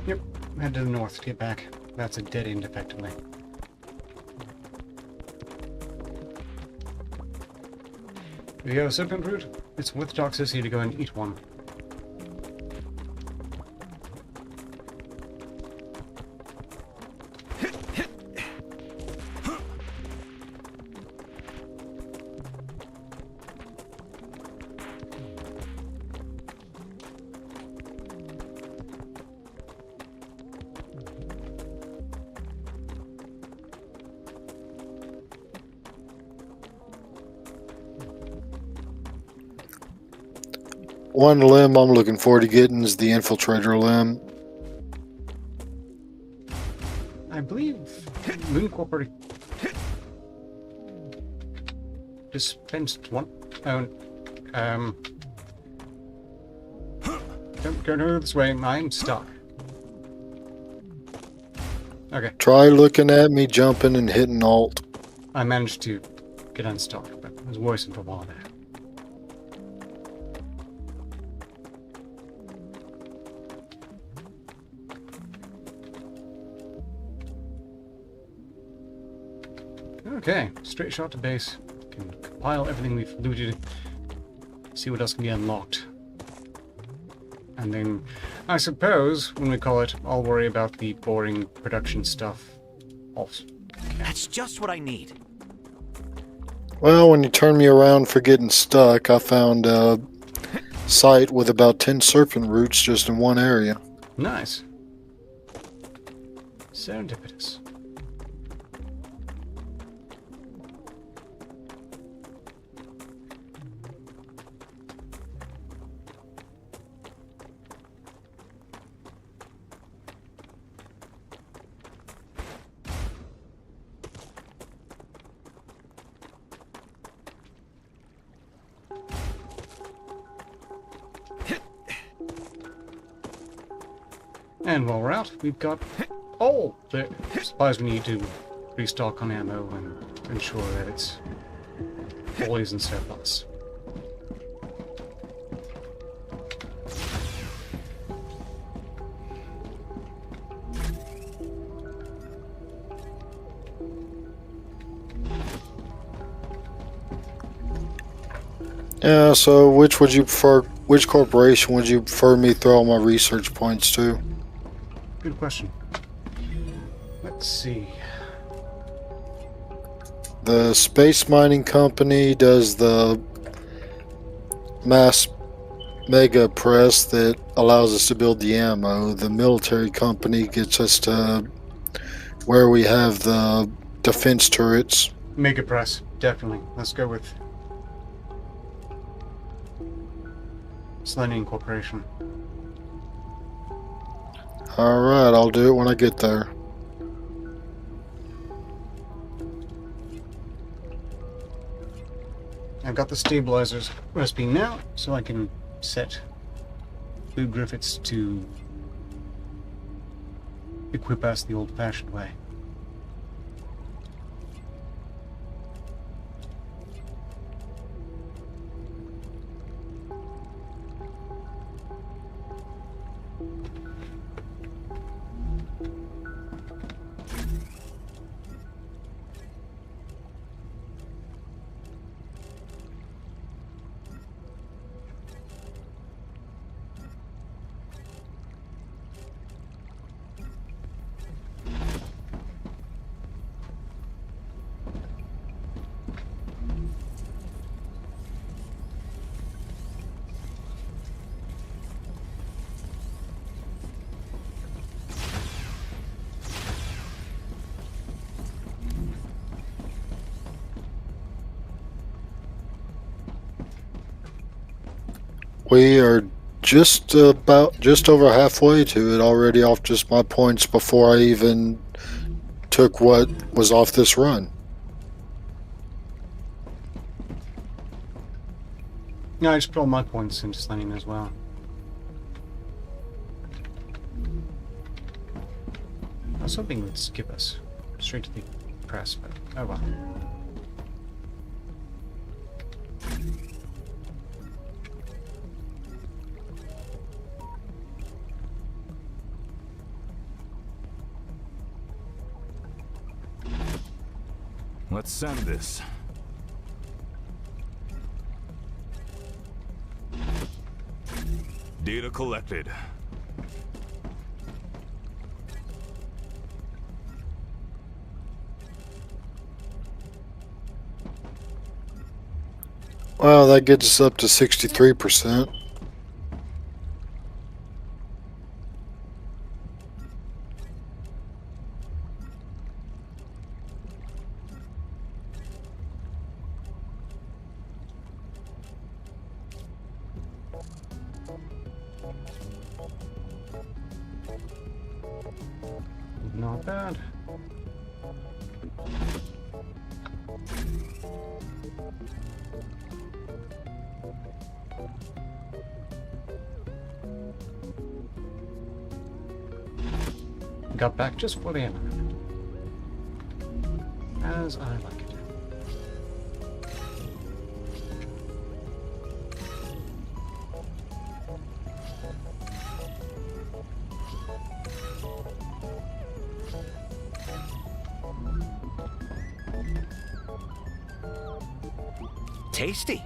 Yep, head to the north to get back. That's a dead end, effectively. If you have a serpent root, it's with toxicity to go and eat one. One limb I'm looking forward to getting is the infiltrator limb. I believe Mooncorp already dispensed one. Oh, don't go this way. I'm stuck. Okay, Try looking at me jumping and hitting Alt. I managed to get unstuck, but it was worrisome for a while there. Okay, straight shot to base. Can compile everything we've looted, see what else can be unlocked. And then, I suppose, when we call it, I'll worry about the boring production stuff also. That's just what I need. Well, when you turn me around for getting stuck, I found a site with about 10 serpent roots just in one area. Nice. Serendipitous. And while we're out, we've got all the supplies we need to restock on ammo and ensure that it's always in surplus. Yeah, so which would you prefer? Which corporation would you prefer me throw all my research points to? Good question. Let's see. The space mining company does the mass mega press that allows us to build the ammo. The military company gets us to where we have the defense turrets. Mega Press, definitely. Let's go with Selenium Corporation. Alright, I'll do it when I get there. I've got the stabilizers recipe now, so I can set Blue Griffiths to equip us the old-fashioned way. We are just over halfway to it already off just my points before I even took what was off this run. Yeah, I just put all my points into Selenium as well. I was hoping it would skip us straight to the press, but oh well. Let's send this. Data collected. Well, that gets us up to 63%. Not bad. Got back just for the ammo. As I like it. Tasty.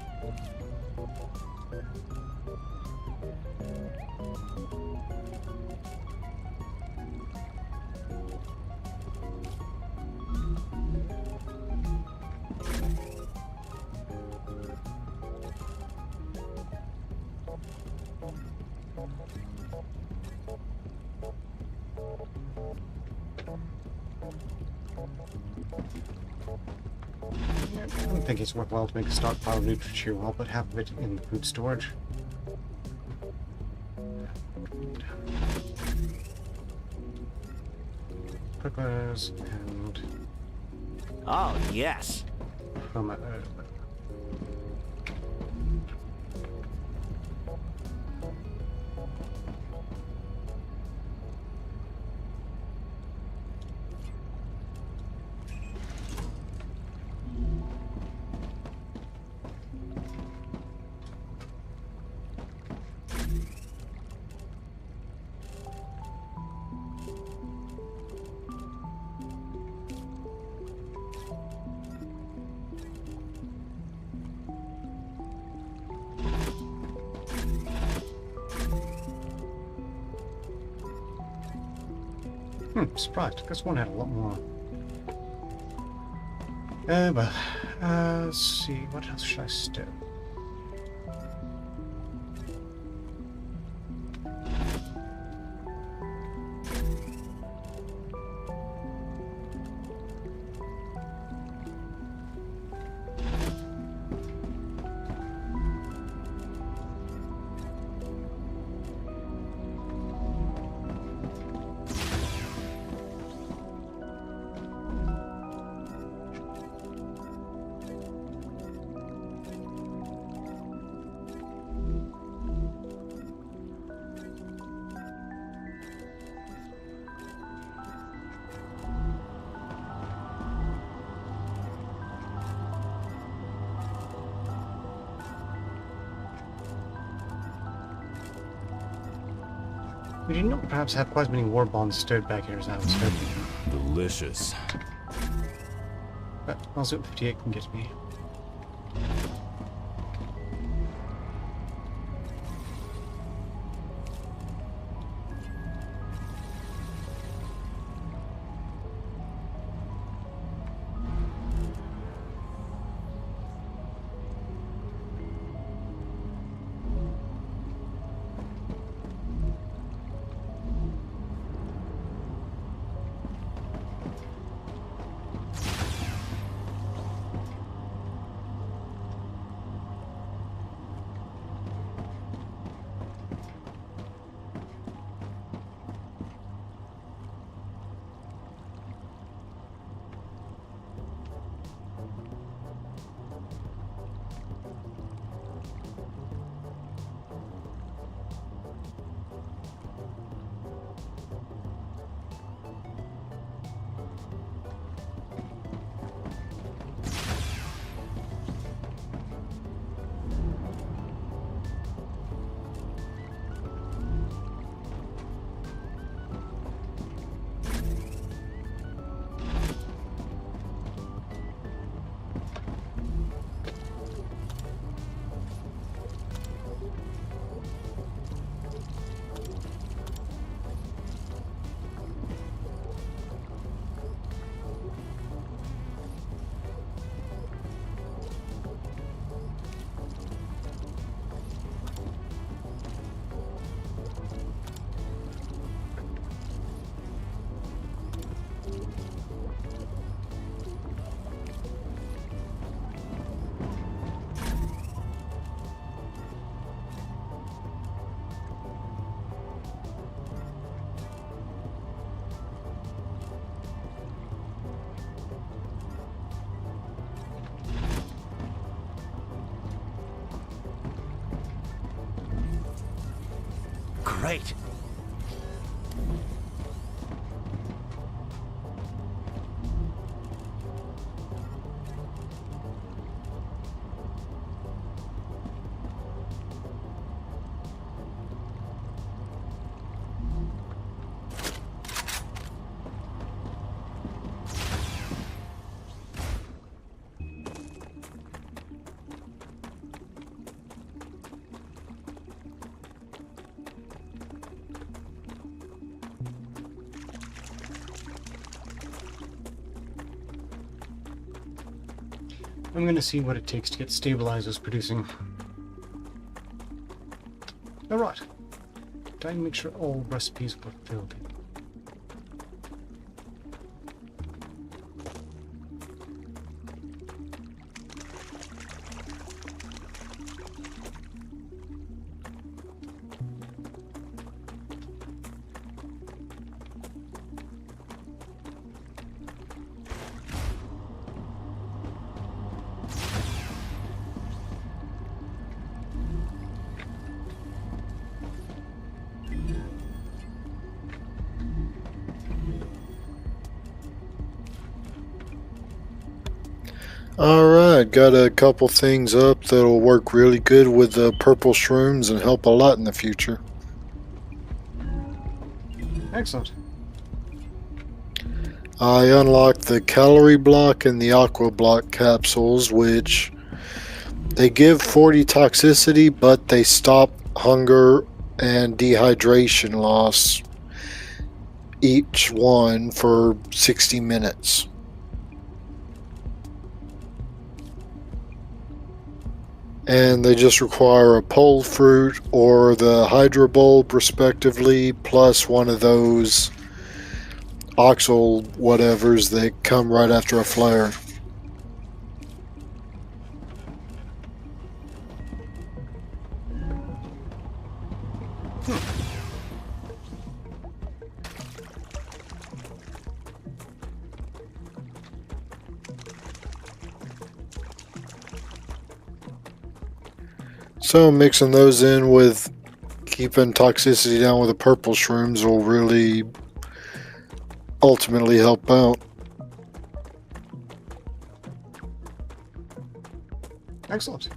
I don't think it's worthwhile to make a stockpile of nutrient while but half of it in food storage. Pricklers and Oh, yes. Surprised. This one had a lot more. Well, let's see. What else should I stow? We did not perhaps have quite as many war bonds stowed back here as I was hoping. Delicious. But I'll see what 58 can get me. Great. I'm going to see what it takes to get stabilizers producing. Alright. Time to make sure all recipes were filled in. Alright, got a couple things up that'll work really good with the purple shrooms and help a lot in the future. Excellent. I unlocked the calorie block and the aqua block capsules, which they give 40 toxicity, but they stop hunger and dehydration loss each one for 60 minutes. And they just require a pole fruit or the hydro bulb respectively, plus one of those oxal whatevers that come right after a flare. So mixing those in with keeping toxicity down with the purple shrooms will really ultimately help out. Excellent.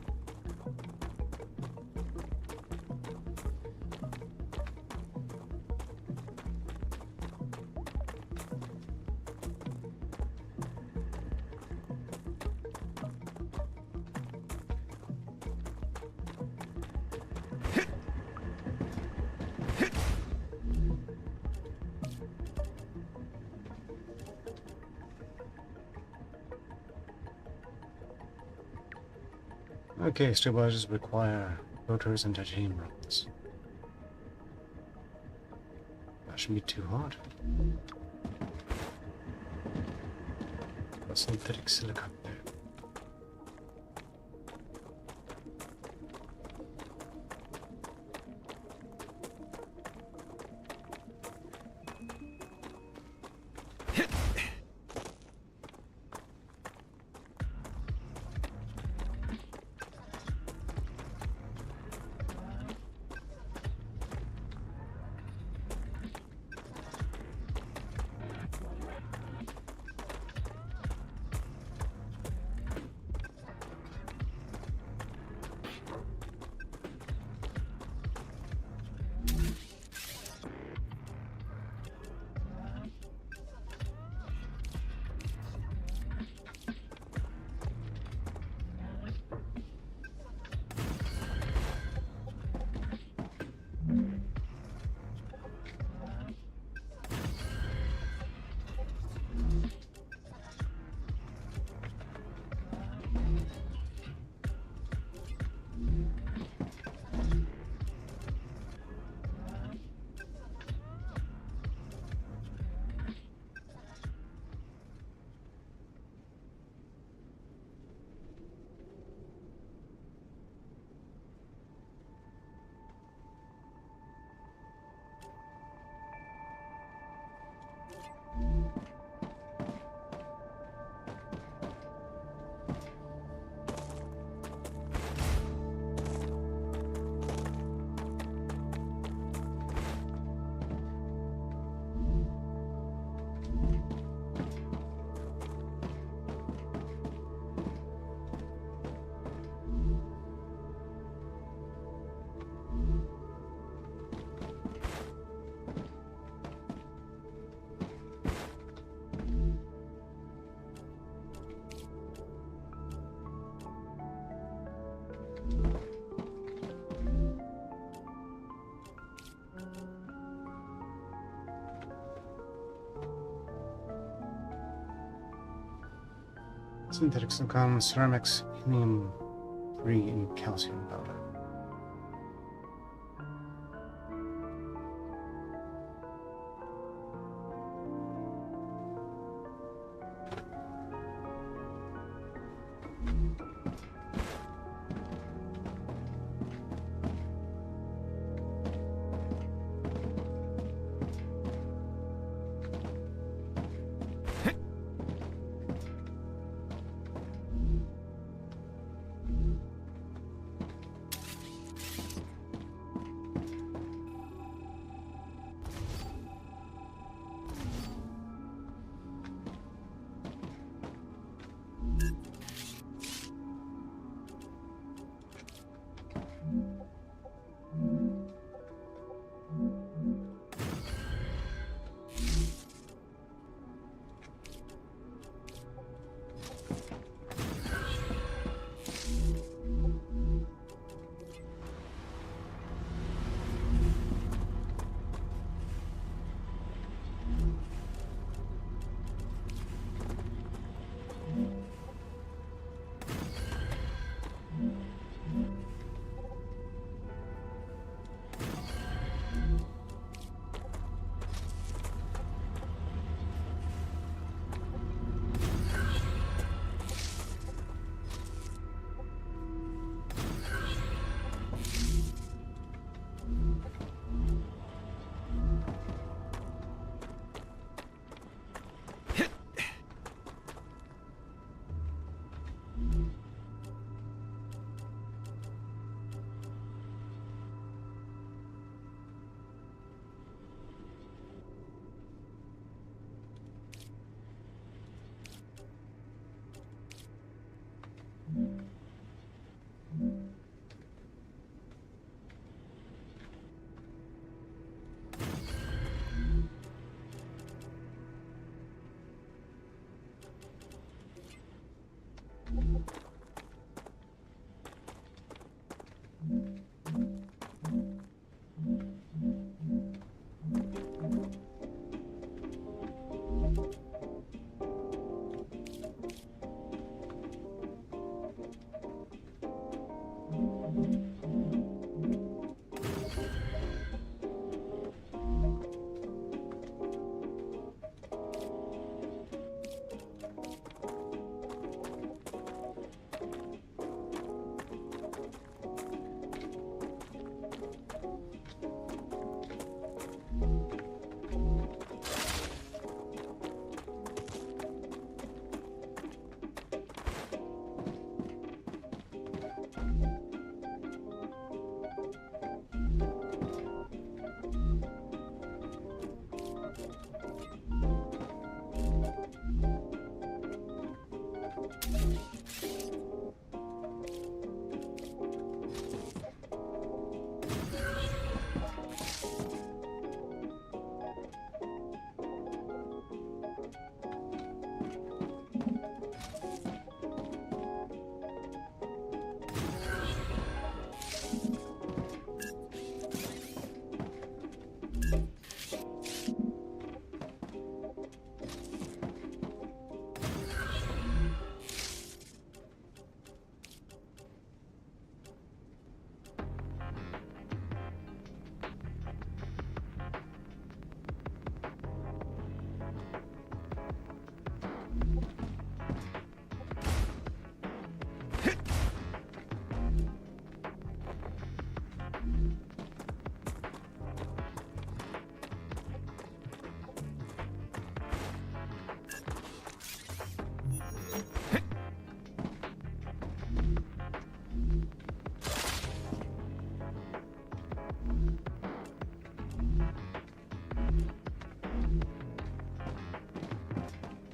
Okay, stabilizers require rotors and titanium rods. That shouldn't be too hard. Got synthetic silicon there. Synthetic silicon, ceramics, helium-3, and calcium powder.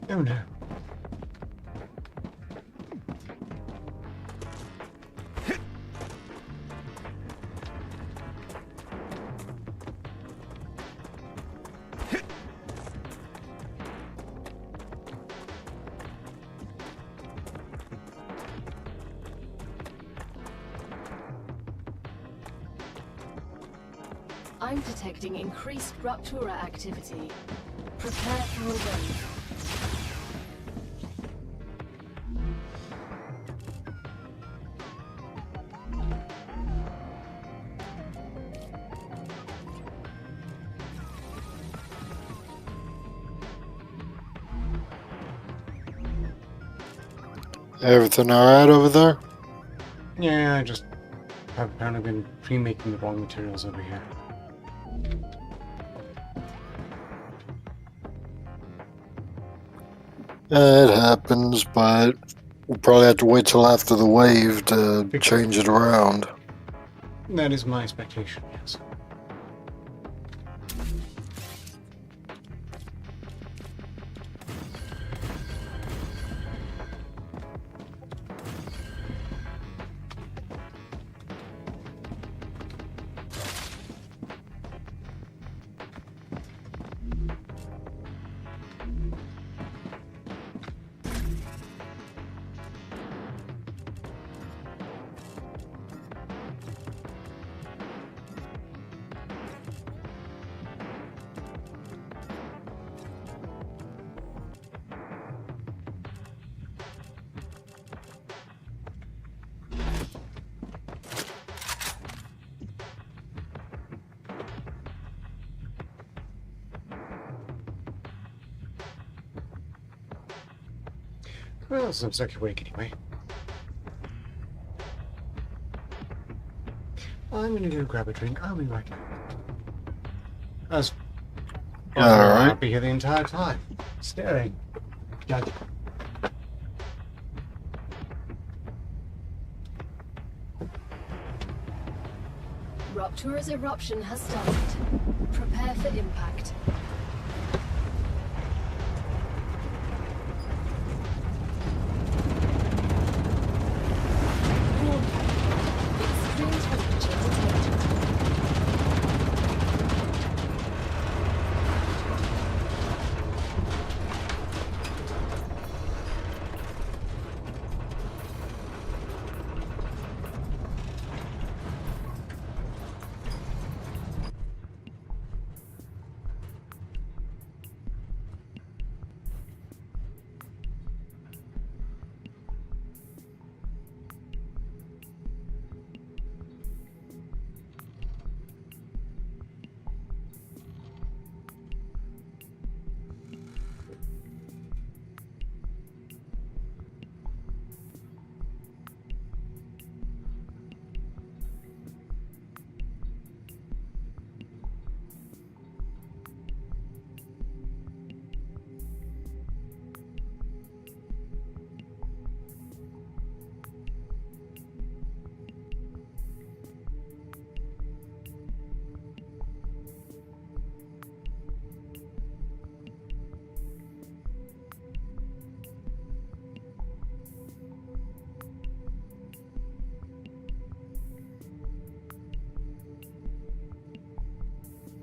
Oh no. I'm detecting increased Ruptura activity. Prepare for a wave. Everything alright over there? Yeah, I just have apparently been pre-making the wrong materials over here. It happens, but we'll probably have to wait till after the wave to change it around. That is my expectation, yes. Well, it looks like you're awake anyway. I'm gonna go grab a drink. I'll be right back. As Alright. I'll be here the entire time, staring. Judge. Ruptura's eruption has started. Prepare for impact. Warning. Extreme temperature detected.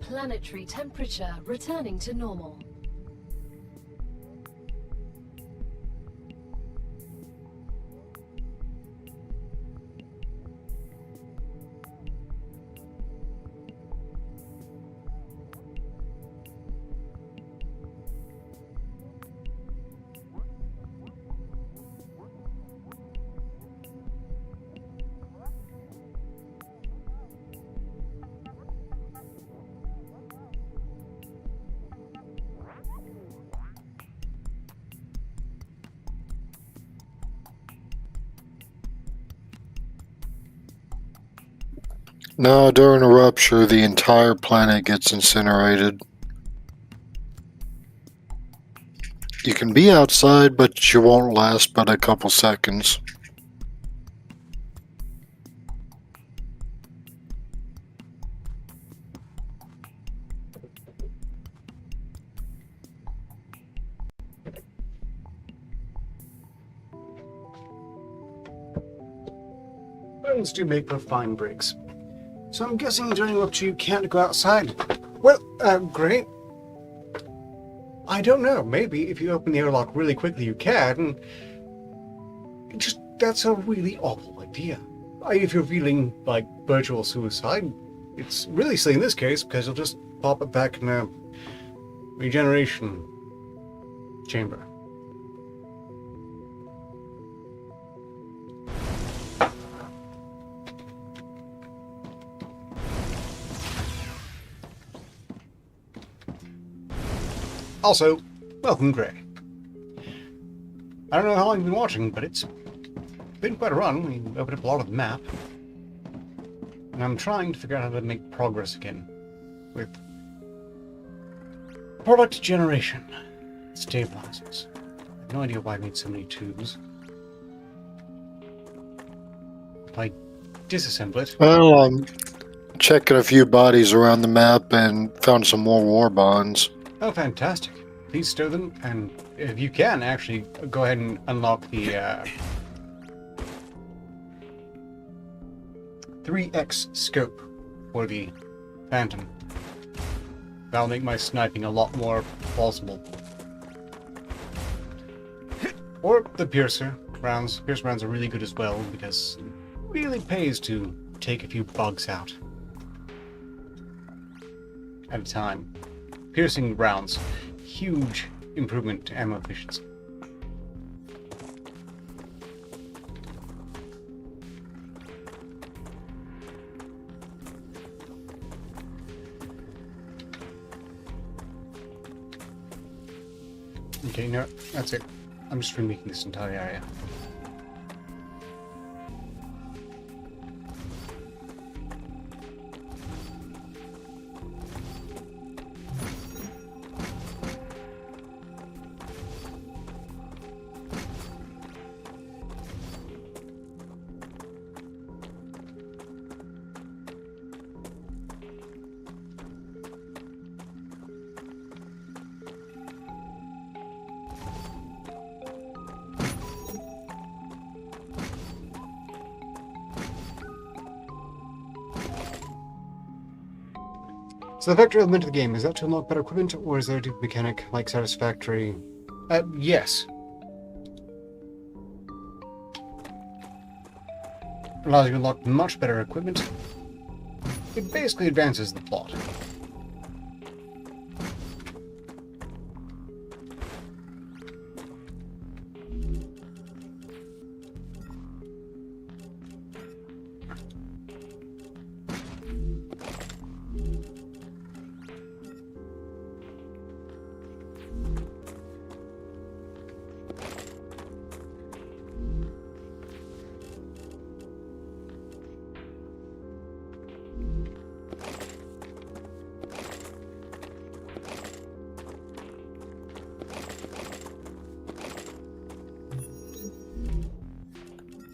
Planetary temperature returning to normal. No, during a rupture, the entire planet gets incinerated. You can be outside, but you won't last but a couple seconds. Bones do make for fine bricks. So I'm guessing during Rupture you can't go outside. Well, great. I don't know. Maybe if you open the airlock really quickly you can. That's a really awful idea. If you're feeling like virtual suicide, it's really silly in this case because you'll just pop it back in a regeneration chamber. Also, welcome, Gray. I don't know how long you've been watching, but it's been quite a run. We opened up a lot of the map. And I'm trying to figure out how to make progress again with product generation. Stabilizers. I have no idea why I made so many tubes. If I disassemble it... Well, I'm checking a few bodies around the map and found some more war bonds. Oh, fantastic. Please stow them, and if you can, actually, go ahead and unlock the 3x scope for the Phantom. That'll make my sniping a lot more plausible. Or the Piercer rounds. Piercer rounds are really good as well, because it really pays to take a few bugs out at a time. Piercing rounds, huge improvement to ammo efficiency. Okay, no, that's it. I'm just remaking this entire area. So the vector element of the game, is that to unlock better equipment, or is there a deep mechanic like satisfactory? Yes. Allows you to unlock much better equipment. It basically advances the plot.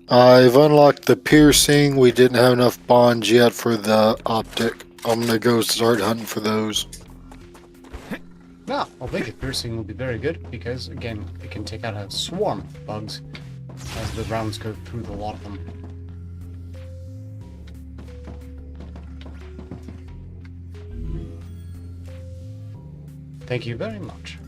I've unlocked the piercing. We didn't have enough bonds yet for the optic. I'm gonna go start hunting for those. Now, I think the piercing will be very good because, again, it can take out a swarm of bugs as the rounds go through the lot of them. Thank you very much.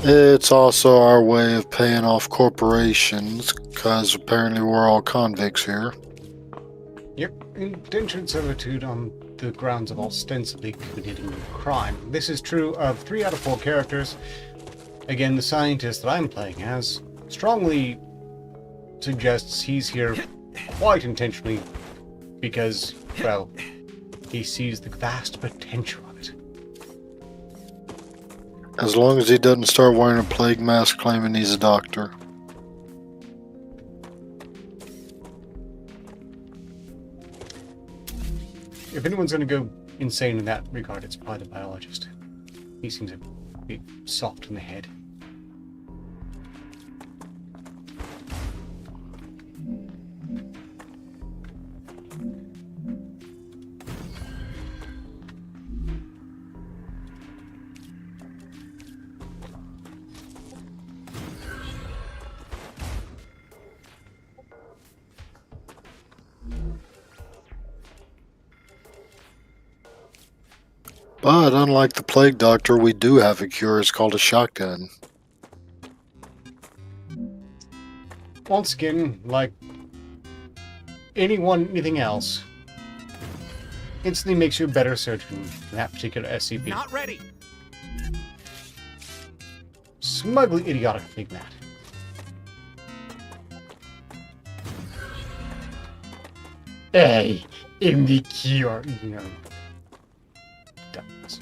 It's also our way of paying off corporations, because apparently we're all convicts here. Yep, indentured servitude on the grounds of ostensibly committing crime. This is true of 3 out of 4 characters. Again, the scientist that I'm playing as strongly suggests he's here quite intentionally because, well, he sees the vast potential of it. As long as he doesn't start wearing a plague mask claiming he's a doctor. If anyone's going to go insane in that regard, it's probably the biologist. He seems to be soft in the head. But unlike the plague doctor, we do have a cure. It's called a shotgun. Once again, like anything else, instantly makes you a better surgeon in that particular SCP. Not ready. Smugly idiotic think that. Hey, in the cure, you know. Dumbass.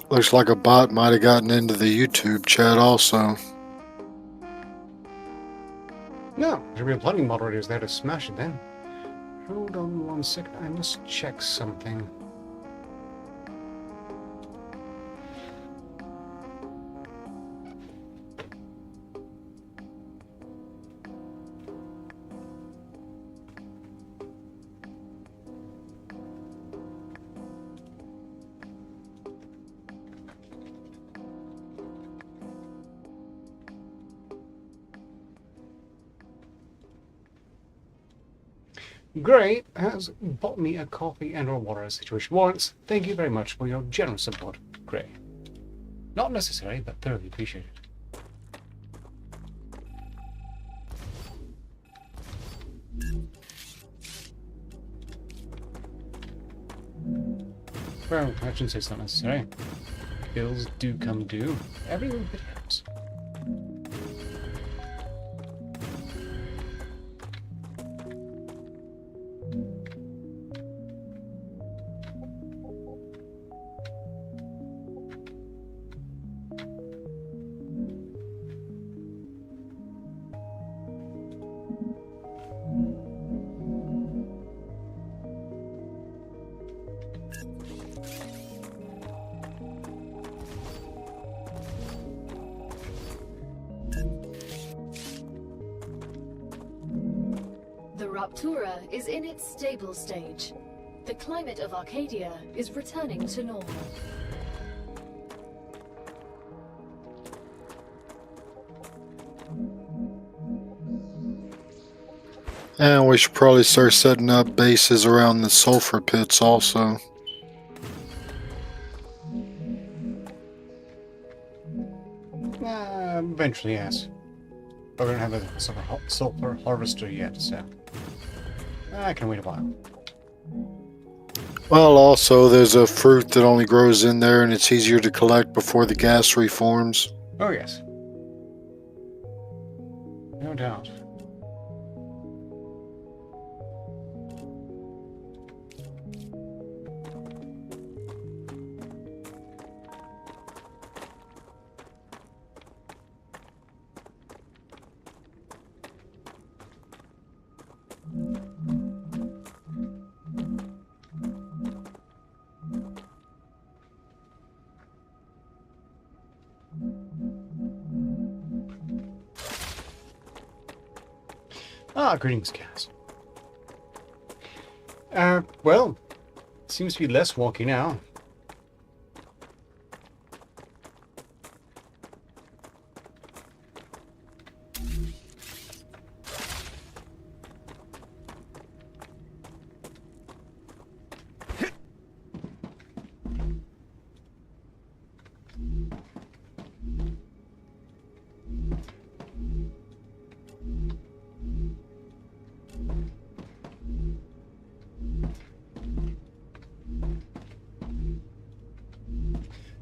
Looks like a bot might have gotten into the YouTube chat also. No, there should be plenty of moderators there to smash it then. Hold on 1 second, I must check something. Gray has bought me a coffee and or water as situation warrants. Thank you very much for your generous support, Gray. Not necessary, but thoroughly appreciated. Well, I shouldn't say it's not necessary. Bills do come due. Every little bit helps. The Raptura is in its stable stage. The climate of Arcadia is returning to normal. And we should probably start setting up bases around the sulfur pits also. Eventually, yes. But we don't have a sulfur harvester yet, so I can wait a while. Well, also, there's a fruit that only grows in there, and it's easier to collect before the gas reforms. Oh, yes. No doubt. Ah, greetings, Cass. Well, seems to be less wonky now.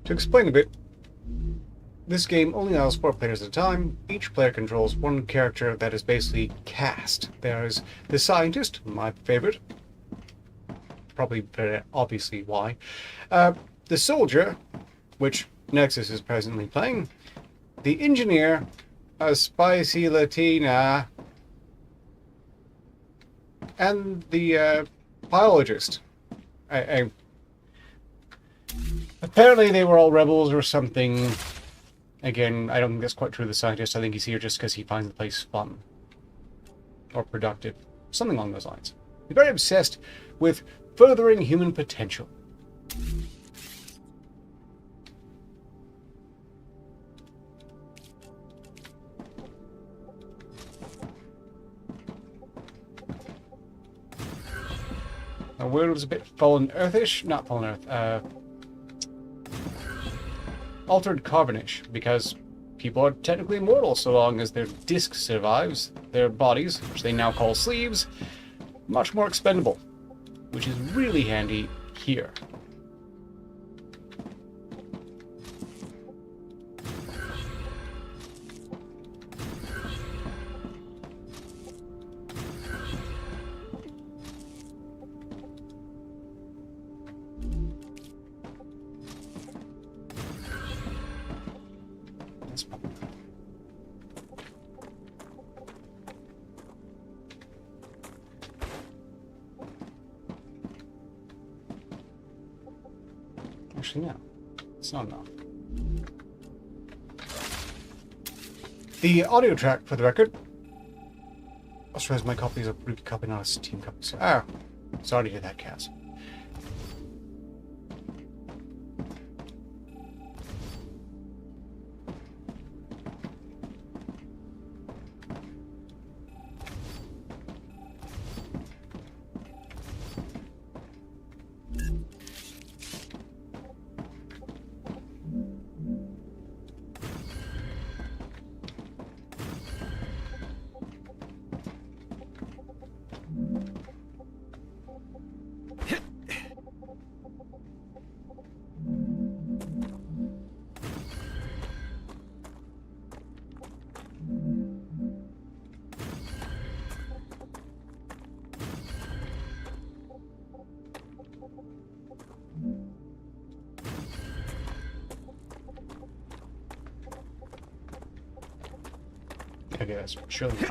To explain a bit, this game only allows 4 players at a time. Each player controls one character that is basically cast. There is the scientist, my favorite. Probably very obviously why. The soldier, which Nexus is presently playing. The engineer, a spicy Latina. And the biologist. Apparently they were all rebels or something. Again, I don't think that's quite true of the scientist. I think he's here just because he finds the place fun. Or productive. Something along those lines. He's very obsessed with furthering human potential. Our world is a bit fallen earthish. Not fallen earth. Altered carbonish, because people are technically immortal so long as their disc survives. Their bodies, which they now call sleeves, much more expendable, which is really handy here. Actually, no. It's not enough. The audio track, for the record. I suppose my copy is a root copy, not a Steam copy. So, sorry to hear that, Cass. Okay, that's surely enough.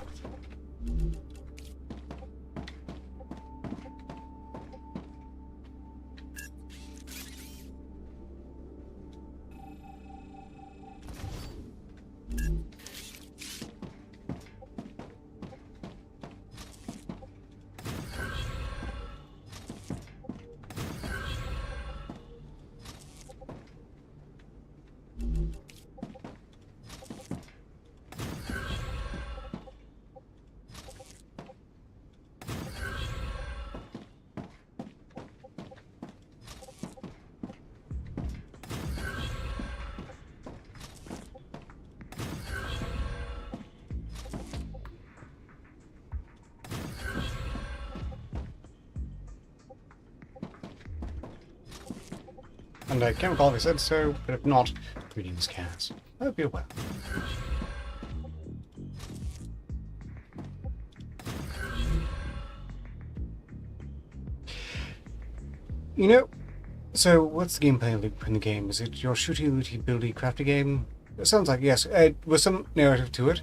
And I can't recall if I said so, but if not, greetings, Cass. I hope you're well. You know, so what's the gameplay loop in the game? Is it your shooty, looty, buildy, crafty game? It sounds like yes. With some narrative to it,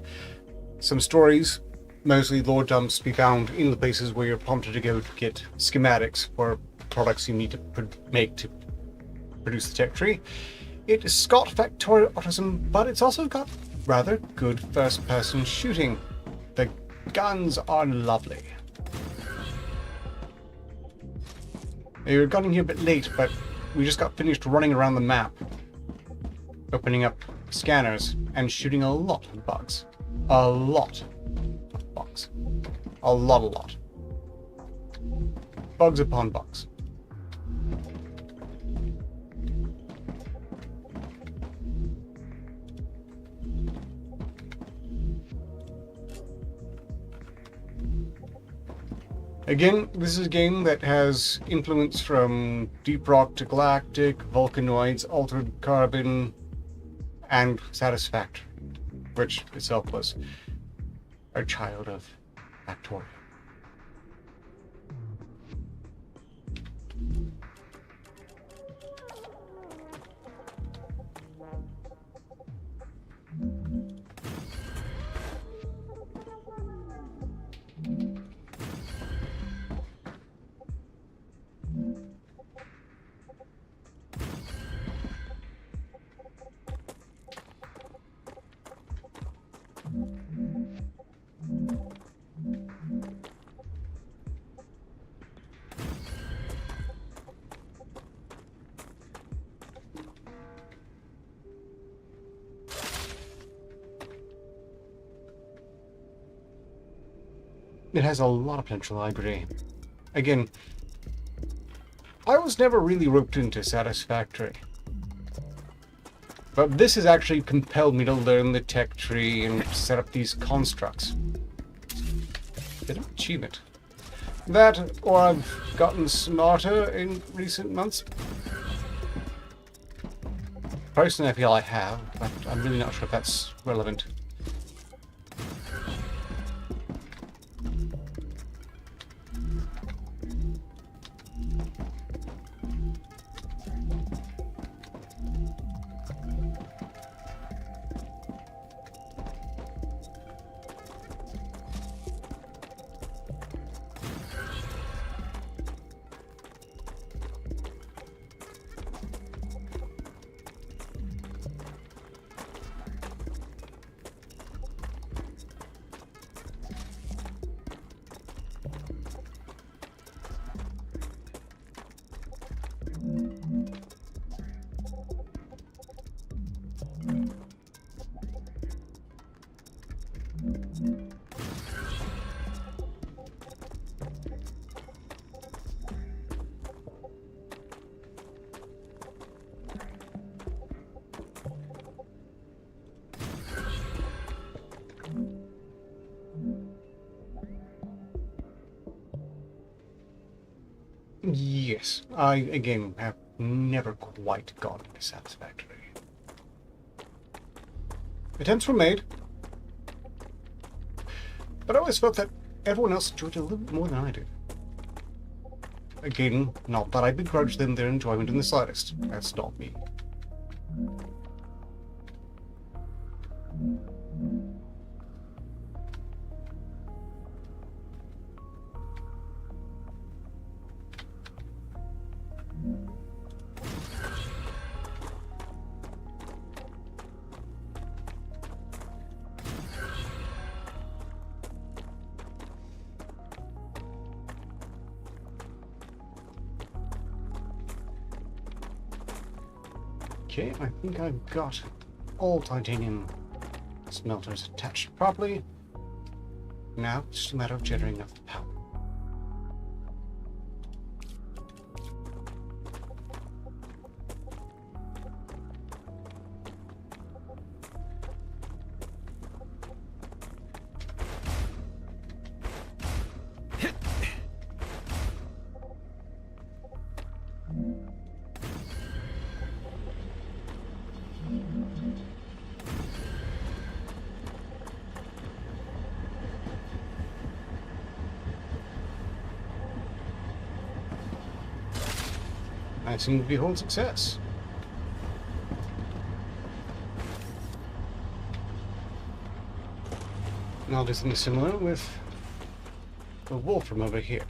some stories, mostly lore dumps to be found in the places where you're prompted to go to get schematics for products you need to make to produce the tech tree. It is got factorial autism, but it's also got rather good first-person shooting. The Guns are lovely. We got in here a bit late, but we just got finished running around the map, opening up scanners and shooting a lot of bugs. A lot of bugs. A lot. Bugs upon bugs. Again, this is a game that has influence from Deep Rock to Galactic, Volcanoids, Altered Carbon, and Satisfactory, which itself was a child of Factorio. It has a lot of potential, I agree. Again, I was never really roped into Satisfactory. But this has actually compelled me to learn the tech tree and set up these constructs. Bit of achievement. That, or I've gotten smarter in recent months. Personally, I feel I have, but I'm really not sure if that's relevant. Yes, I, again, have never quite gotten to Satisfactory. Attempts were made, but I always felt that everyone else enjoyed it a little bit more than I did. Again, not that I begrudge them their enjoyment in the slightest. That's not me. Okay, I think I've got all titanium smelters attached properly. Now, it's just a matter of generating enough power. I seem to behold success. And I'll do something similar with the wolfram over here.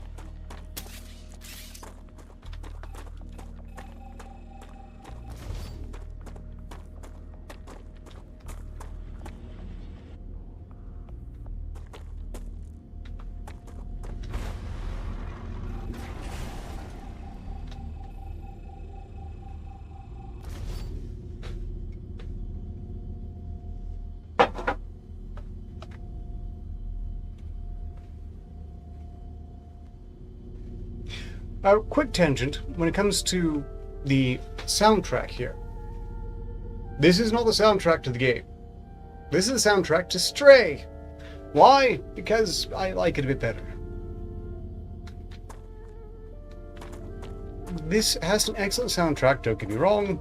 Quick tangent, when it comes to the soundtrack here. This is not the soundtrack to the game. This is the soundtrack to Stray. Why? Because I like it a bit better. This has an excellent soundtrack, don't get me wrong.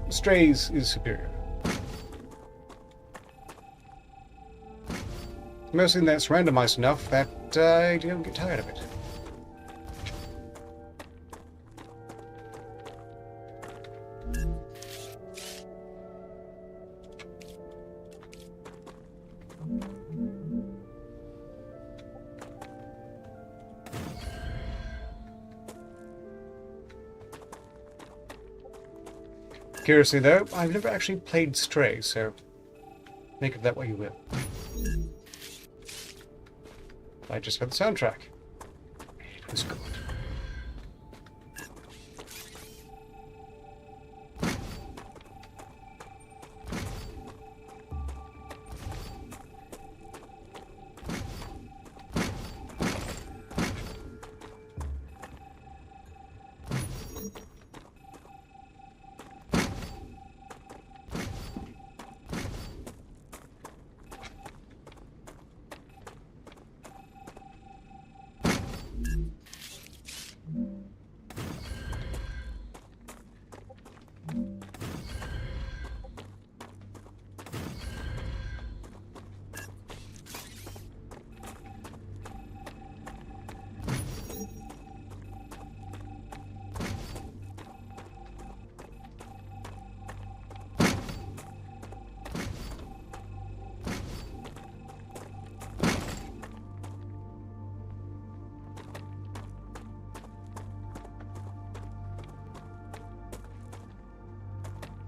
Stray's is superior. Mostly that's randomized enough that I don't get tired of it. Curiously though, I've never actually played Stray, so make of that what you will. I just heard the soundtrack. It was good.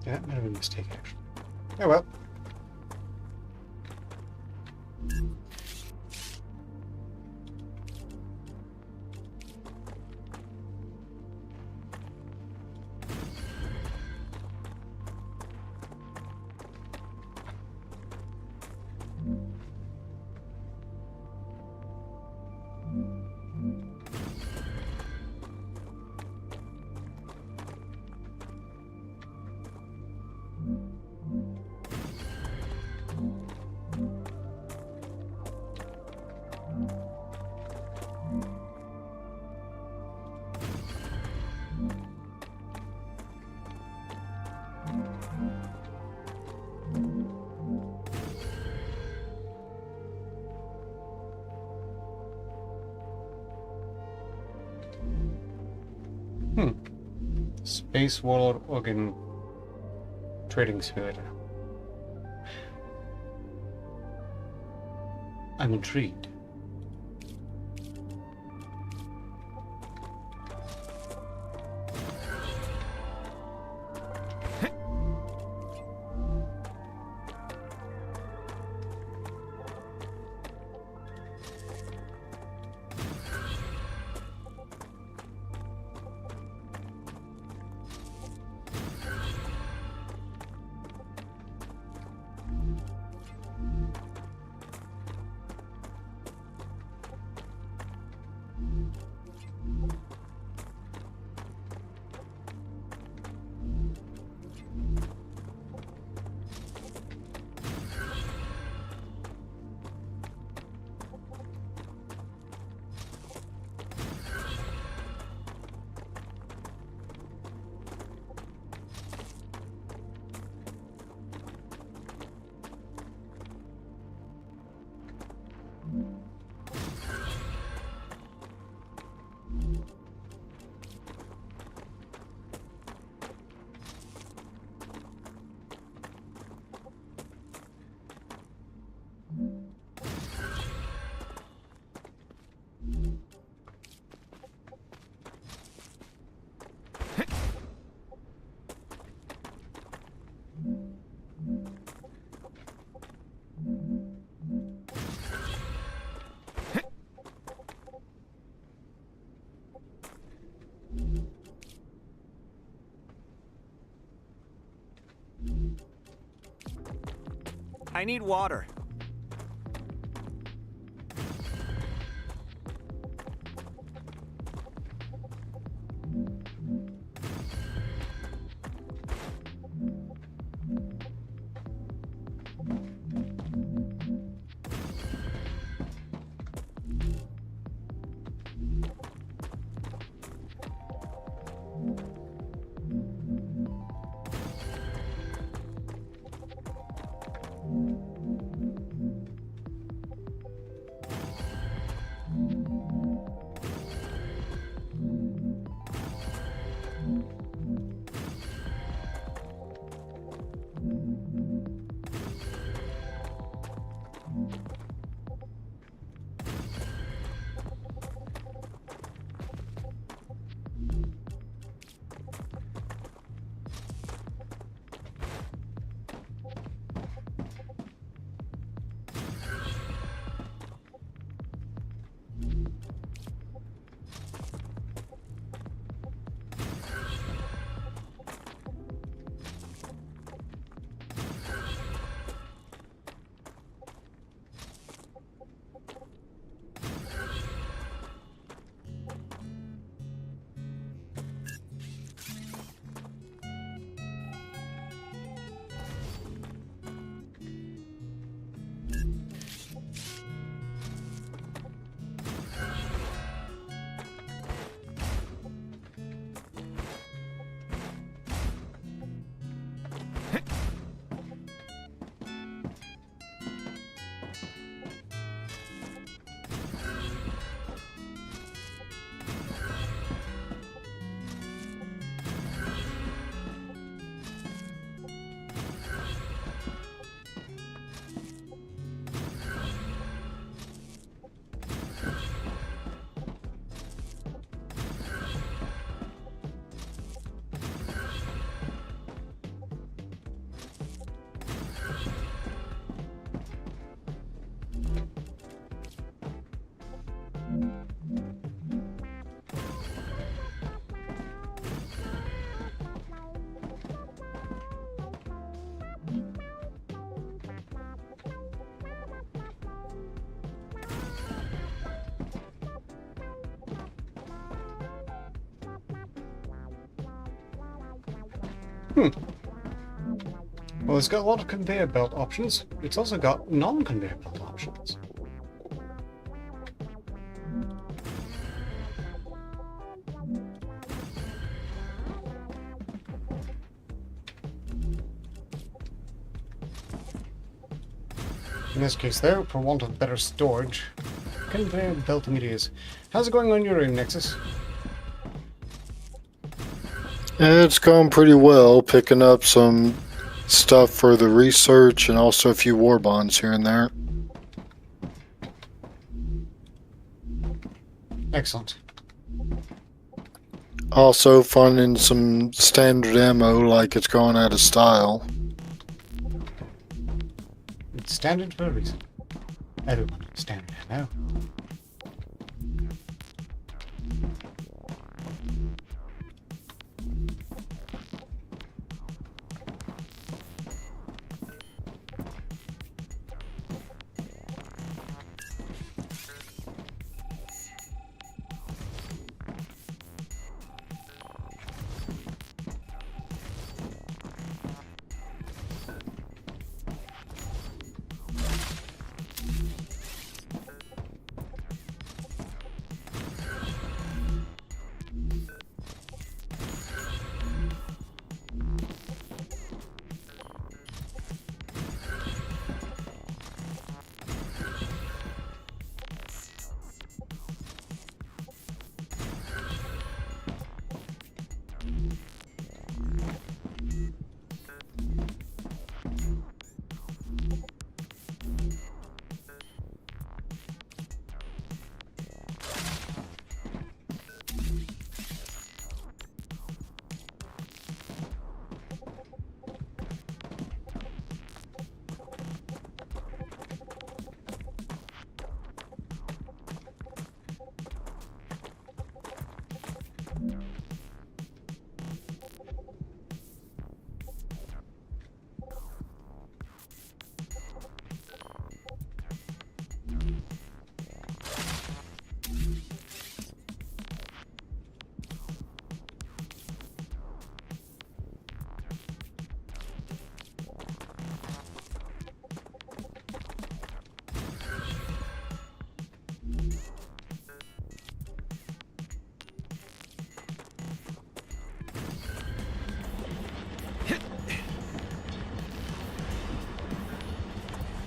That might have been a mistake, actually. Oh well. Space Warlord Organ Trading Simulator. I'm intrigued. I need water. Well, it's got a lot of conveyor belt options. It's also got non-conveyor belt options. In this case, though, for want of better storage, conveyor belting it is. How's it going on your end, Nexus? It's going pretty well, picking up some stuff for the research and also a few war bonds here and there. Excellent. Also finding some standard ammo like it's going out of style. It's standard for a reason. Everyone needs standard ammo.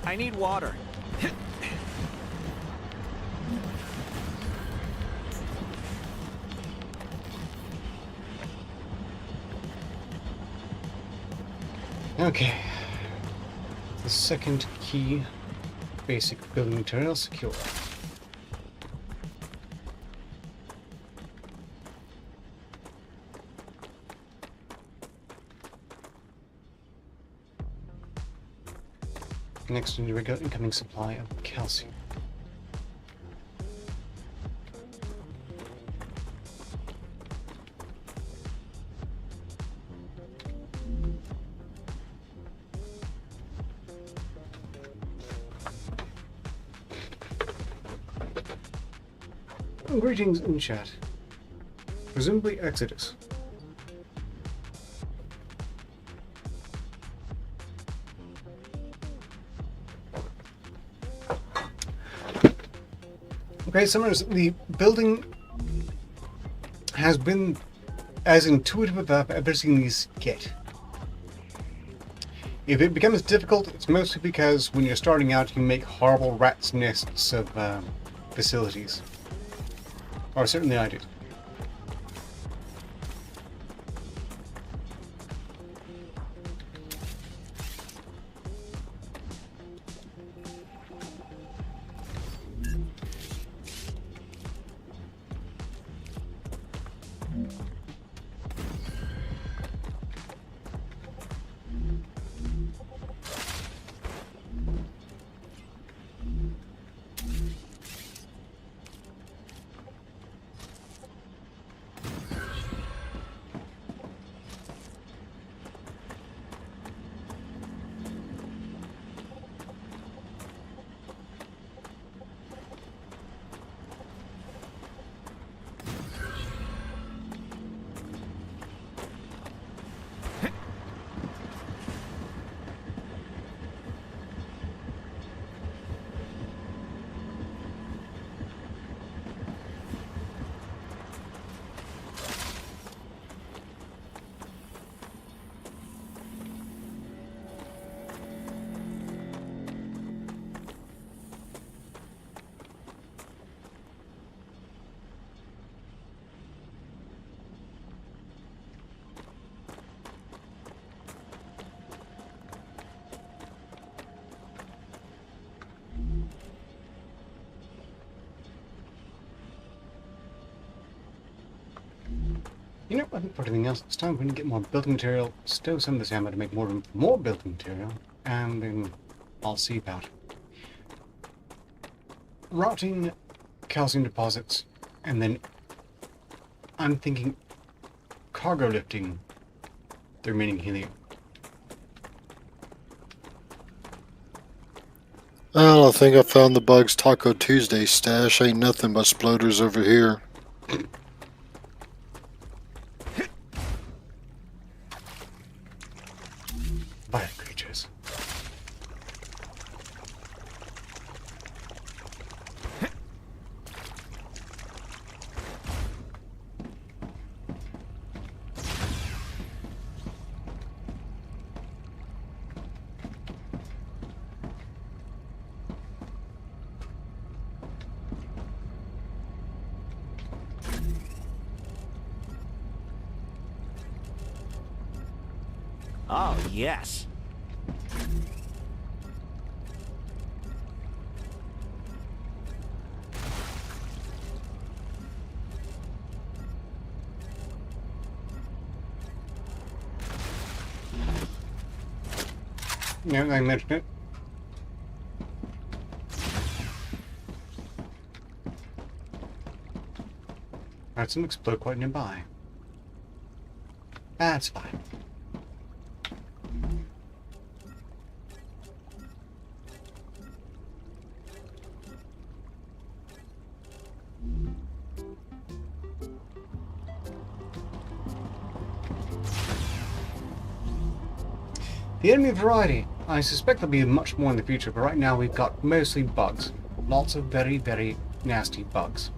I need water. Okay. The second key, basic building material secure. Next, we need a regular incoming supply of calcium. Greetings in chat. Presumably Exodus. Okay, Summers, the building has been as intuitive as I've ever seen these get. If it becomes difficult, it's mostly because when you're starting out, you make horrible rat's nests of facilities. Or certainly I did. You know, I think for anything else, it's time we can get more building material, stow some of this ammo to make more room for more building material, and then I'll see about routing calcium deposits, and then I'm thinking cargo lifting the remaining helium. Well, I think I found the Bugs Taco Tuesday stash. Ain't nothing but sploders over here. Vile creatures. Oh, yes. Yeah, I mentioned it. I had some explode quite nearby. That's fine. The enemy variety. I suspect there'll be much more in the future, but right now we've got mostly bugs. Lots of very, very nasty bugs.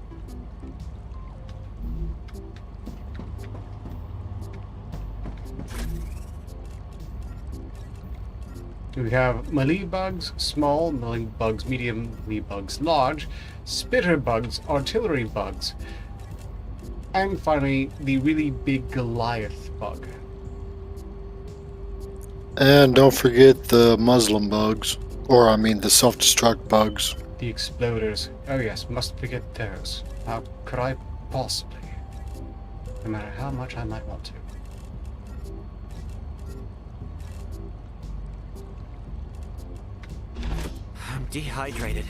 We have melee bugs, small, melee bugs, medium, melee bugs, large, spitter bugs, artillery bugs, and finally the really big Goliath bug. And don't forget the Muslim bugs. Or, I mean, the self-destruct bugs. The exploders. Oh yes, must forget those. How could I possibly? No matter how much I might want to. I'm dehydrated.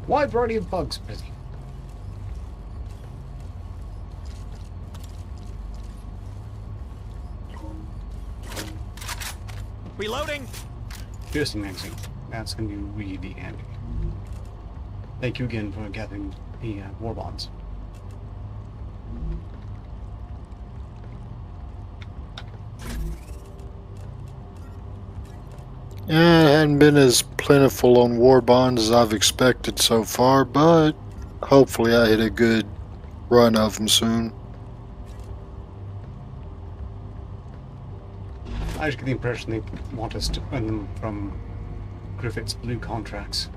Wide variety of bugs, busy. Reloading! Piercing magazine. That's going to be really handy. Thank you again for gathering the war bonds. Yeah, it hadn't been as plentiful on war bonds as I've expected so far, but hopefully I hit a good run of them soon. I just get the impression they want us to earn them from Griffith's blue contracts.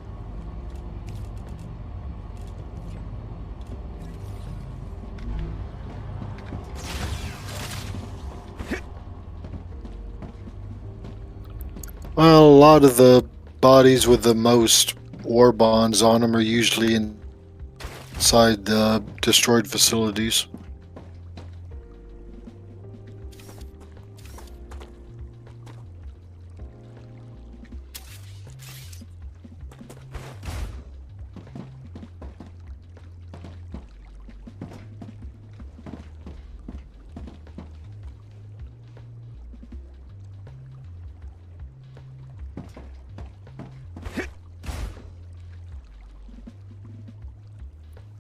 Well, a lot of the bodies with the most war bonds on them are usually inside the destroyed facilities.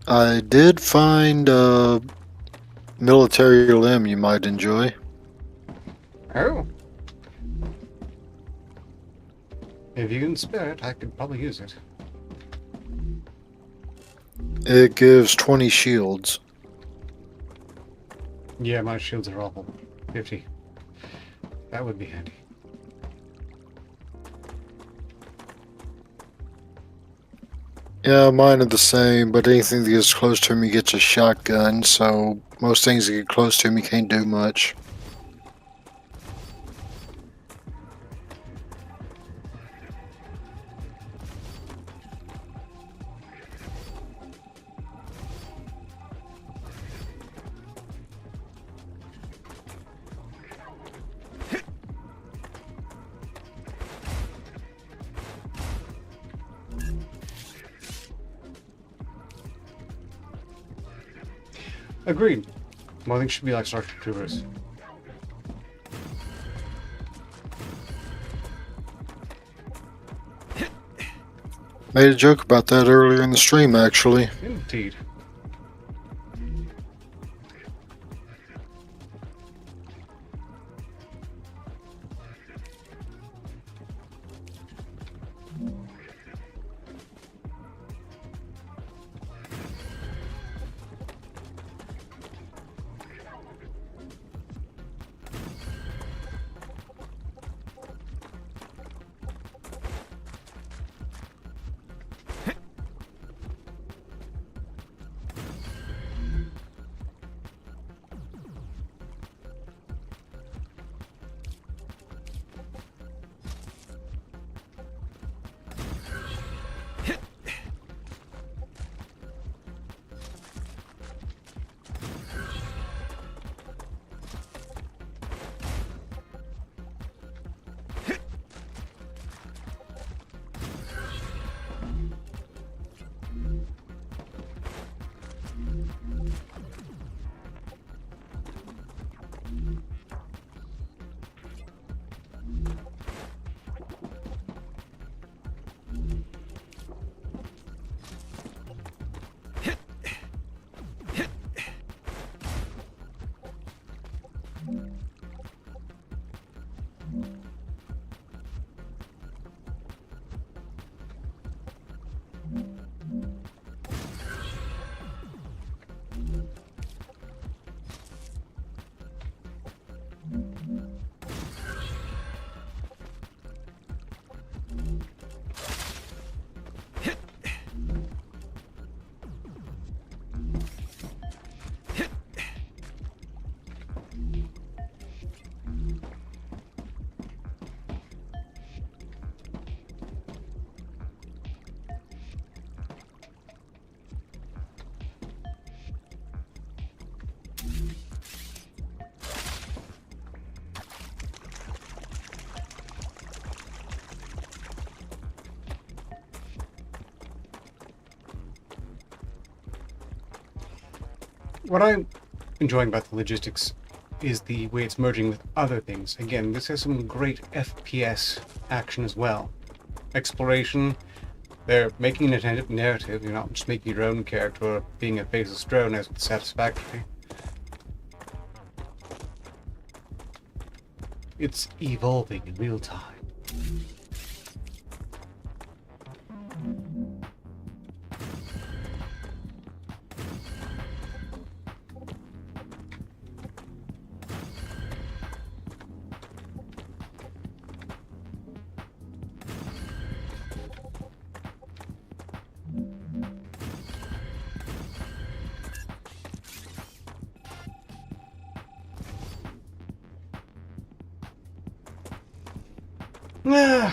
I did find a military limb you might enjoy. Oh. If you can spare it, I could probably use it. It gives 20 shields. Yeah, my shields are awful. 50. That would be handy. Yeah, mine are the same, but anything that gets close to me gets a shotgun, so most things that get close to me can't do much. Agreed. More things should be like StarRupture Troopers. Made a joke about that earlier in the stream, actually. Indeed. What I'm enjoying about the logistics is the way it's merging with other things. Again, this has some great FPS action as well. Exploration, they're making an attentive narrative, you're not just making your own character or being a faceless drone as it's satisfactory. It's evolving in real time.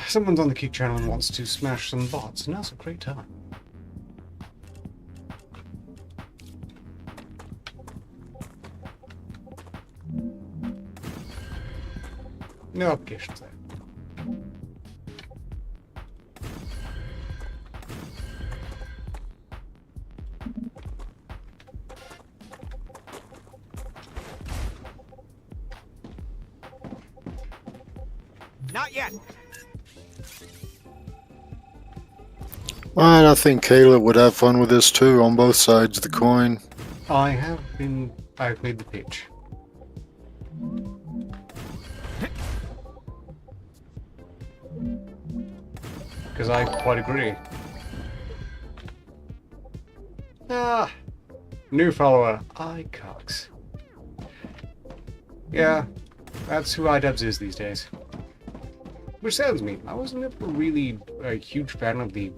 Someone's on the Geek channel and wants to smash some bots, and now's a great time. No applications there. Not yet. Alright, I think Caleb would have fun with this too, on both sides of the coin. I've made the pitch. Because I quite agree. Ah, new follower, iCox. Yeah, that's who iDubbbz is these days. Which sounds mean. I wasn't ever really a huge fan of the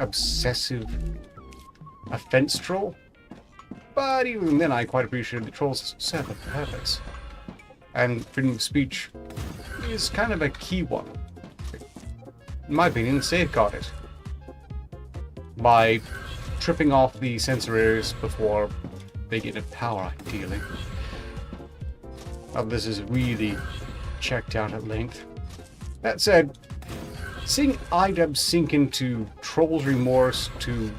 obsessive offense troll. But even then, I quite appreciate the trolls serve a purpose. And freedom of speech is kind of a key one. In my opinion, safeguard it. By tripping off the censor areas before they get into power, ideally. This is really checked out at length. That said, seeing IDUB sink into Troll's remorse to,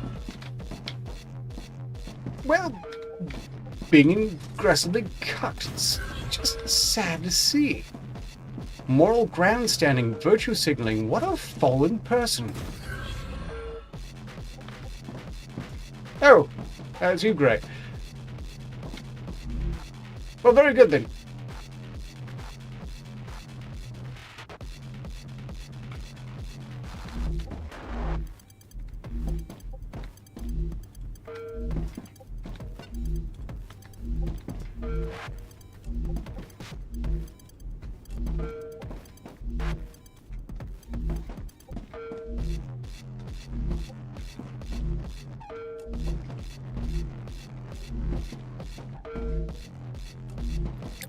well, being aggressively cut, it's just sad to see. Moral grandstanding, virtue signaling, what a fallen person. Oh, that's you, Grey. Well, very good then.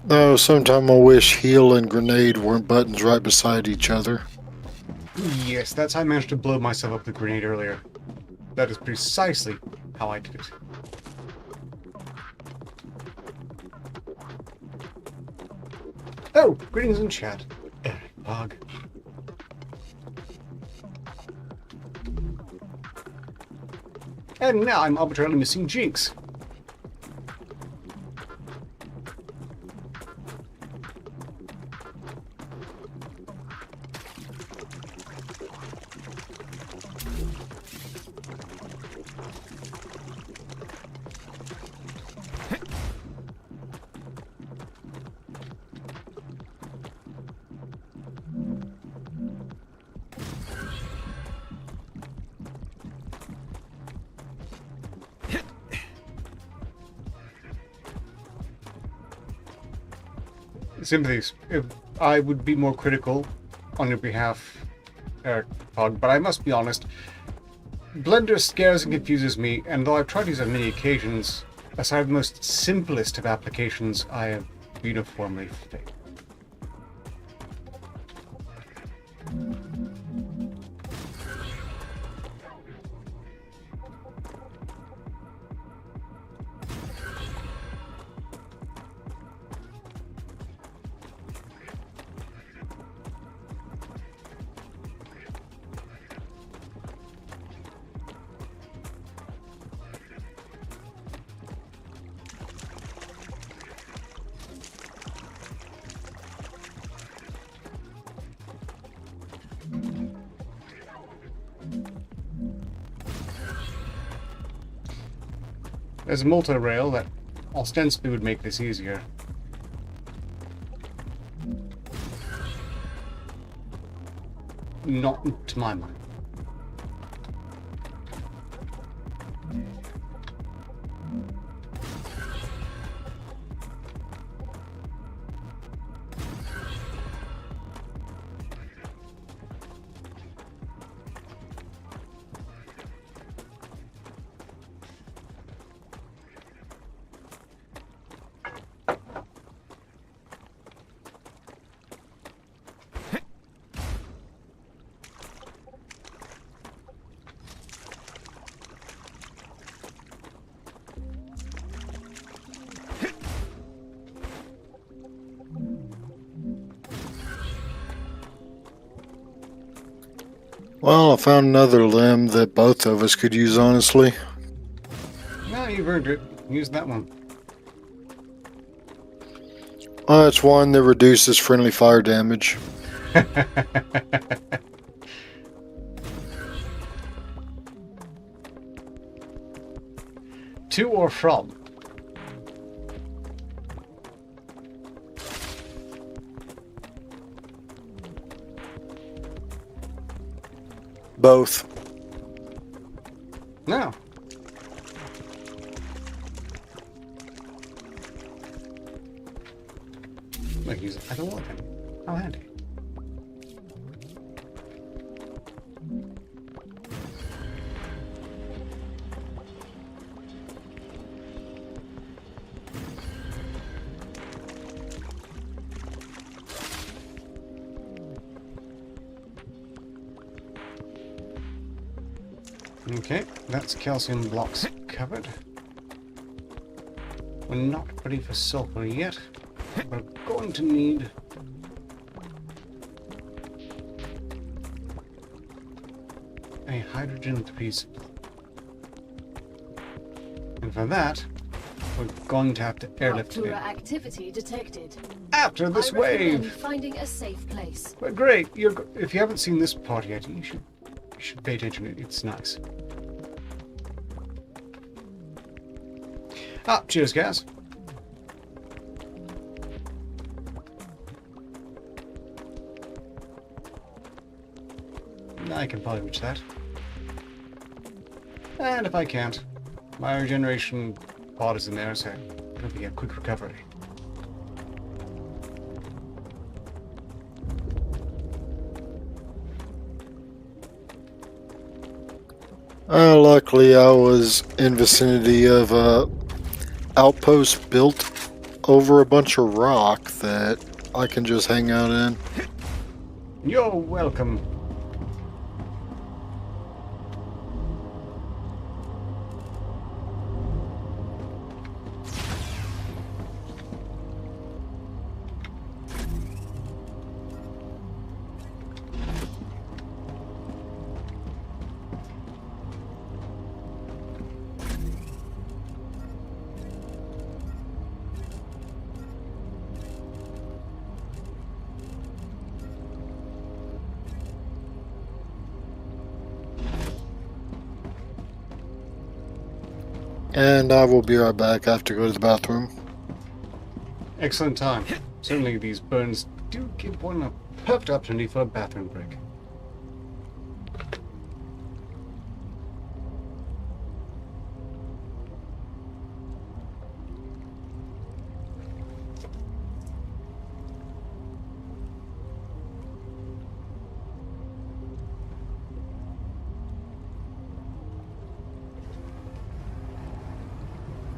Though sometime I wish heal and grenade weren't buttons right beside each other. Yes, that's how I managed to blow myself up with a grenade earlier. That is precisely how I did it. Oh, greetings in chat. Eric Bug. And now I'm arbitrarily missing Jinx. Sympathies. If I would be more critical on your behalf, Eric Pog, but I must be honest, Blender scares and confuses me, and though I've tried to use on many occasions, aside the most simplest of applications, I have uniformly failed. There's a multi-rail that ostensibly would make this easier. Not to my mind. Well, I found another limb that both of us could use, honestly. No, you've earned it. Use that one. It's one that reduces friendly fire damage. To or from? Both. No. Look, use it. I don't want him. How handy. Okay, that's calcium blocks covered. We're not ready for sulfur yet. We're going to need a hydrogen 3 supply. And for that, we're going to have to airlift it in. Activity detected. After this I recommend wave! finding a safe place. But great! If you haven't seen this part yet, you should pay attention. It's nice. Ah, cheers, guys. I can probably reach that. And if I can't, my regeneration pod is in there, so it'll be a quick recovery. Luckily, I was in vicinity of a outpost built over a bunch of rock that I can just hang out in. You're welcome. And I will be right back. I have to go to the bathroom. Excellent time. Certainly these burns do give one a perfect opportunity for a bathroom break.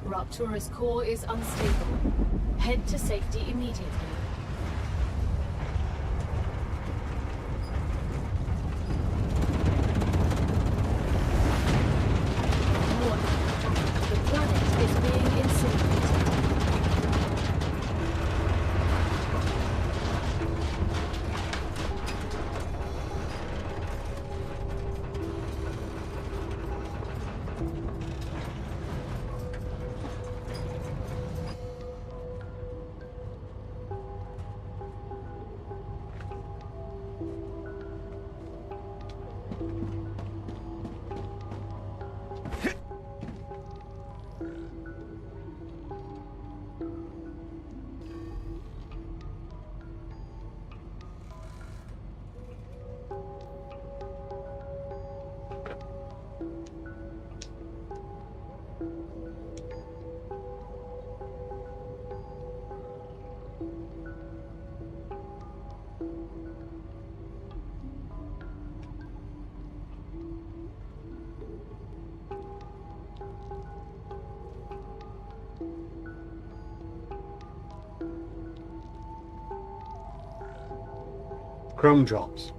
Raptura's core is unstable. Head to safety immediately. Warning. The planet is being incinerated. Chrome drops.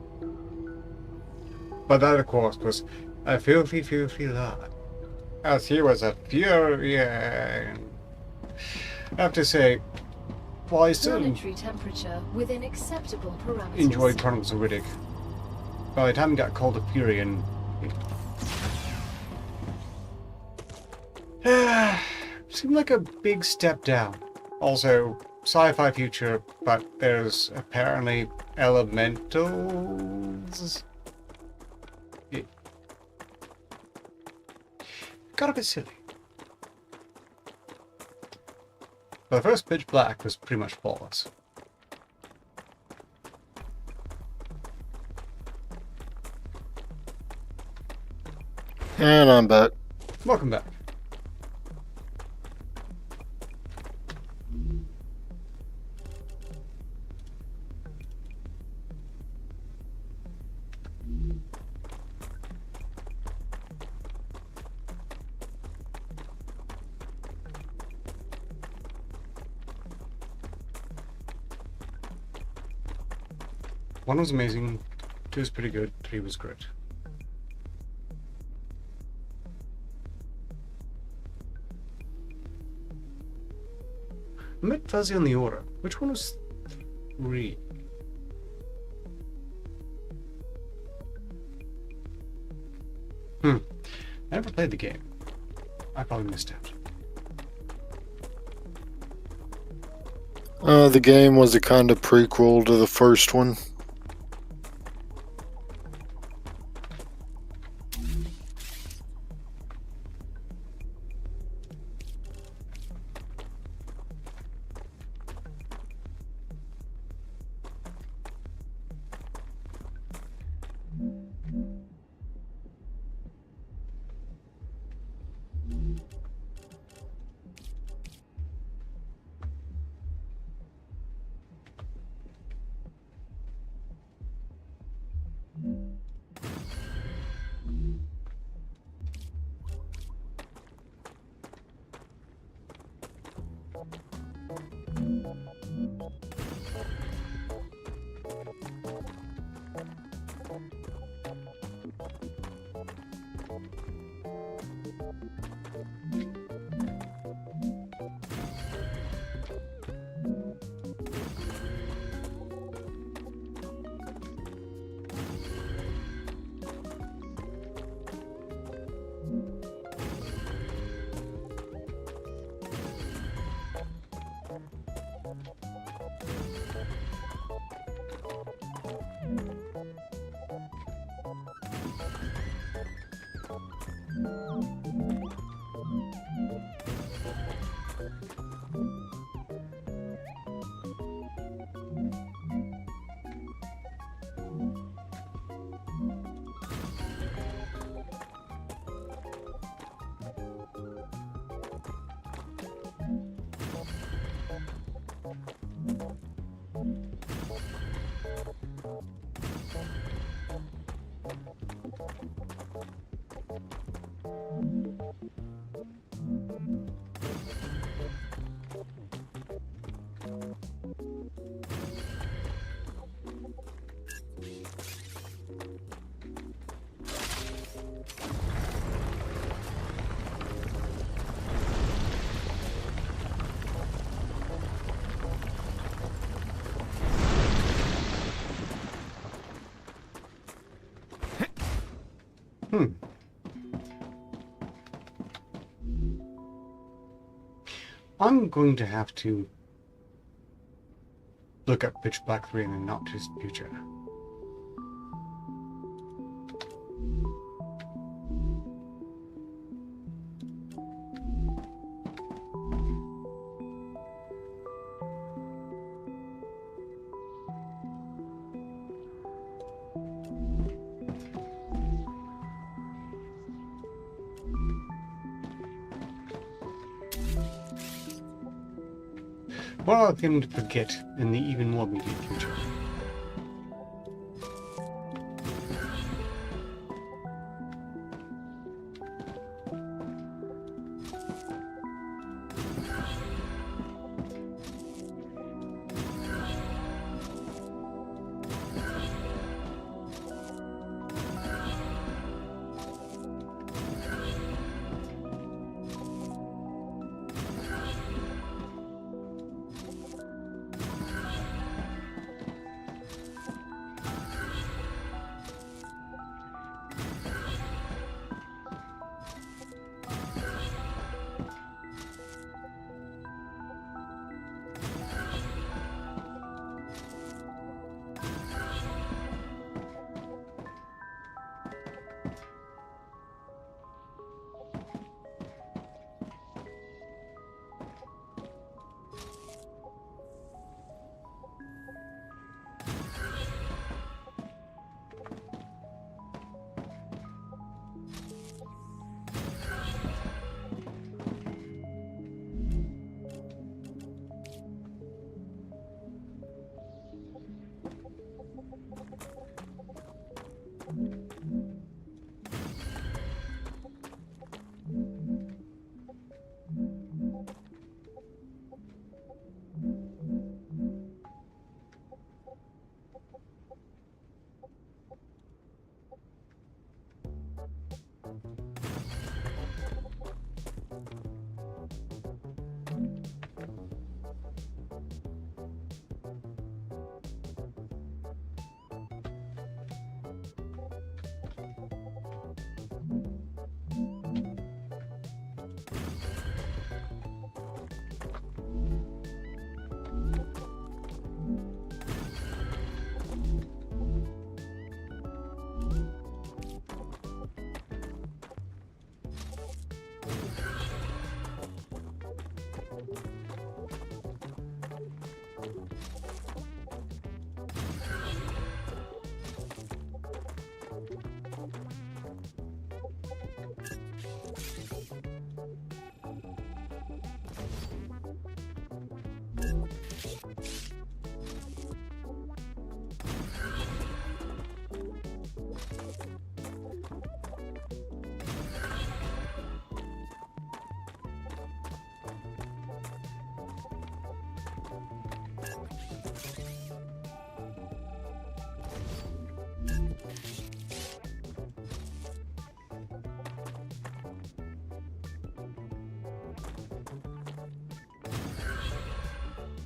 But that, of course, was a filthy, filthy lie. As he was a furious. I have to say, while I still Planetary temperature within acceptable parameters. enjoyed Chronicles of Riddick, by the time he got called a Fury and seemed like a big step down. Also, sci-fi future, but there's apparently elementals. It got a bit silly. But the first Pitch Black was pretty much flawless. And I'm back. Welcome back. One was amazing, two was pretty good, three was great. I'm a bit fuzzy on the order. Which one was 3? I never played the game. I probably missed out. The game was a kind of prequel to the first one. I'm going to have to look up Pitch Black 3 in the not too distant future. What are they going to forget in the even more immediate future?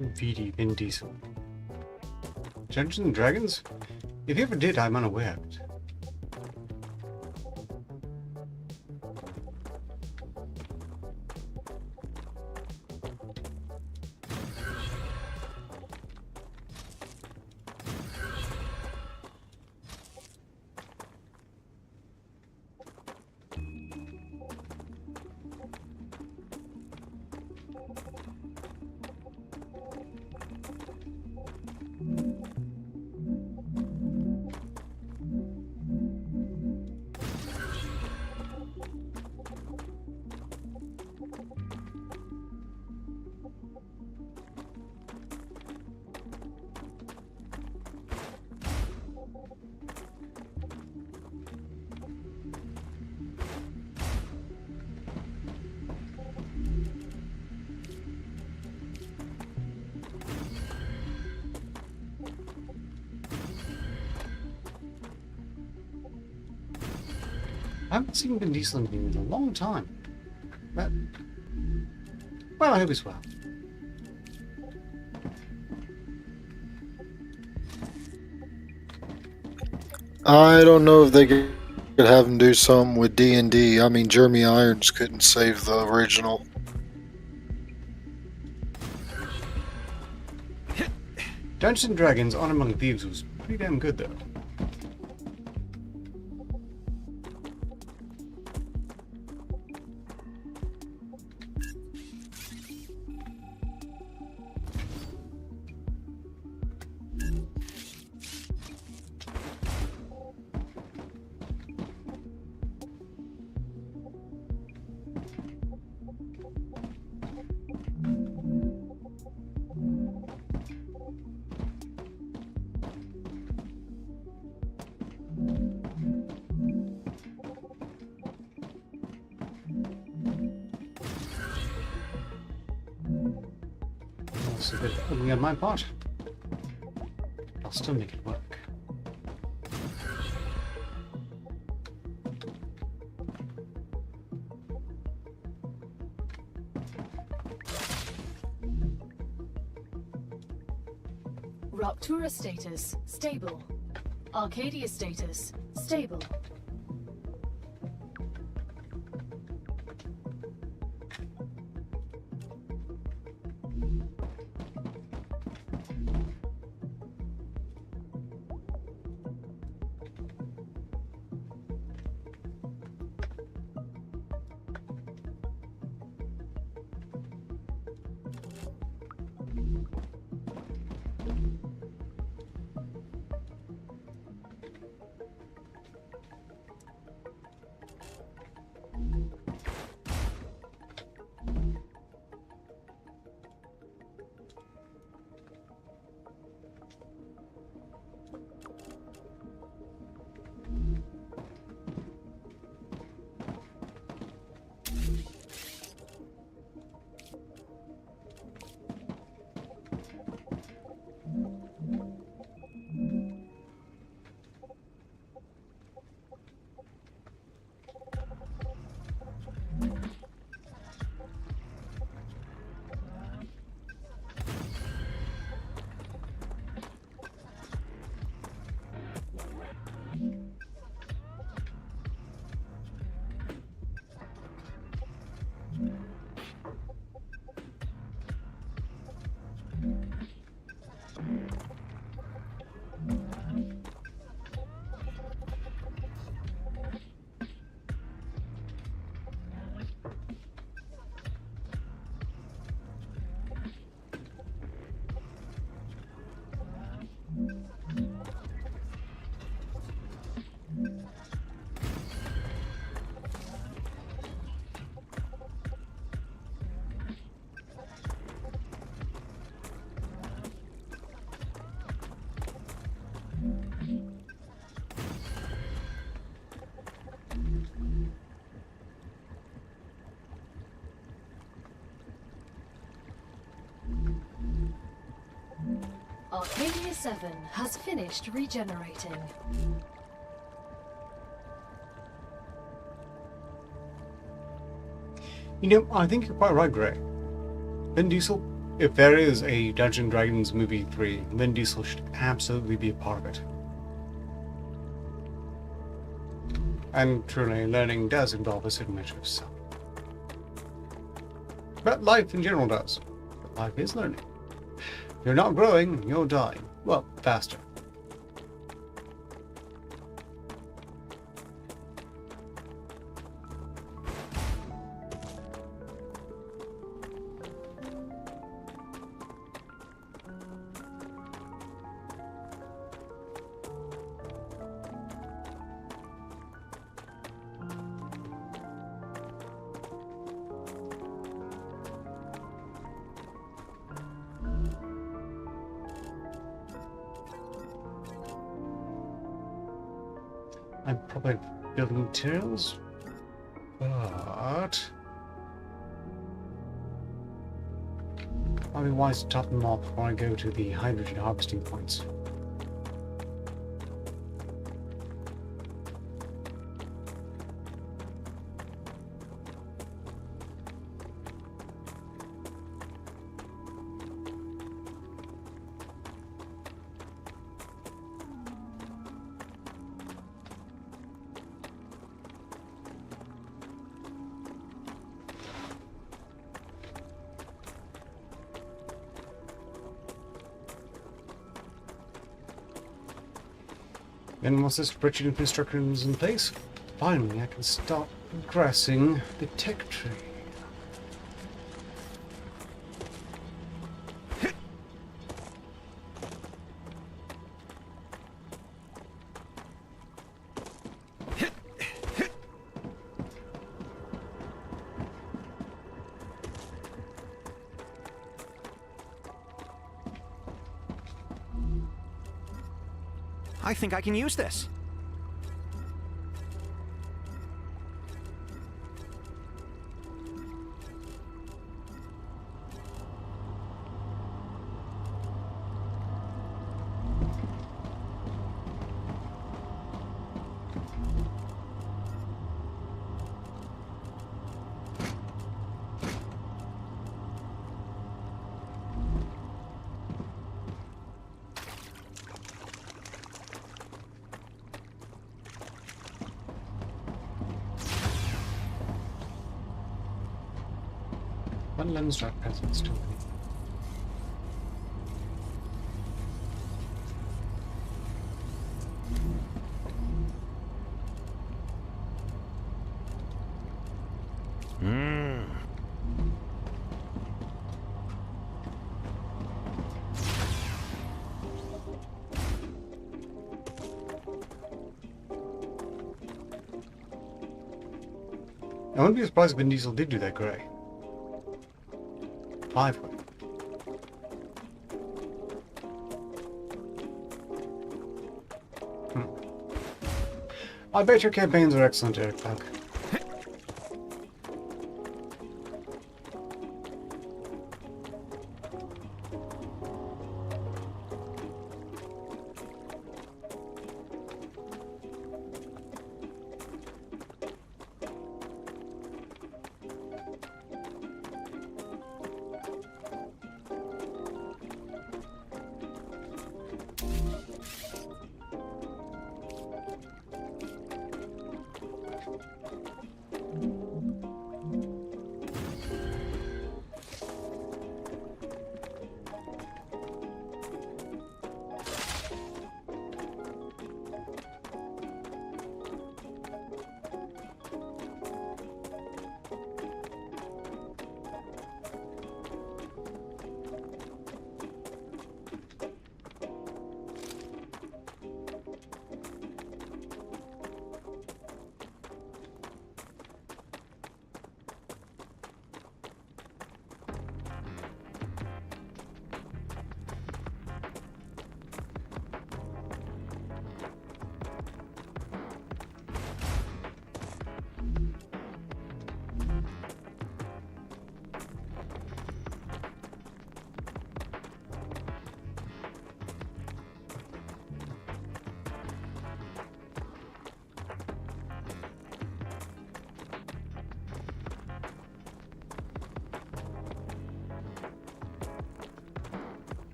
VD Vin Diesel. Dungeons and Dragons? If you ever did, I'm unaware of it. I haven't seen Vin Diesel in a long time. But, well, I hope he's well. I don't know if they could have him do something with D&D. I mean, Jeremy Irons couldn't save the original. Dungeons and Dragons Honor Among Thieves was pretty damn good, though. That's a bit of opening on my part. I'll still make it work. Rupture status, stable. Arcadia status, stable. Arcadia 7 has finished regenerating. You know, I think you're quite right, Greg. Vin Diesel If there is a Dungeons & Dragons movie 3, Vin Diesel should absolutely be a part of it. And truly, learning does involve a certain measure of self. But life in general does. But life is learning. If you're not growing, you're dying. Well, faster. I'm probably building materials, but might be wise to top them off before I go to the hydrogen harvesting points. And once this bridge infrastructure is in place, finally I can start progressing the tech tree. I think I can use this. One lens drive presence to me. I wouldn't be surprised if Vin Diesel did do that grey. 5 way. I bet your campaigns are excellent, Eric Buck.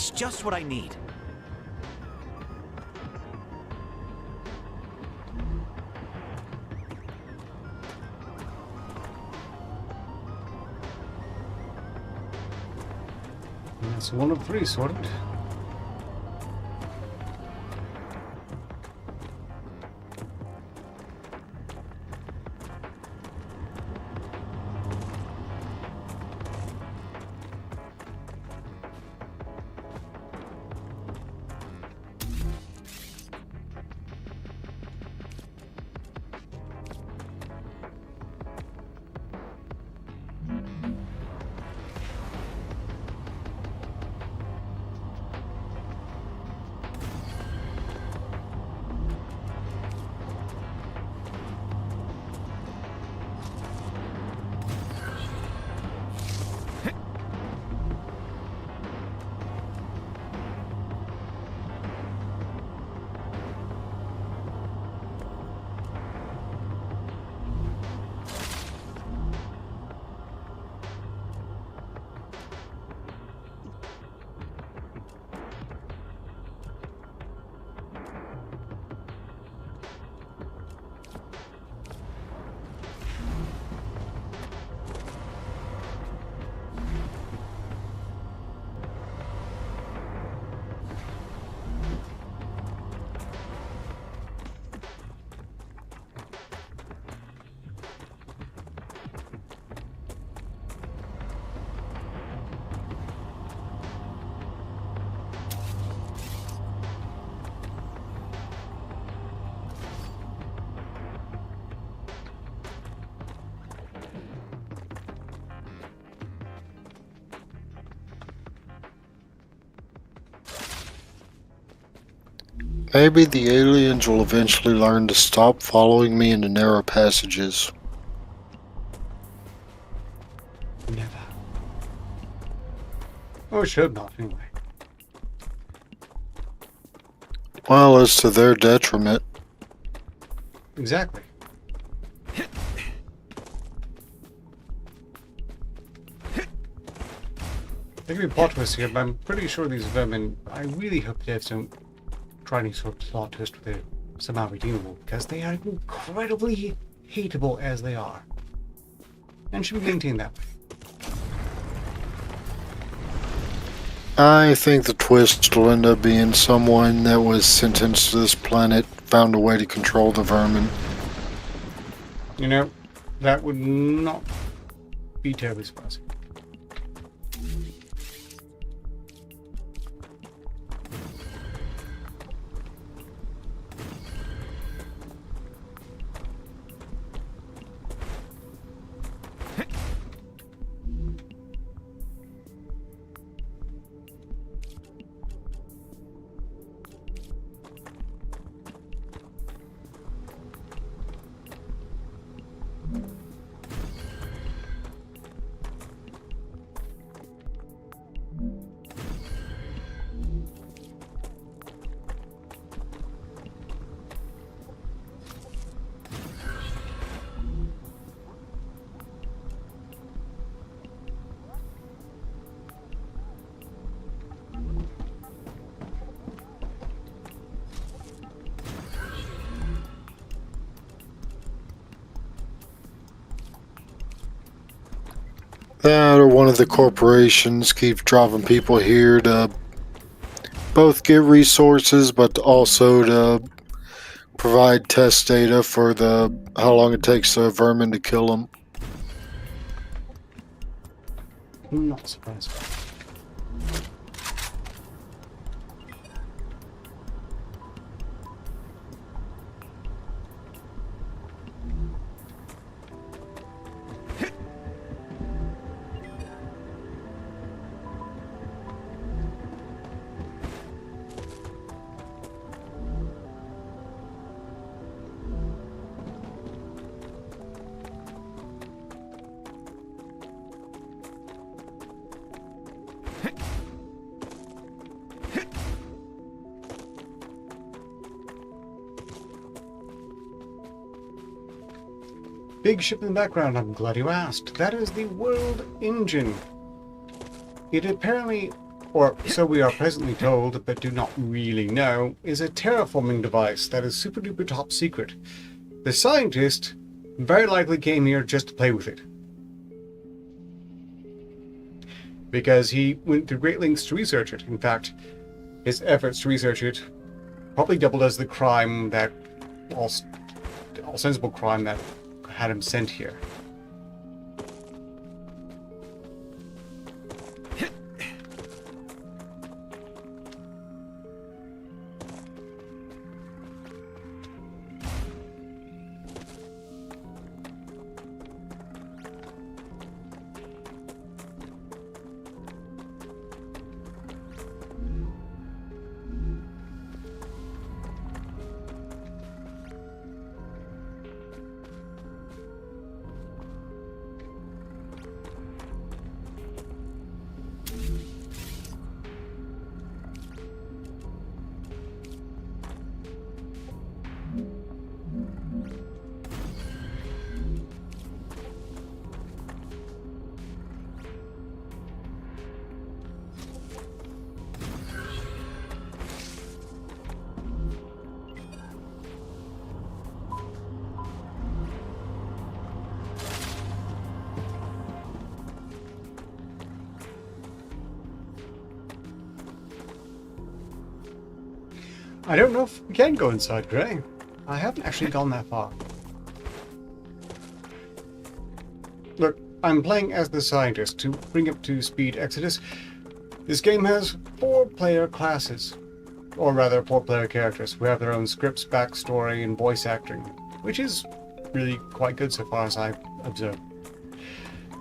It's just what I need. That's one of three sorted. Maybe the aliens will eventually learn to stop following me into narrow passages. Never. Oh, it should not, anyway. Well, it's to their detriment. Exactly. There could be plot twists here, but I'm pretty sure these vermin. I really hope devs don't try any sort of plot twist where they're somehow redeemable, because they are incredibly hateable as they are, and should be maintained that way. I think the twist will end up being someone that was sentenced to this planet found a way to control the vermin. You know, that would not be terribly surprising. That or one of the corporations keeps driving people here to both get resources, but also to provide test data for how long it takes the vermin to kill them. Not surprised. Big ship in the background, I'm glad you asked. That is the World Engine. It apparently or so we are presently told, but do not really know, is a terraforming device that is super duper top secret. The scientist very likely came here just to play with it, because he went through great lengths to research it. In fact, his efforts to research it probably doubled as the crime that, all sensible crime that had him sent here. I don't know if we can go inside, Gray. I haven't actually gone that far. Look, I'm playing as the scientist. To bring up to speed Exodus, this game has 4-player classes. Or rather, 4-player characters who have their own scripts, backstory, and voice acting, which is really quite good so far as I've observed.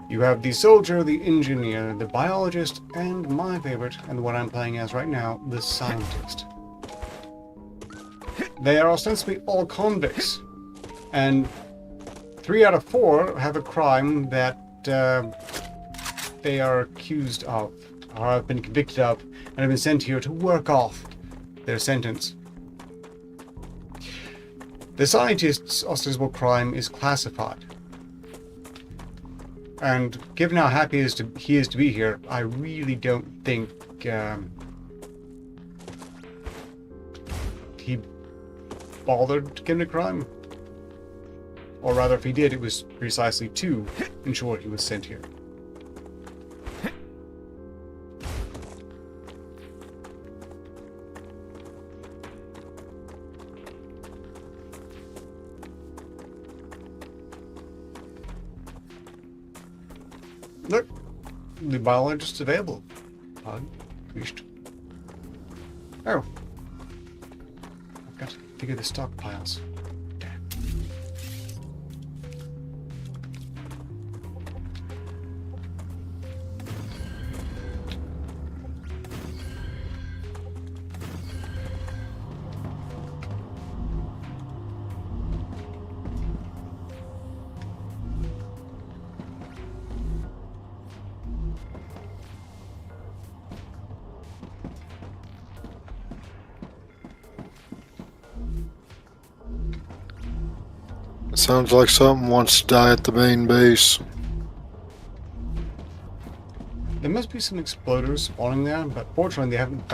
You have the soldier, the engineer, the biologist, and my favorite, and the one I'm playing as right now, the scientist. They are ostensibly all convicts, and 3 out of 4 have a crime that they are accused of, or have been convicted of, and have been sent here to work off their sentence. The scientist's ostensible crime is classified, and given how happy he is to be here, I really don't think he bothered to commit a crime. Or rather, if he did, it was precisely to ensure he was sent here. Look, the biologist's available. Finished. Oh. I've got to figure the stockpiles. Damn. Sounds like something wants to die at the main base. There must be some exploders spawning there, but fortunately they haven't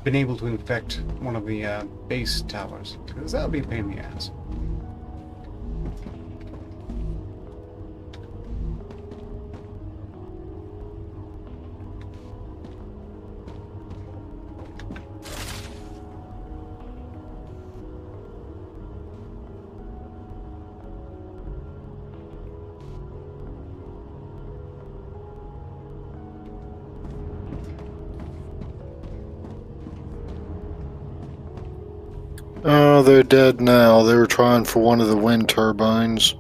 been able to infect one of the base towers, because that would be a pain in the ass. Oh, they're dead now. They were trying for one of the wind turbines.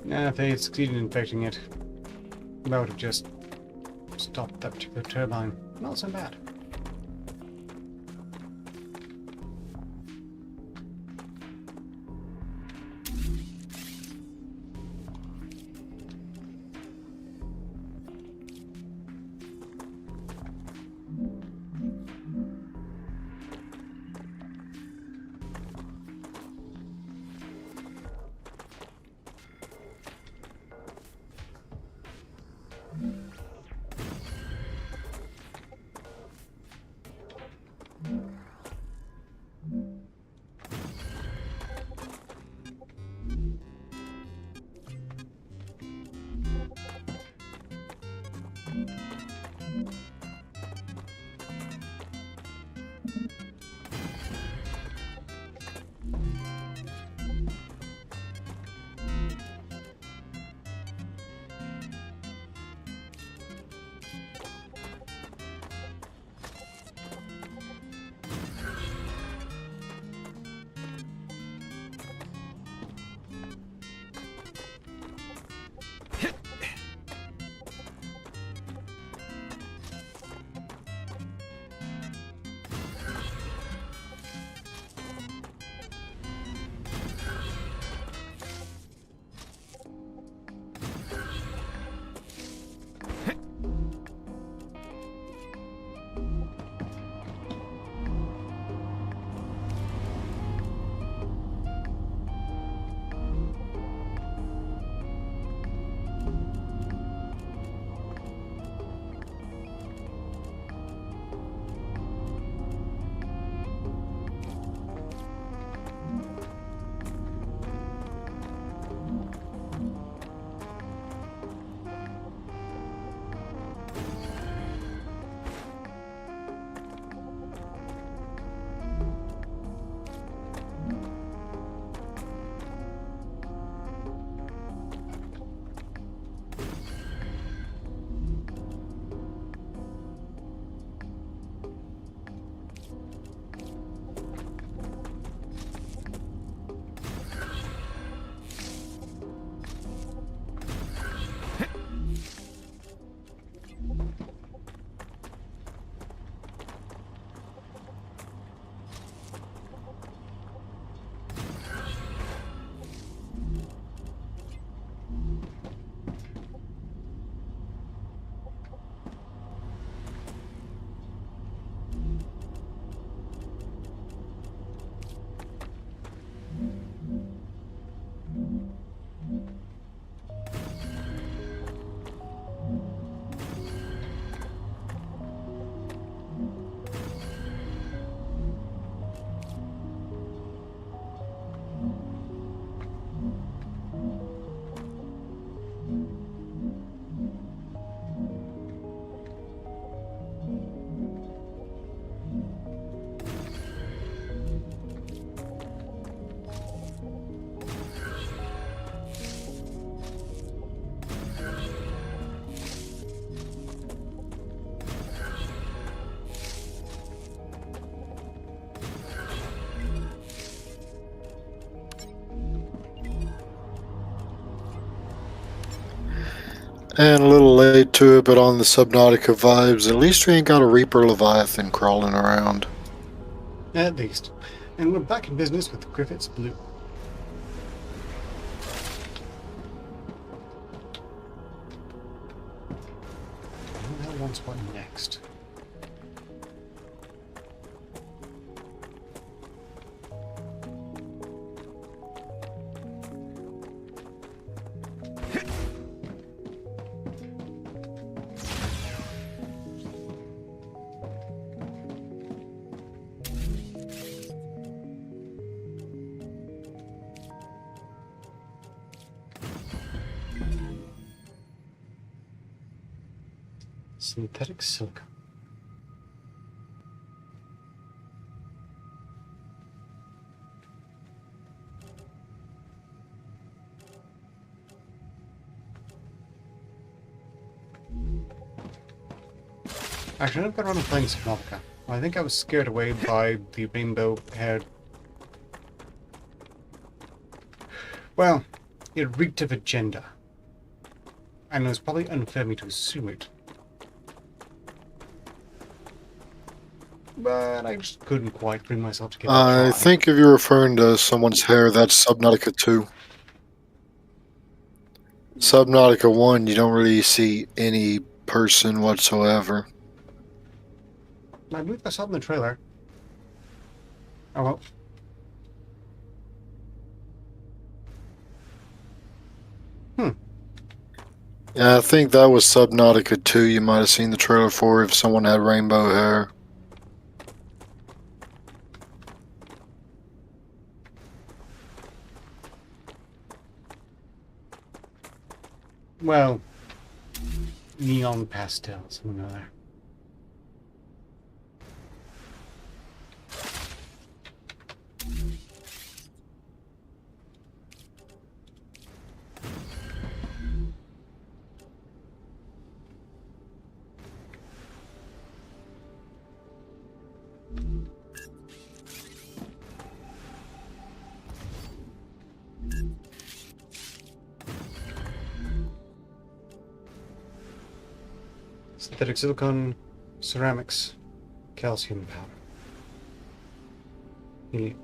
Nah, if they had succeeded in infecting it, that would have just stopped that particular turbine. Not so bad. And a little late to it, but on the Subnautica vibes, at least we ain't got a Reaper Leviathan crawling around. At least. And we're back in business with Griffith's Blue. Who the hell wants what next? Synthetic silk. Actually, I've got around playing Subnautica. I think I was scared away by the rainbow-haired... Well, it reeked of agenda. And it was probably unfair of me to assume it. But I just couldn't quite bring myself to give it a try. I think if you're referring to someone's hair, that's Subnautica 2. Subnautica 1, you don't really see any person whatsoever. I believe I saw it in the trailer. Oh well. Yeah, I think that was Subnautica 2 you might have seen the trailer for if someone had rainbow hair. Well, neon pastels, another. Synthetic silicone, ceramics, calcium powder. Helium.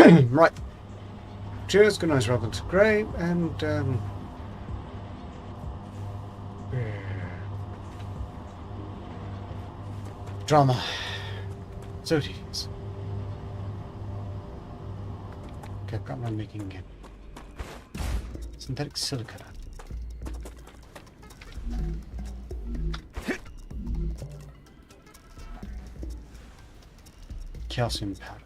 Right. Cheers, good night, Robert. Great, and drama. So tedious. Okay, I've got my making again. Synthetic silica. Calcium powder.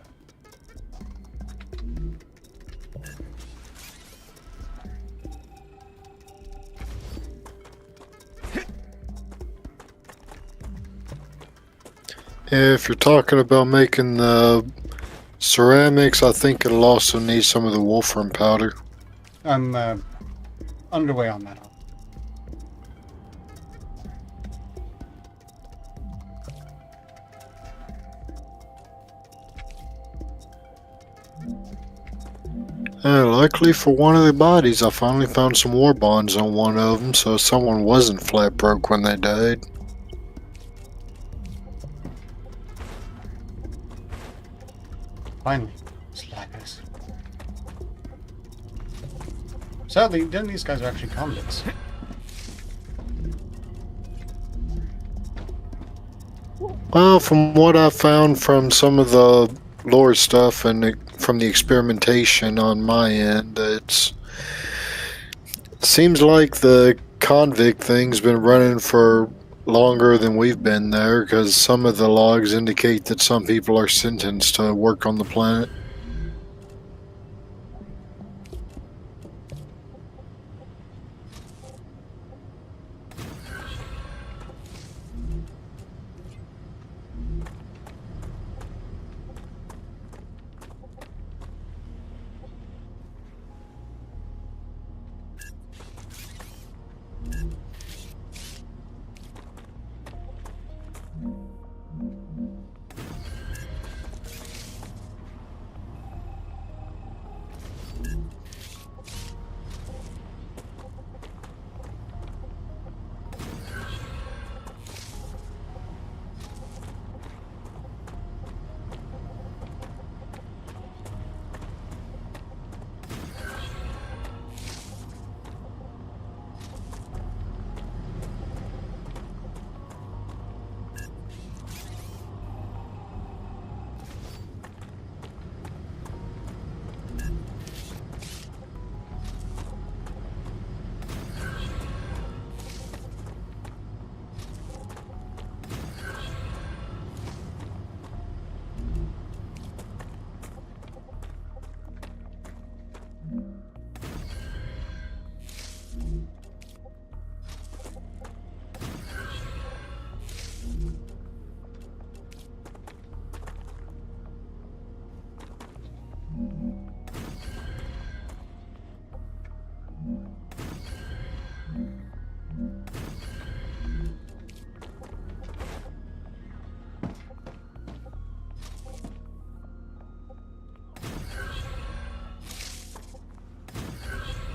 If you're talking about making the ceramics, I think it'll also need some of the wolfram powder. I'm underway on that. Luckily for one of the bodies, I finally found some war bonds on one of them, so someone wasn't flat broke when they died. Finally, slackers. Sadly, none of these guys are actually convicts. Well, from what I found from some of the lore stuff and from the experimentation on my end, it seems like the convict thing's been running for longer than we've been there, because some of the logs indicate that some people are sentenced to work on the planet.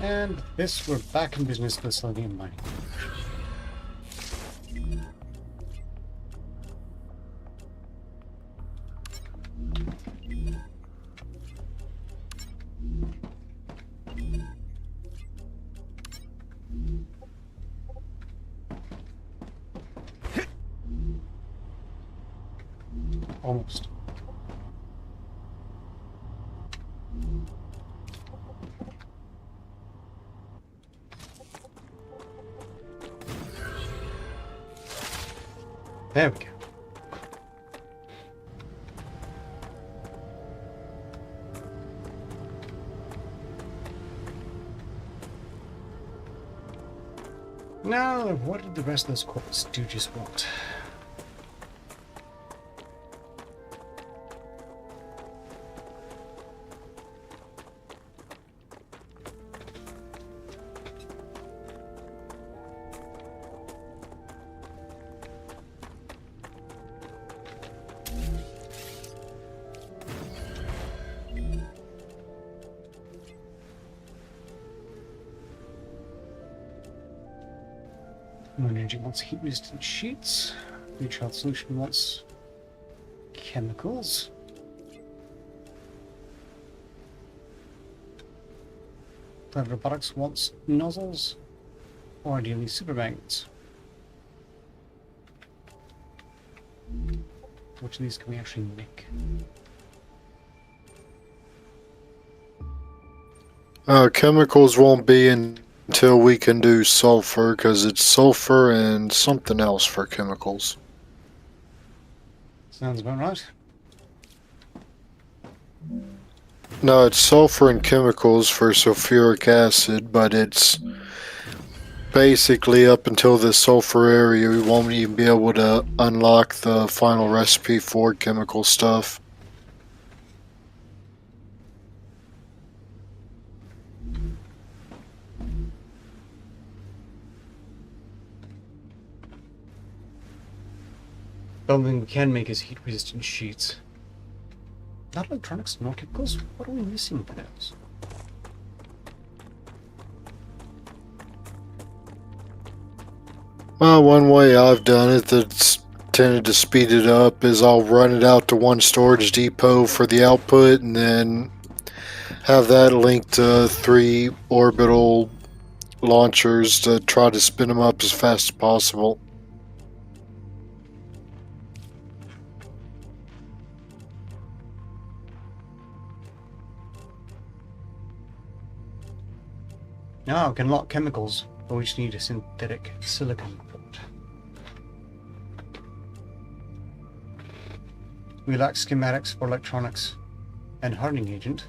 And this, we're back in business with selenium mining. Almost. There we go. Now, what did the rest of those corporate stooges want? Moon Energy wants heat-resistant sheets. Beach Health Solution wants chemicals. Clever Robotics wants nozzles, or ideally super magnets. Which of these can we actually make? Chemicals won't be until we can do sulfur, because it's sulfur and something else for chemicals. Sounds about right. No, it's sulfur and chemicals for sulfuric acid, but it's basically up until the sulfur area we won't even be able to unlock the final recipe for chemical stuff. The only thing we can make is heat-resistant sheets. Not electronics, nor chemicals. What are we missing, perhaps? Well, one way I've done it that's tended to speed it up is I'll run it out to one storage depot for the output and then have that linked to 3 orbital launchers to try to spin them up as fast as possible. Now we can lock chemicals, but we just need a synthetic silicon port. We lack schematics for electronics and hardening agent.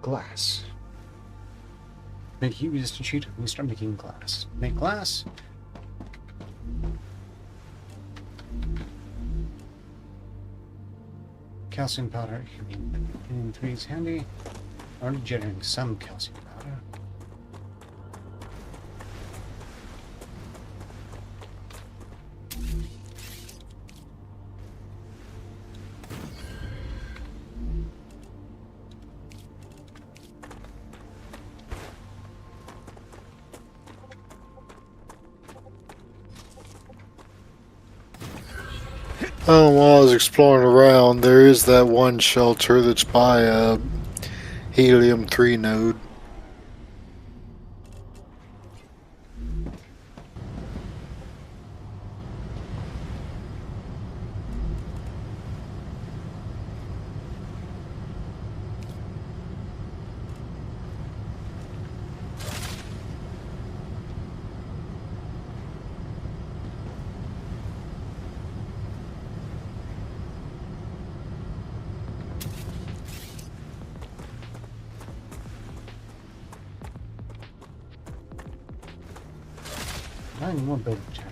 Glass. Make heat resistant sheet. We start making glass. Make glass. Calcium powder. In 3 is handy. Already generating some calcium powder. While I was exploring around, there is that one shelter that's by a helium-3 node. I need more building chat.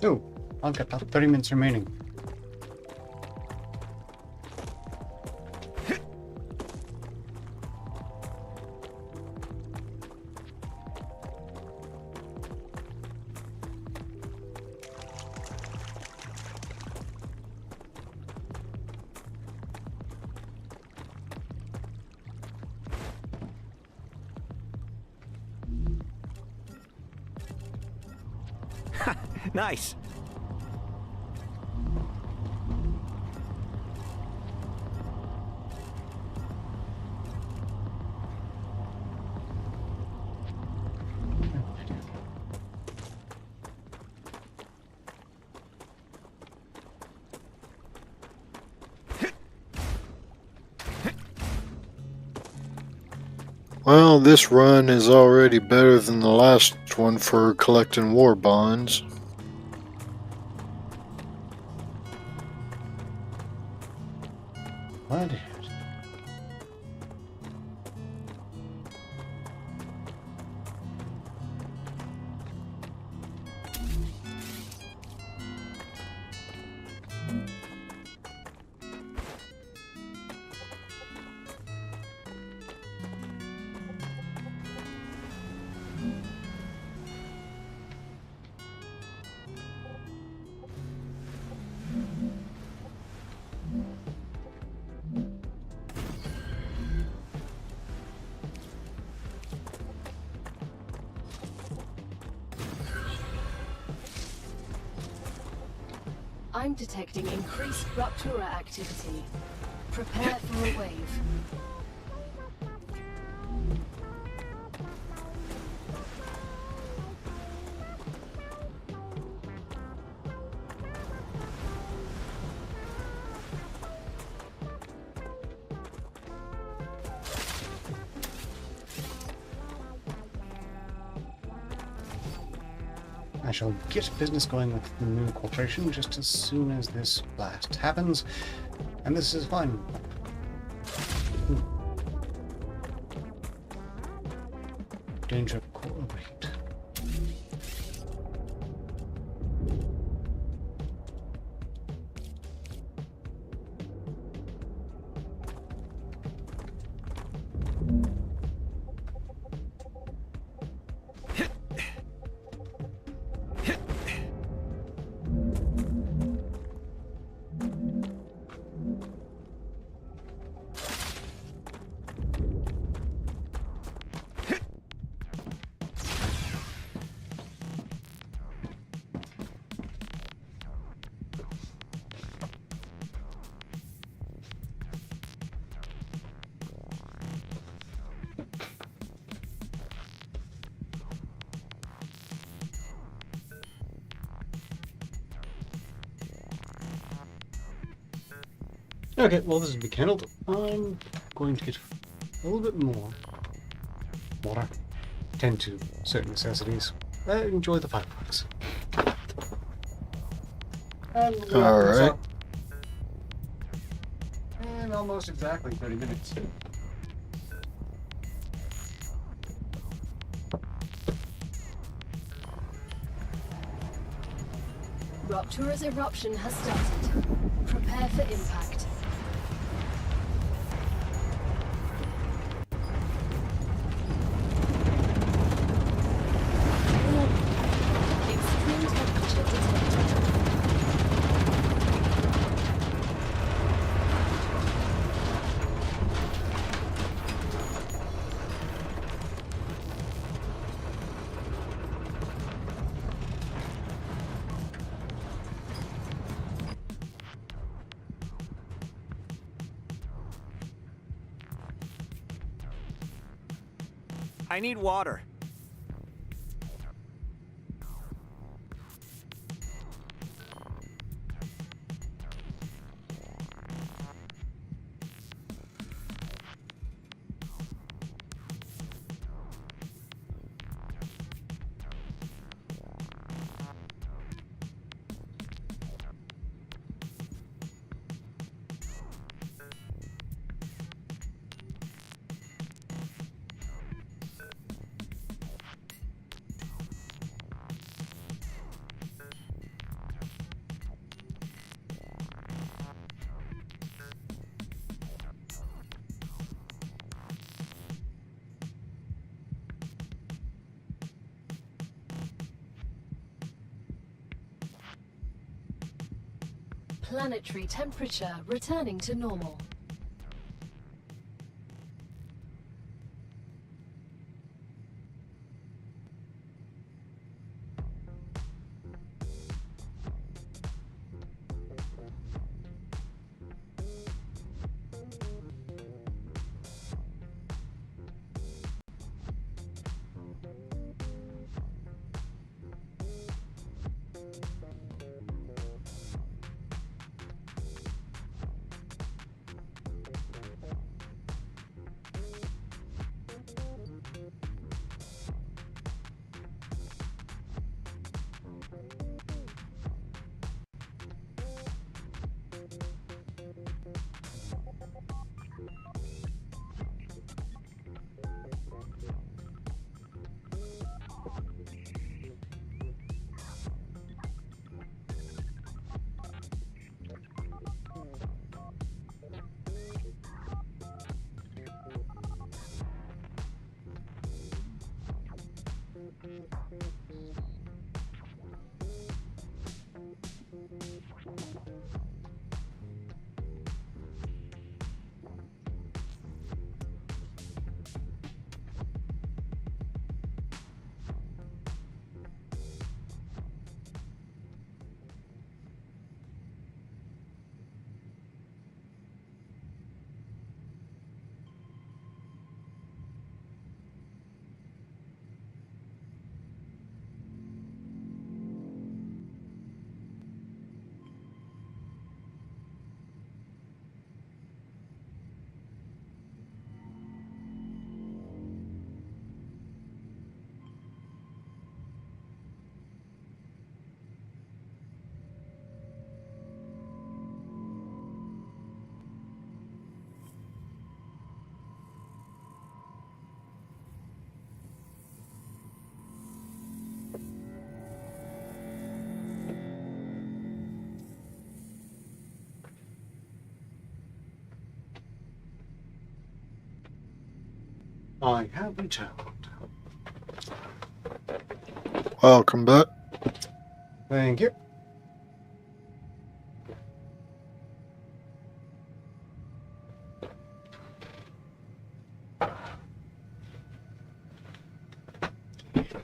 Oh, I've got about 30 minutes remaining. Nice. Well, this run is already better than the last one for collecting war bonds. What? I'm detecting increased rupture activity. Prepare for a wave. I shall get business going with the new corporation just as soon as this blast happens, and this is fine. Danger core rate. Okay, well this is rekindled. I'm going to get a little bit more water. Tend to certain necessities. Enjoy the fireworks. And we'll wrap this Alright. up in almost exactly 30 minutes. Rupture's eruption has started. Prepare for impact. Extreme temperature detected. I need water. Planetary temperature returning to normal. I have returned. Welcome back. Thank you.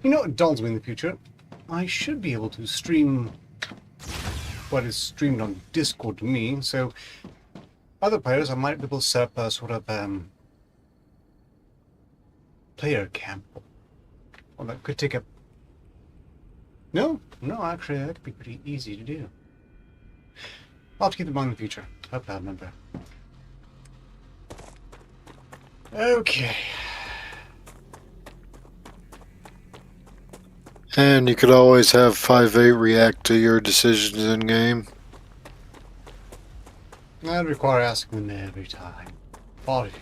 You know what dawns me in the future? I should be able to stream what is streamed on Discord to me, so other players I might be able to set up a sort of player camp. Well, that could take a... No, actually that could be pretty easy to do. I'll have to keep them on in the future. Hope I remember. Okay. And you could always have 5-8 react to your decisions in game. That'd require asking them every time. Apologies.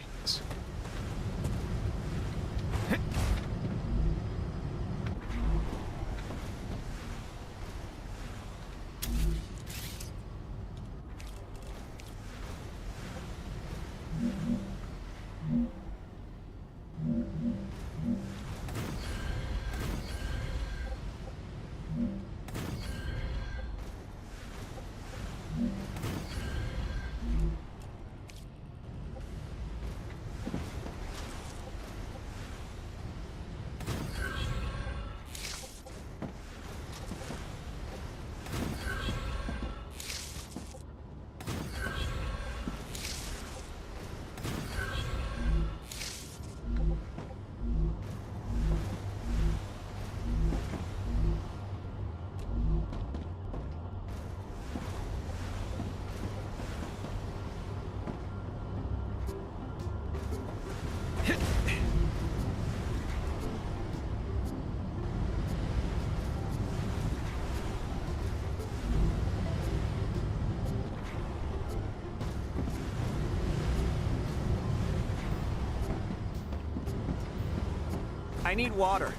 I need water.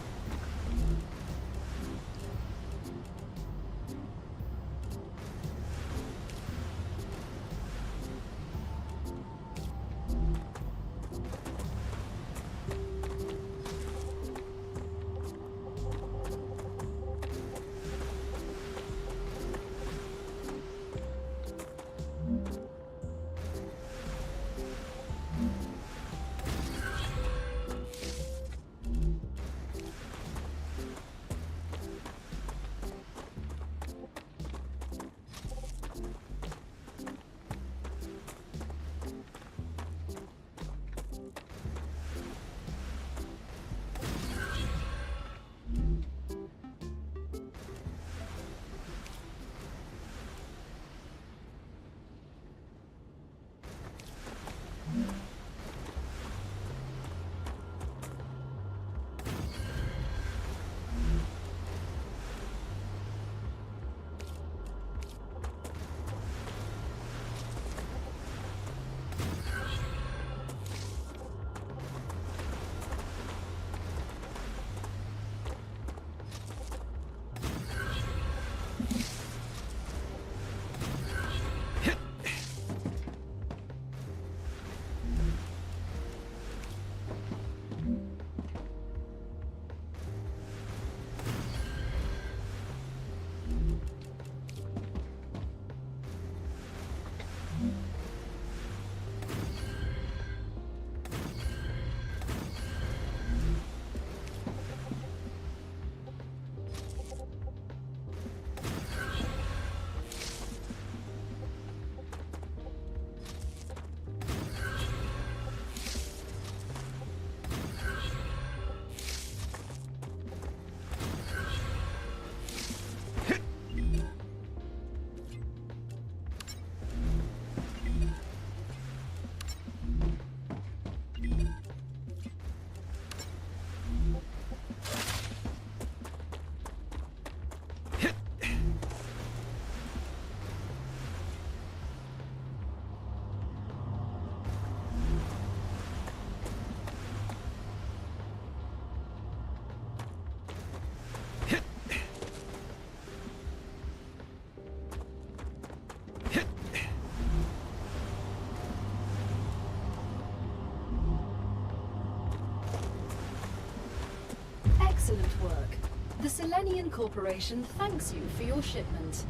Excellent work. The Selenian Corporation thanks you for your shipment.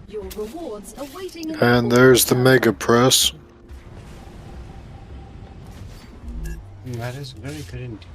Your rewards are waiting in And there's the mega press. That is very good indeed.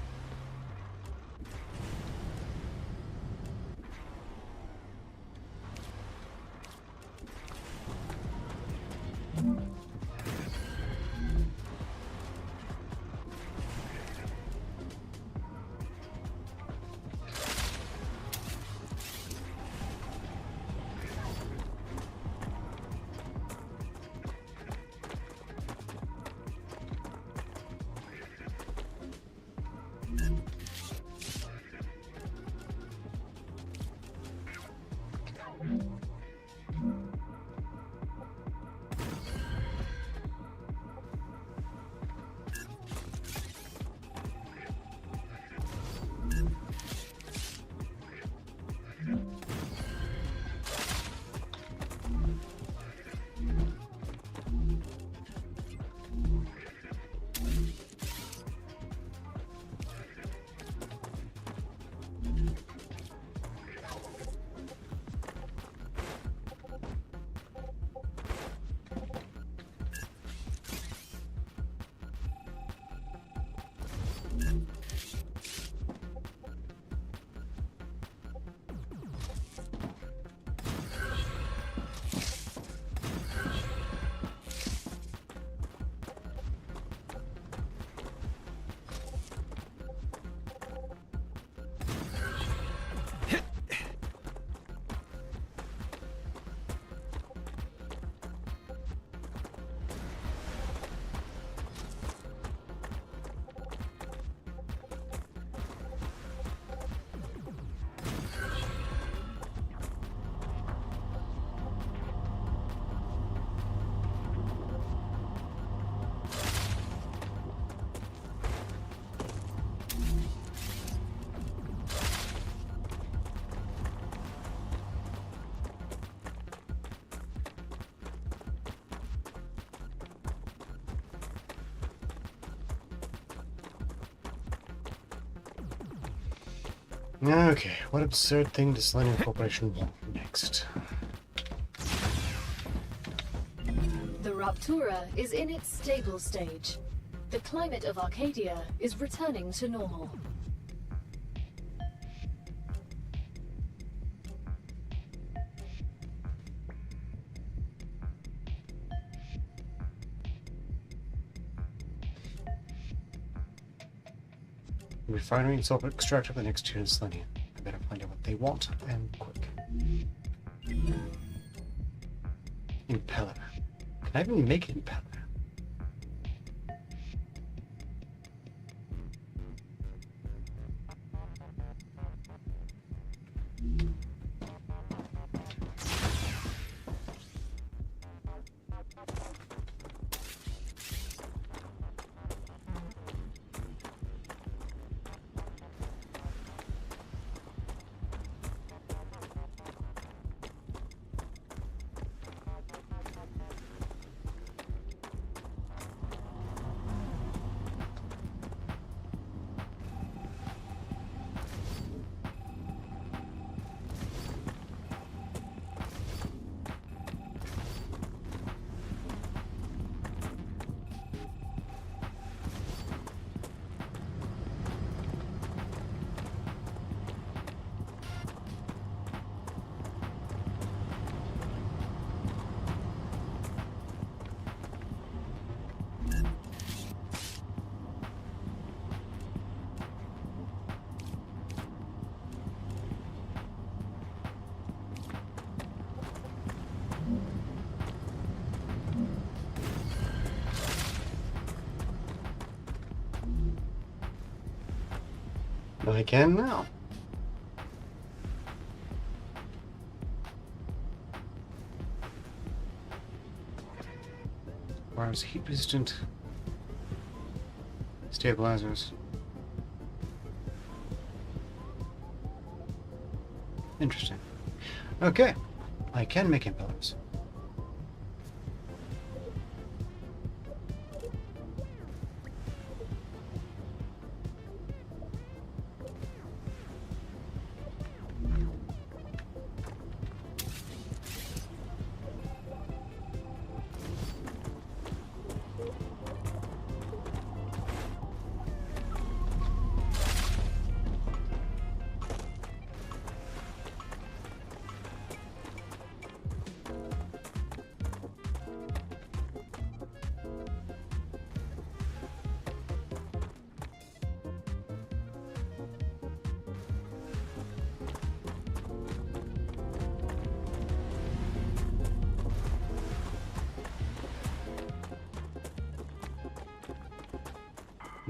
Okay, what absurd thing does Selenium Corporation want next? The Raptura is in its stable stage. The climate of Arcadia is returning to normal. Refinery and sulfur extractor for the next tier in Selenium. I better find out what they want, and quick. Impeller. Can I even make an impeller? I can now. Requires heat resistant stabilizers. Interesting. Okay, I can make impellers.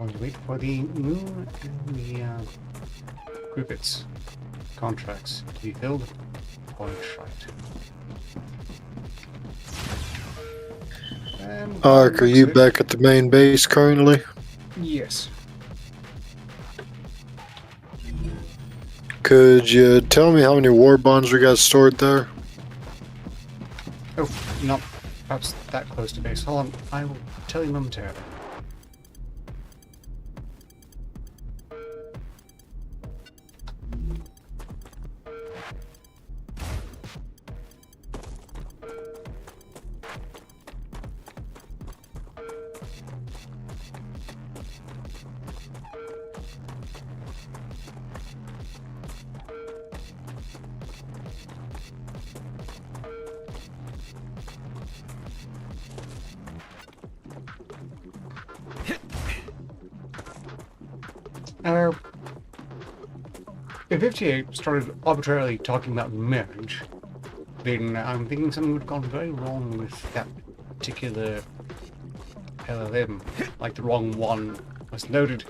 While you wait for the moon and the group its contracts to be filled, contract. Ark, are you back at the main base currently? Yes. Could you tell me how many war bonds we got stored there? Oh, not perhaps that close to base. Hold on, I will tell you momentarily. If 58 started arbitrarily talking about marriage, then I'm thinking something would have gone very wrong with that particular LLM. Like the wrong one was loaded,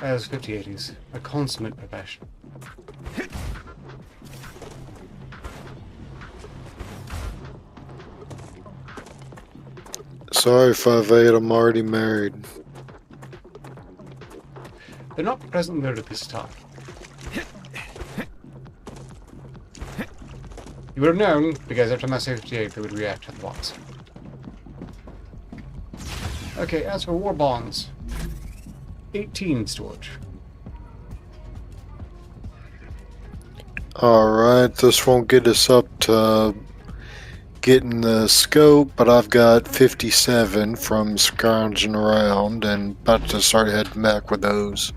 as 58 is a consummate professional. Sorry, 5-8, I'm already married. They're not presently loaded at this time. You would have known, because every time I say 58, they would react at once. Okay, as for war bonds, 18 storage. Alright, this won't get us up to getting the scope, but I've got 57 from scrounging around and about to start heading back with those.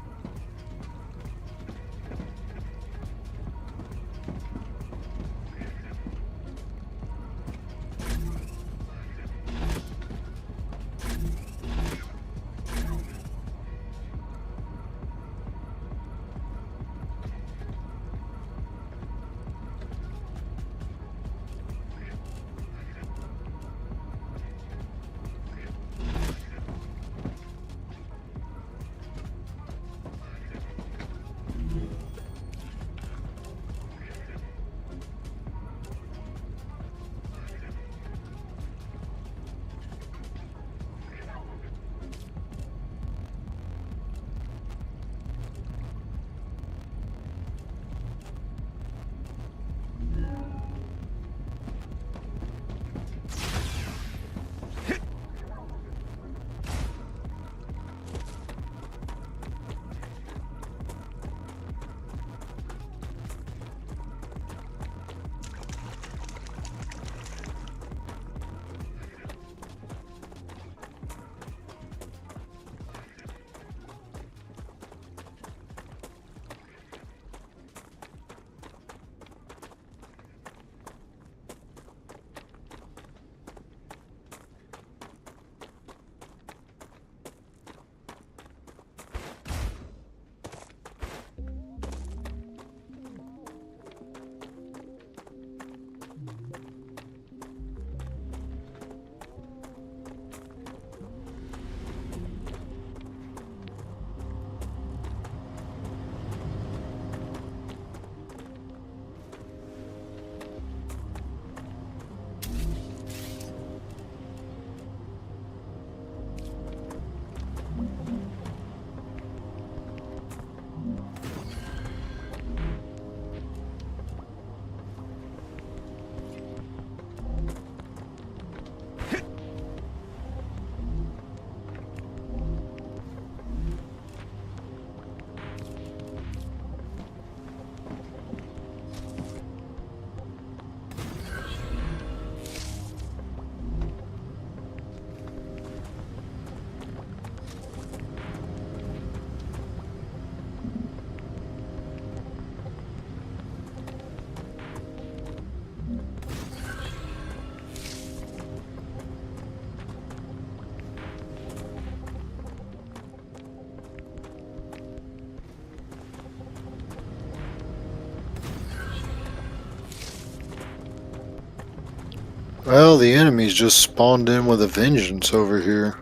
Well, the enemy's just spawned in with a vengeance over here.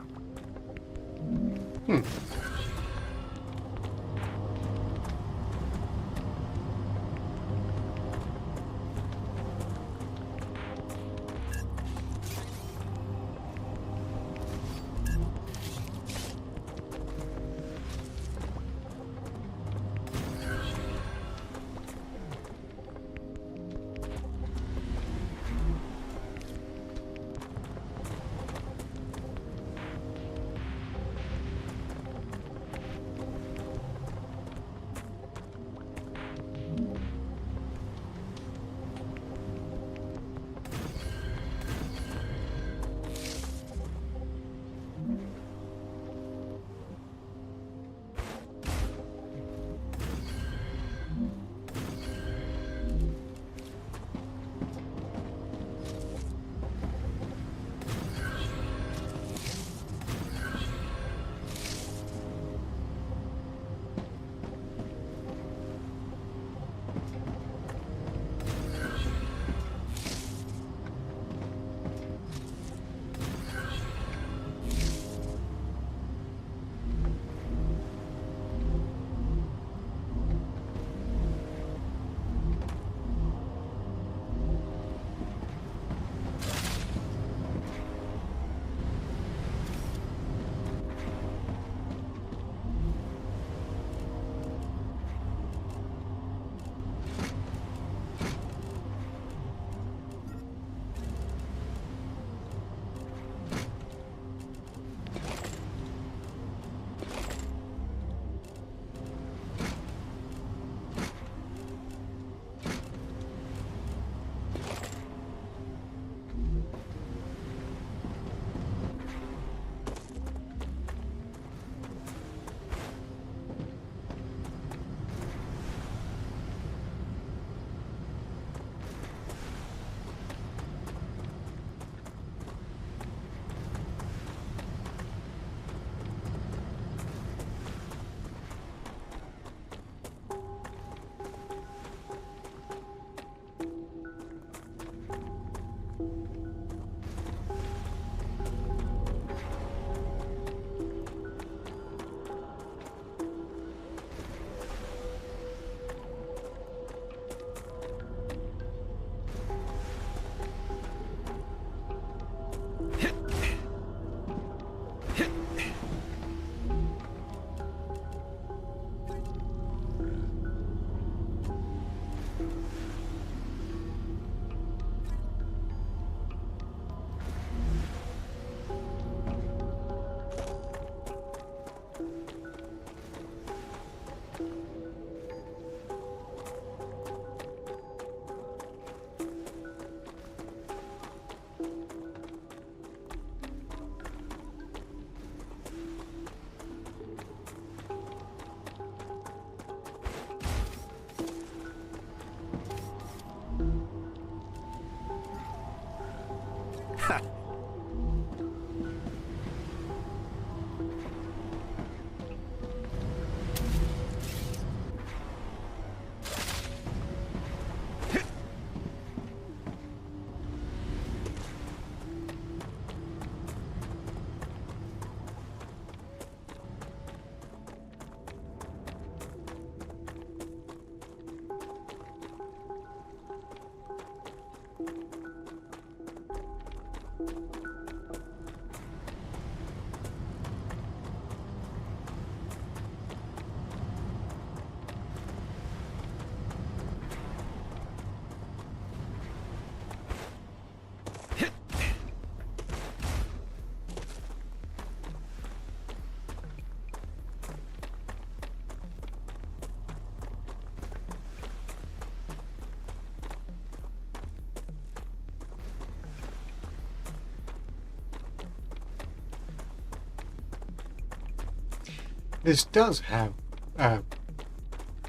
This does have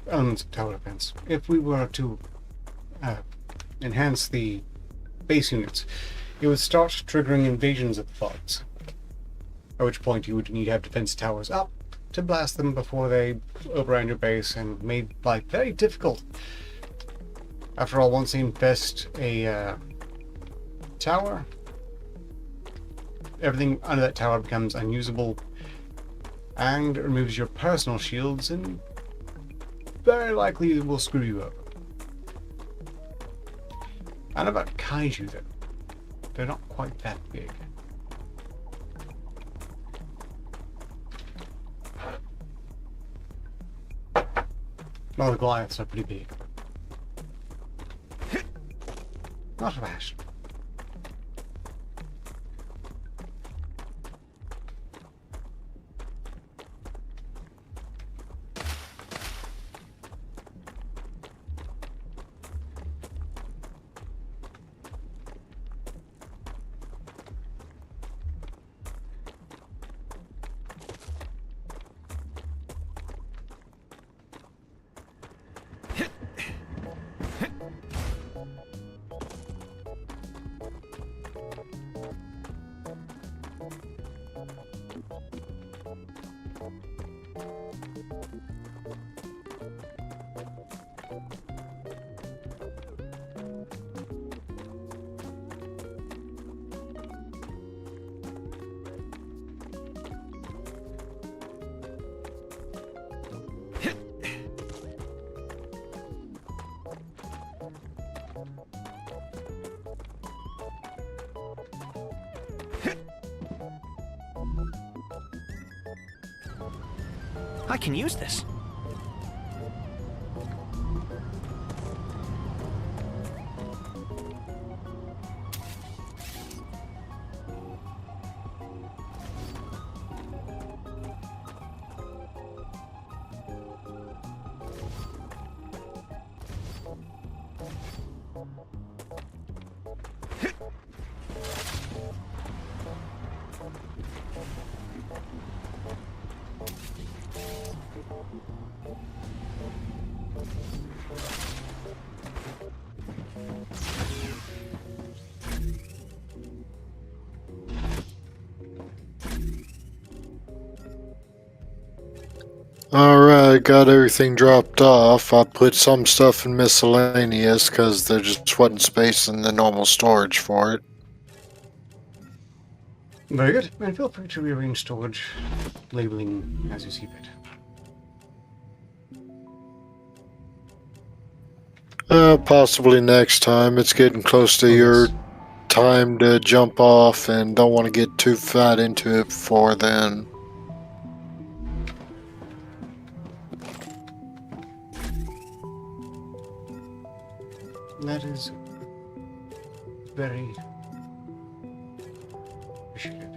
elements of tower defense. If we were to enhance the base units, it would start triggering invasions of the pods. At which point you would need to have defense towers up to blast them before they overran your base and made life very difficult. After all, once they infest a tower, everything under that tower becomes unusable and removes your personal shields and very likely will screw you over. I don't know about kaiju though. They're not quite that big. No, the Goliaths are pretty big. Not rash. I can use this. Alright, got everything dropped off. I put some stuff in miscellaneous because there just wasn't space in the normal storage for it. Very good. And feel free to rearrange storage, labeling as you see fit. Possibly next time. It's getting close to your time to jump off and don't want to get too fat into it before then. That is very appreciated.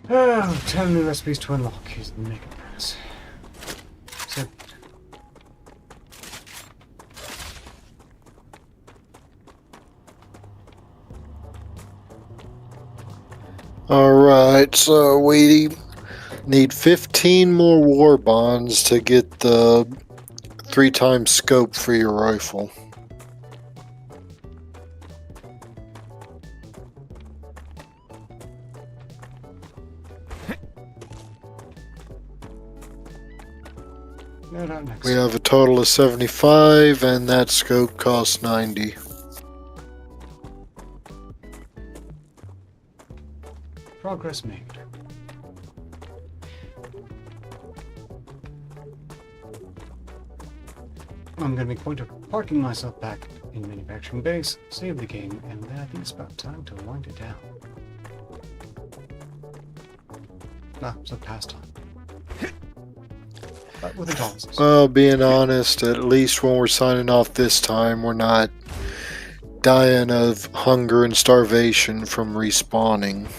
Oh, 10 new recipes to unlock. Here's the mega press. So, Alright, so we need 15 more war bonds to get the 3x scope for your rifle. no, not next. We have a total of 75, and that scope costs 90. Progress made. I'm going to make a point of parking myself back in the manufacturing base, save the game, and then I think it's about time to wind it down. It's a pastime. But with the tolerances. Well, being honest, at least when we're signing off this time, we're not dying of hunger and starvation from respawning.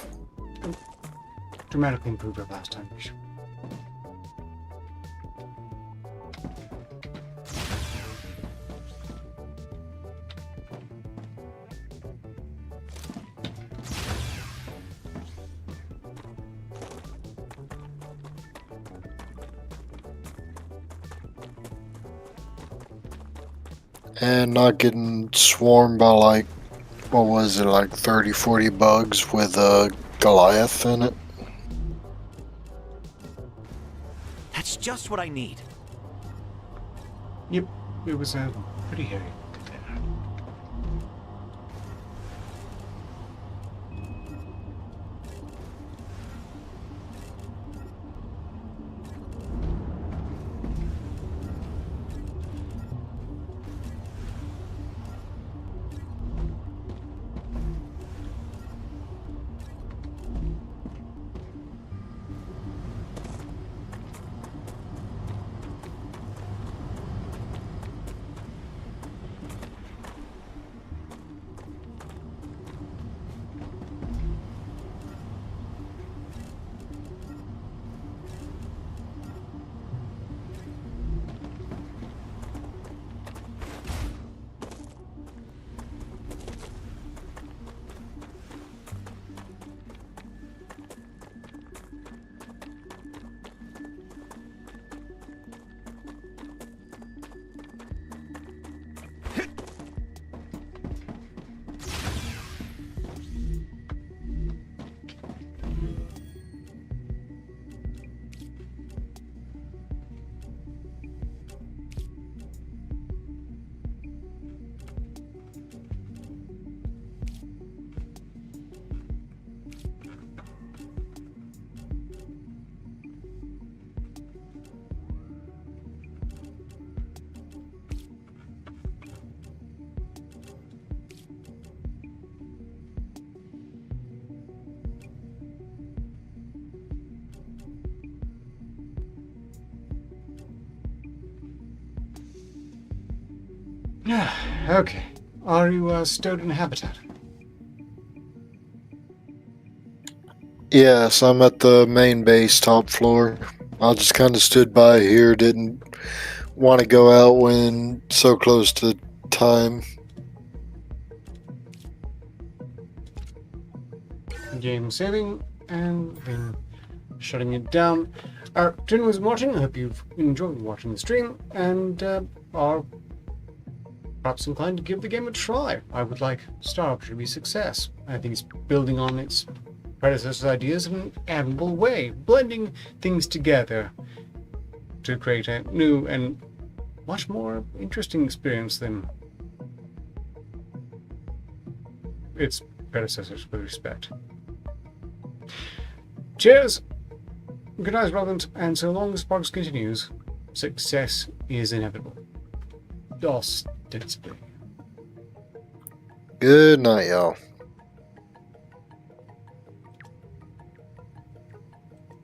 Dramatically improved our last time mission. And not getting swarmed by like, what was it, like 30, 40 bugs with a Goliath in it. That's just what I need. Yep, it was pretty hairy. Okay. Are you stowed in habitat? Yes, I'm at the main base, top floor. I just kind of stood by here, didn't want to go out when so close to time. Game saving and then shutting it down. To anyone who's watching, I hope you've enjoyed watching the stream and are perhaps inclined to give the game a try. I would like StarRupture to be a success. I think it's building on its predecessor's ideas in an admirable way, blending things together to create a new and much more interesting experience than its predecessors, with respect. Cheers! Good night, relevant, and so long as progress continues, success is inevitable. Ostensibly. Good night, y'all.